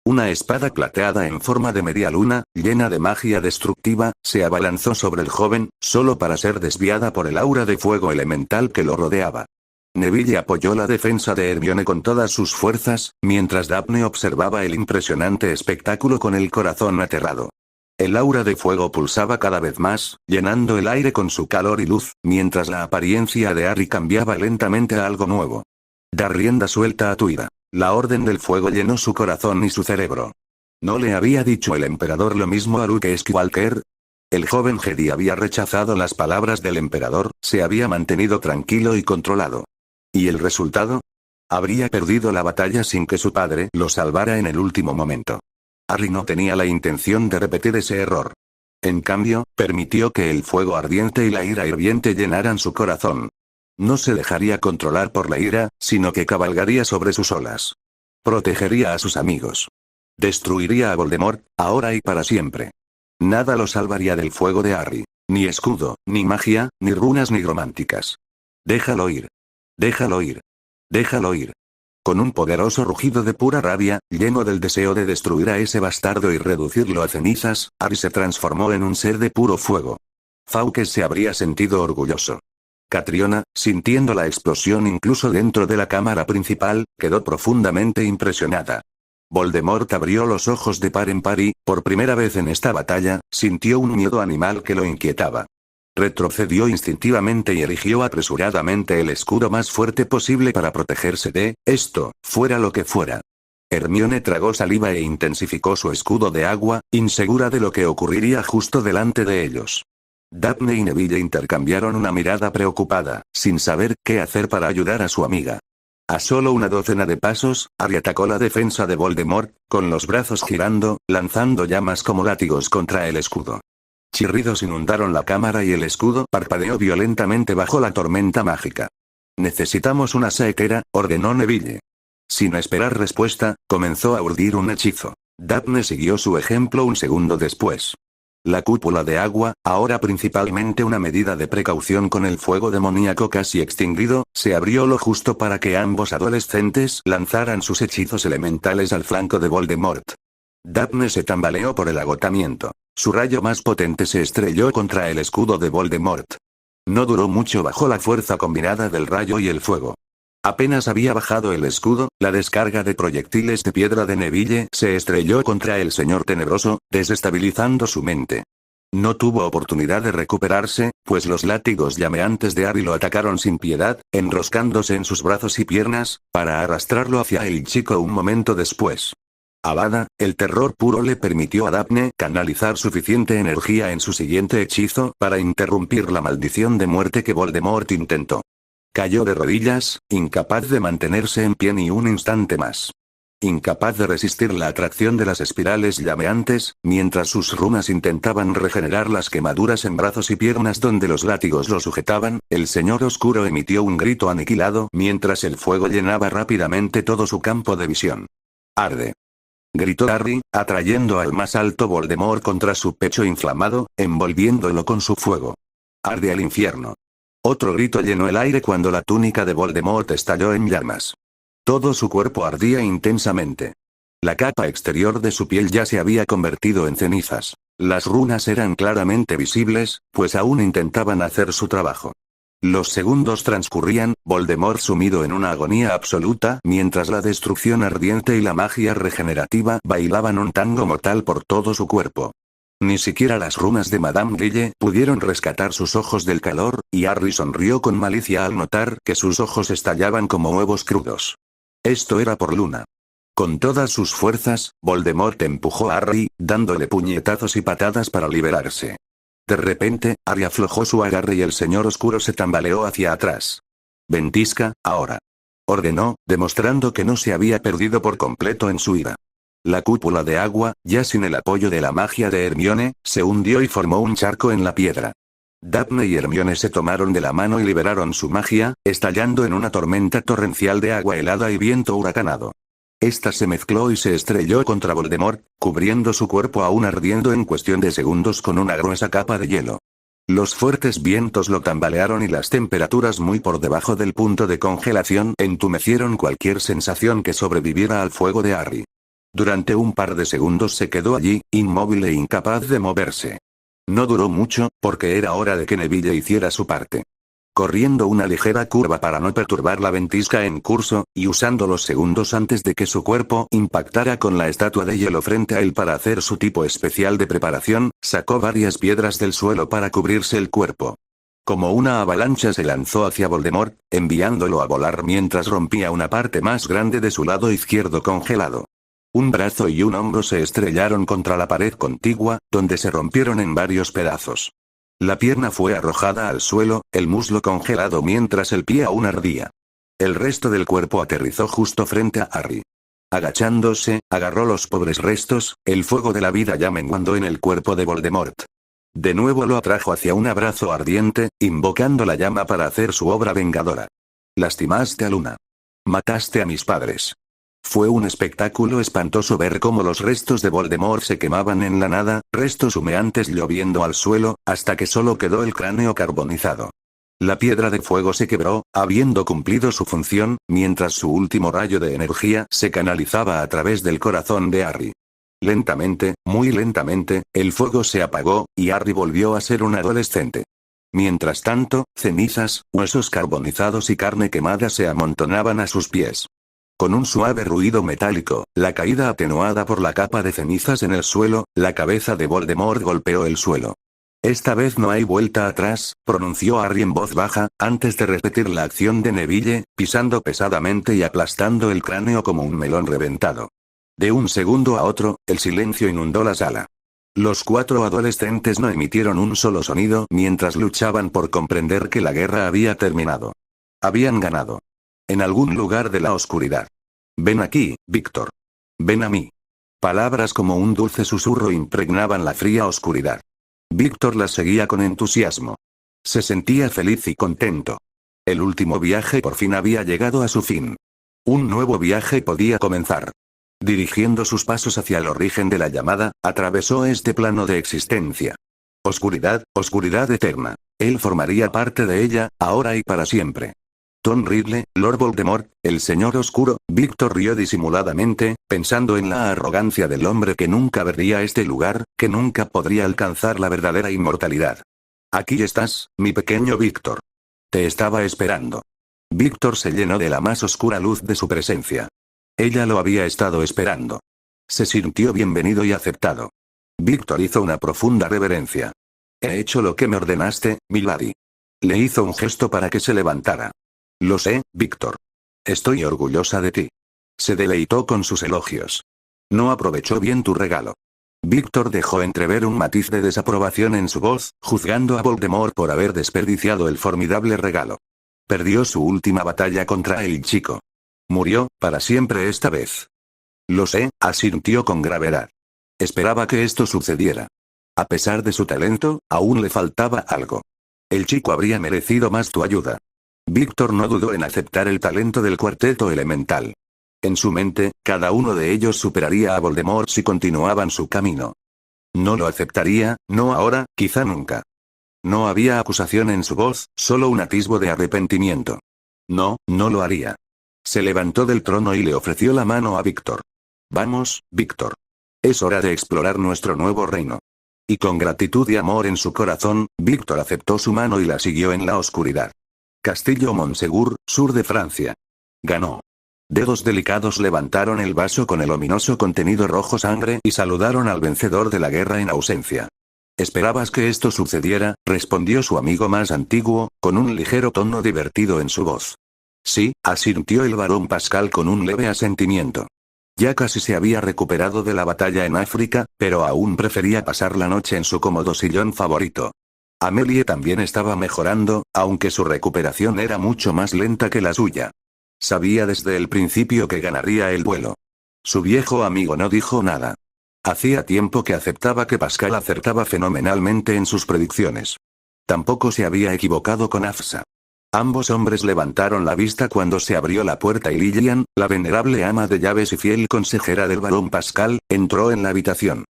Una espada plateada en forma de media luna, llena de magia destructiva, se abalanzó sobre el joven, solo para ser desviada por el aura de fuego elemental que lo rodeaba. Neville apoyó la defensa de Hermione con todas sus fuerzas, mientras Daphne observaba el impresionante espectáculo con el corazón aterrado. El aura de fuego pulsaba cada vez más, llenando el aire con su calor y luz, mientras la apariencia de Harry cambiaba lentamente a algo nuevo. Da rienda suelta a tu ira. La orden del fuego llenó su corazón y su cerebro. ¿No le había dicho el emperador lo mismo a Luke Skywalker? El joven Jedi había rechazado las palabras del emperador, se había mantenido tranquilo y controlado. ¿Y el resultado? Habría perdido la batalla sin que su padre lo salvara en el último momento. Harry no tenía la intención de repetir ese error. En cambio, permitió que el fuego ardiente y la ira hirviente llenaran su corazón. No se dejaría controlar por la ira, sino que cabalgaría sobre sus olas. Protegería a sus amigos. Destruiría a Voldemort, ahora y para siempre. Nada lo salvaría del fuego de Harry. Ni escudo, ni magia, ni runas ni románticas. Déjalo ir. Déjalo ir. Déjalo ir. Con un poderoso rugido de pura rabia, lleno del deseo de destruir a ese bastardo y reducirlo a cenizas, Harry se transformó en un ser de puro fuego. Fawkes se habría sentido orgulloso. Catriona, sintiendo la explosión incluso dentro de la cámara principal, quedó profundamente impresionada. Voldemort abrió los ojos de par en par y, por primera vez en esta batalla, sintió un miedo animal que lo inquietaba. Retrocedió instintivamente y erigió apresuradamente el escudo más fuerte posible para protegerse de esto, fuera lo que fuera. Hermione tragó saliva e intensificó su escudo de agua, insegura de lo que ocurriría justo delante de ellos. Daphne y Neville intercambiaron una mirada preocupada, sin saber qué hacer para ayudar a su amiga. A solo una docena de pasos, Harry atacó la defensa de Voldemort, con los brazos girando, lanzando llamas como látigos contra el escudo. Chirridos inundaron la cámara y el escudo parpadeó violentamente bajo la tormenta mágica. Necesitamos una saetera, ordenó Neville. Sin esperar respuesta, comenzó a urdir un hechizo. Daphne siguió su ejemplo un segundo después. La cúpula de agua, ahora principalmente una medida de precaución con el fuego demoníaco casi extinguido, se abrió lo justo para que ambos adolescentes lanzaran sus hechizos elementales al flanco de Voldemort. Daphne se tambaleó por el agotamiento. Su rayo más potente se estrelló contra el escudo de Voldemort. No duró mucho bajo la fuerza combinada del rayo y el fuego. Apenas había bajado el escudo, la descarga de proyectiles de piedra de Neville se estrelló contra el señor tenebroso, desestabilizando su mente. No tuvo oportunidad de recuperarse, pues los látigos llameantes de Harry lo atacaron sin piedad, enroscándose en sus brazos y piernas, para arrastrarlo hacia el chico un momento después. Avada, el terror puro le permitió a Daphne canalizar suficiente energía en su siguiente hechizo para interrumpir la maldición de muerte que Voldemort intentó. Cayó de rodillas, incapaz de mantenerse en pie ni un instante más. Incapaz de resistir la atracción de las espirales llameantes, mientras sus runas intentaban regenerar las quemaduras en brazos y piernas donde los látigos lo sujetaban, el señor oscuro emitió un grito aniquilado mientras el fuego llenaba rápidamente todo su campo de visión. ¡Arde!, gritó Harry, atrayendo al más alto Voldemort contra su pecho inflamado, envolviéndolo con su fuego. ¡Arde al infierno! Otro grito llenó el aire cuando la túnica de Voldemort estalló en llamas. Todo su cuerpo ardía intensamente. La capa exterior de su piel ya se había convertido en cenizas. Las runas eran claramente visibles, pues aún intentaban hacer su trabajo. Los segundos transcurrían, Voldemort sumido en una agonía absoluta, mientras la destrucción ardiente y la magia regenerativa bailaban un tango mortal por todo su cuerpo. Ni siquiera las runas de Madame Grille pudieron rescatar sus ojos del calor, y Harry sonrió con malicia al notar que sus ojos estallaban como huevos crudos. Esto era por Luna. Con todas sus fuerzas, Voldemort empujó a Harry, dándole puñetazos y patadas para liberarse. De repente, Harry aflojó su agarre y el señor oscuro se tambaleó hacia atrás. «Ventisca, ahora», ordenó, demostrando que no se había perdido por completo en su ira. La cúpula de agua, ya sin el apoyo de la magia de Hermione, se hundió y formó un charco en la piedra. Daphne y Hermione se tomaron de la mano y liberaron su magia, estallando en una tormenta torrencial de agua helada y viento huracanado. Esta se mezcló y se estrelló contra Voldemort, cubriendo su cuerpo aún ardiendo en cuestión de segundos con una gruesa capa de hielo. Los fuertes vientos lo tambalearon y las temperaturas muy por debajo del punto de congelación entumecieron cualquier sensación que sobreviviera al fuego de Harry. Durante un par de segundos se quedó allí, inmóvil e incapaz de moverse. No duró mucho, porque era hora de que Neville hiciera su parte. Corriendo una ligera curva para no perturbar la ventisca en curso, y usando los segundos antes de que su cuerpo impactara con la estatua de hielo frente a él para hacer su tipo especial de preparación, sacó varias piedras del suelo para cubrirse el cuerpo. Como una avalancha se lanzó hacia Voldemort, enviándolo a volar mientras rompía una parte más grande de su lado izquierdo congelado. Un brazo y un hombro se estrellaron contra la pared contigua, donde se rompieron en varios pedazos. La pierna fue arrojada al suelo, el muslo congelado mientras el pie aún ardía. El resto del cuerpo aterrizó justo frente a Harry. Agachándose, agarró los pobres restos, el fuego de la vida ya menguando en el cuerpo de Voldemort. De nuevo lo atrajo hacia un abrazo ardiente, invocando la llama para hacer su obra vengadora. Lastimaste a Luna. Mataste a mis padres. Fue un espectáculo espantoso ver cómo los restos de Voldemort se quemaban en la nada, restos humeantes lloviendo al suelo, hasta que solo quedó el cráneo carbonizado. La piedra de fuego se quebró, habiendo cumplido su función, mientras su último rayo de energía se canalizaba a través del corazón de Harry. Lentamente, muy lentamente, el fuego se apagó, y Harry volvió a ser un adolescente. Mientras tanto, cenizas, huesos carbonizados y carne quemada se amontonaban a sus pies. Con un suave ruido metálico, la caída atenuada por la capa de cenizas en el suelo, la cabeza de Voldemort golpeó el suelo. Esta vez no hay vuelta atrás, pronunció Harry en voz baja, antes de repetir la acción de Neville, pisando pesadamente y aplastando el cráneo como un melón reventado. De un segundo a otro, el silencio inundó la sala. Los 4 adolescentes no emitieron un solo sonido mientras luchaban por comprender que la guerra había terminado. Habían ganado. En algún lugar de la oscuridad. Ven aquí, Víctor. Ven a mí. Palabras como un dulce susurro impregnaban la fría oscuridad. Víctor las seguía con entusiasmo. Se sentía feliz y contento. El último viaje por fin había llegado a su fin. Un nuevo viaje podía comenzar. Dirigiendo sus pasos hacia el origen de la llamada, atravesó este plano de existencia. Oscuridad, oscuridad eterna. Él formaría parte de ella, ahora y para siempre. Tom Riddle, Lord Voldemort, el señor oscuro, Víctor rió disimuladamente, pensando en la arrogancia del hombre que nunca vería este lugar, que nunca podría alcanzar la verdadera inmortalidad. Aquí estás, mi pequeño Víctor. Te estaba esperando. Víctor se llenó de la más oscura luz de su presencia. Ella lo había estado esperando. Se sintió bienvenido y aceptado. Víctor hizo una profunda reverencia. He hecho lo que me ordenaste, milady. Le hizo un gesto para que se levantara. Lo sé, Víctor. Estoy orgullosa de ti. Se deleitó con sus elogios. No aprovechó bien tu regalo. Víctor dejó entrever un matiz de desaprobación en su voz, juzgando a Voldemort por haber desperdiciado el formidable regalo. Perdió su última batalla contra el chico. Murió, para siempre esta vez. Lo sé, asintió con gravedad. Esperaba que esto sucediera. A pesar de su talento, aún le faltaba algo. El chico habría merecido más tu ayuda. Víctor no dudó en aceptar el talento del cuarteto elemental. En su mente, cada uno de ellos superaría a Voldemort si continuaban su camino. No lo aceptaría, no ahora, quizá nunca. No había acusación en su voz, solo un atisbo de arrepentimiento. No, no lo haría. Se levantó del trono y le ofreció la mano a Víctor. Vamos, Víctor. Es hora de explorar nuestro nuevo reino. Y con gratitud y amor en su corazón, Víctor aceptó su mano y la siguió en la oscuridad. Castillo Montsegur, sur de Francia. Ganó. Dedos delicados levantaron el vaso con el ominoso contenido rojo sangre y saludaron al vencedor de la guerra en ausencia. ¿Esperabas que esto sucediera?, respondió su amigo más antiguo, con un ligero tono divertido en su voz. Sí, asintió el barón Pascal con un leve asentimiento. Ya casi se había recuperado de la batalla en África, pero aún prefería pasar la noche en su cómodo sillón favorito. Amélie también estaba mejorando, aunque su recuperación era mucho más lenta que la suya. Sabía desde el principio que ganaría el duelo. Su viejo amigo no dijo nada. Hacía tiempo que aceptaba que Pascal acertaba fenomenalmente en sus predicciones. Tampoco se había equivocado con Hafsa. Ambos hombres levantaron la vista cuando se abrió la puerta y Lillian, la venerable ama de llaves y fiel consejera del barón Pascal, entró en la habitación.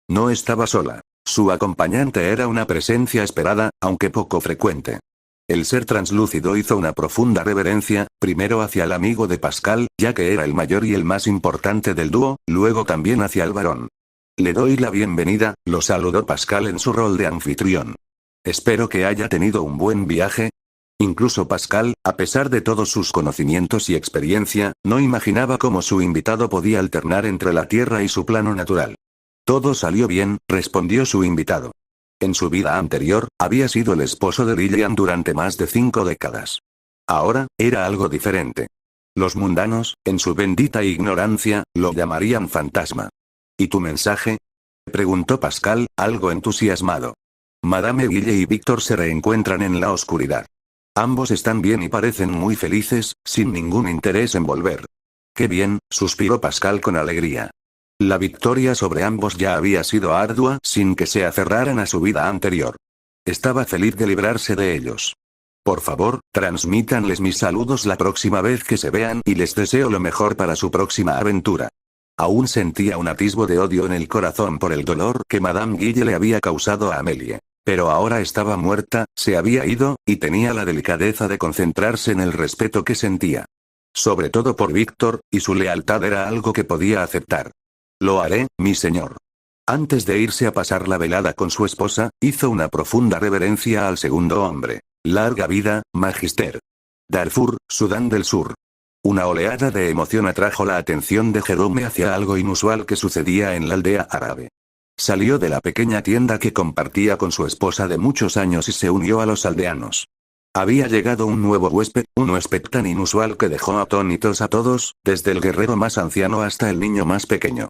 No estaba sola. Su acompañante era una presencia esperada, aunque poco frecuente. El ser translúcido hizo una profunda reverencia, primero hacia el amigo de Pascal, ya que era el mayor y el más importante del dúo, luego también hacia el barón. Le doy la bienvenida, lo saludó Pascal en su rol de anfitrión. Espero que haya tenido un buen viaje. Incluso Pascal, a pesar de todos sus conocimientos y experiencia, no imaginaba cómo su invitado podía alternar entre la Tierra y su plano natural. Todo salió bien, respondió su invitado. En su vida anterior, había sido el esposo de Lillian durante más de 5 décadas. Ahora, era algo diferente. Los mundanos, en su bendita ignorancia, lo llamarían fantasma. ¿Y tu mensaje?, preguntó Pascal, algo entusiasmado. Madame Guille y Víctor se reencuentran en la oscuridad. Ambos están bien y parecen muy felices, sin ningún interés en volver. ¡Qué bien!, suspiró Pascal con alegría. La victoria sobre ambos ya había sido ardua sin que se aferraran a su vida anterior. Estaba feliz de librarse de ellos. Por favor, transmítanles mis saludos la próxima vez que se vean y les deseo lo mejor para su próxima aventura. Aún sentía un atisbo de odio en el corazón por el dolor que Madame Guille le había causado a Amélie. Pero ahora estaba muerta, se había ido, y tenía la delicadeza de concentrarse en el respeto que sentía. Sobre todo por Víctor, y su lealtad era algo que podía aceptar. Lo haré, mi señor. Antes de irse a pasar la velada con su esposa, hizo una profunda reverencia al segundo hombre. Larga vida, Magister. Darfur, Sudán del Sur. Una oleada de emoción atrajo la atención de Jerome hacia algo inusual que sucedía en la aldea árabe. Salió de la pequeña tienda que compartía con su esposa de muchos años y se unió a los aldeanos. Había llegado un nuevo huésped, un huésped tan inusual que dejó atónitos a todos, desde el guerrero más anciano hasta el niño más pequeño.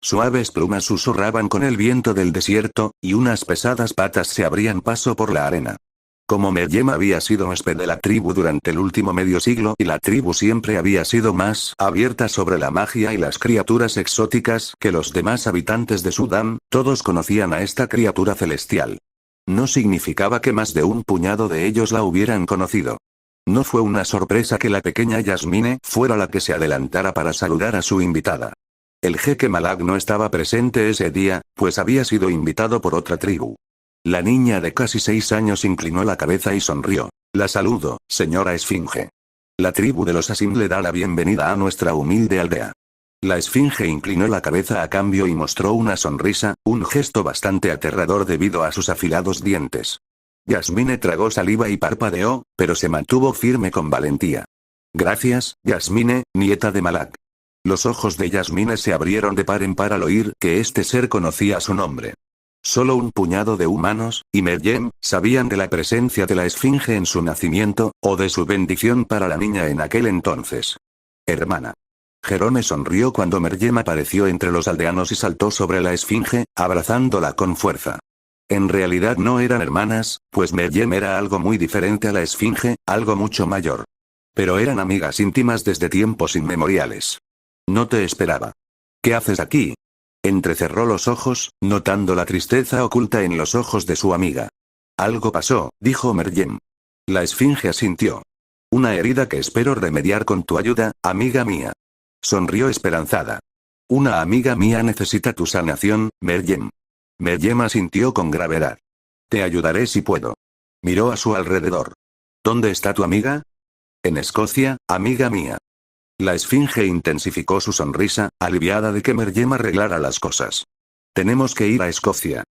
Suaves plumas susurraban con el viento del desierto, y unas pesadas patas se abrían paso por la arena. Como Meriem había sido huésped de la tribu durante el último medio siglo y la tribu siempre había sido más abierta sobre la magia y las criaturas exóticas que los demás habitantes de Sudán, todos conocían a esta criatura celestial. No significaba que más de un puñado de ellos la hubieran conocido. No fue una sorpresa que la pequeña Yasmine fuera la que se adelantara para saludar a su invitada. El jeque Malak no estaba presente ese día, pues había sido invitado por otra tribu. La niña de casi 6 años inclinó la cabeza y sonrió. La saludo, señora Esfinge. La tribu de los Asim le da la bienvenida a nuestra humilde aldea. La Esfinge inclinó la cabeza a cambio y mostró una sonrisa, un gesto bastante aterrador debido a sus afilados dientes. Yasmine tragó saliva y parpadeó, pero se mantuvo firme con valentía. Gracias, Yasmine, nieta de Malak. Los ojos de Yasmine se abrieron de par en par al oír que este ser conocía su nombre. Solo un puñado de humanos, y Meriem, sabían de la presencia de la Esfinge en su nacimiento, o de su bendición para la niña en aquel entonces. Hermana. Jerome sonrió cuando Meriem apareció entre los aldeanos y saltó sobre la Esfinge, abrazándola con fuerza. En realidad no eran hermanas, pues Meriem era algo muy diferente a la Esfinge, algo mucho mayor. Pero eran amigas íntimas desde tiempos inmemoriales. No te esperaba. ¿Qué haces aquí? Entrecerró los ojos, notando la tristeza oculta en los ojos de su amiga. Algo pasó, dijo Meriem. La Esfinge asintió. Una herida que espero remediar con tu ayuda, amiga mía. Sonrió esperanzada. Una amiga mía necesita tu sanación, Meriem. Meriem asintió con gravedad. Te ayudaré si puedo. Miró a su alrededor. ¿Dónde está tu amiga? En Escocia, amiga mía. La Esfinge intensificó su sonrisa, aliviada de que Meriem arreglara las cosas. Tenemos que ir a Escocia.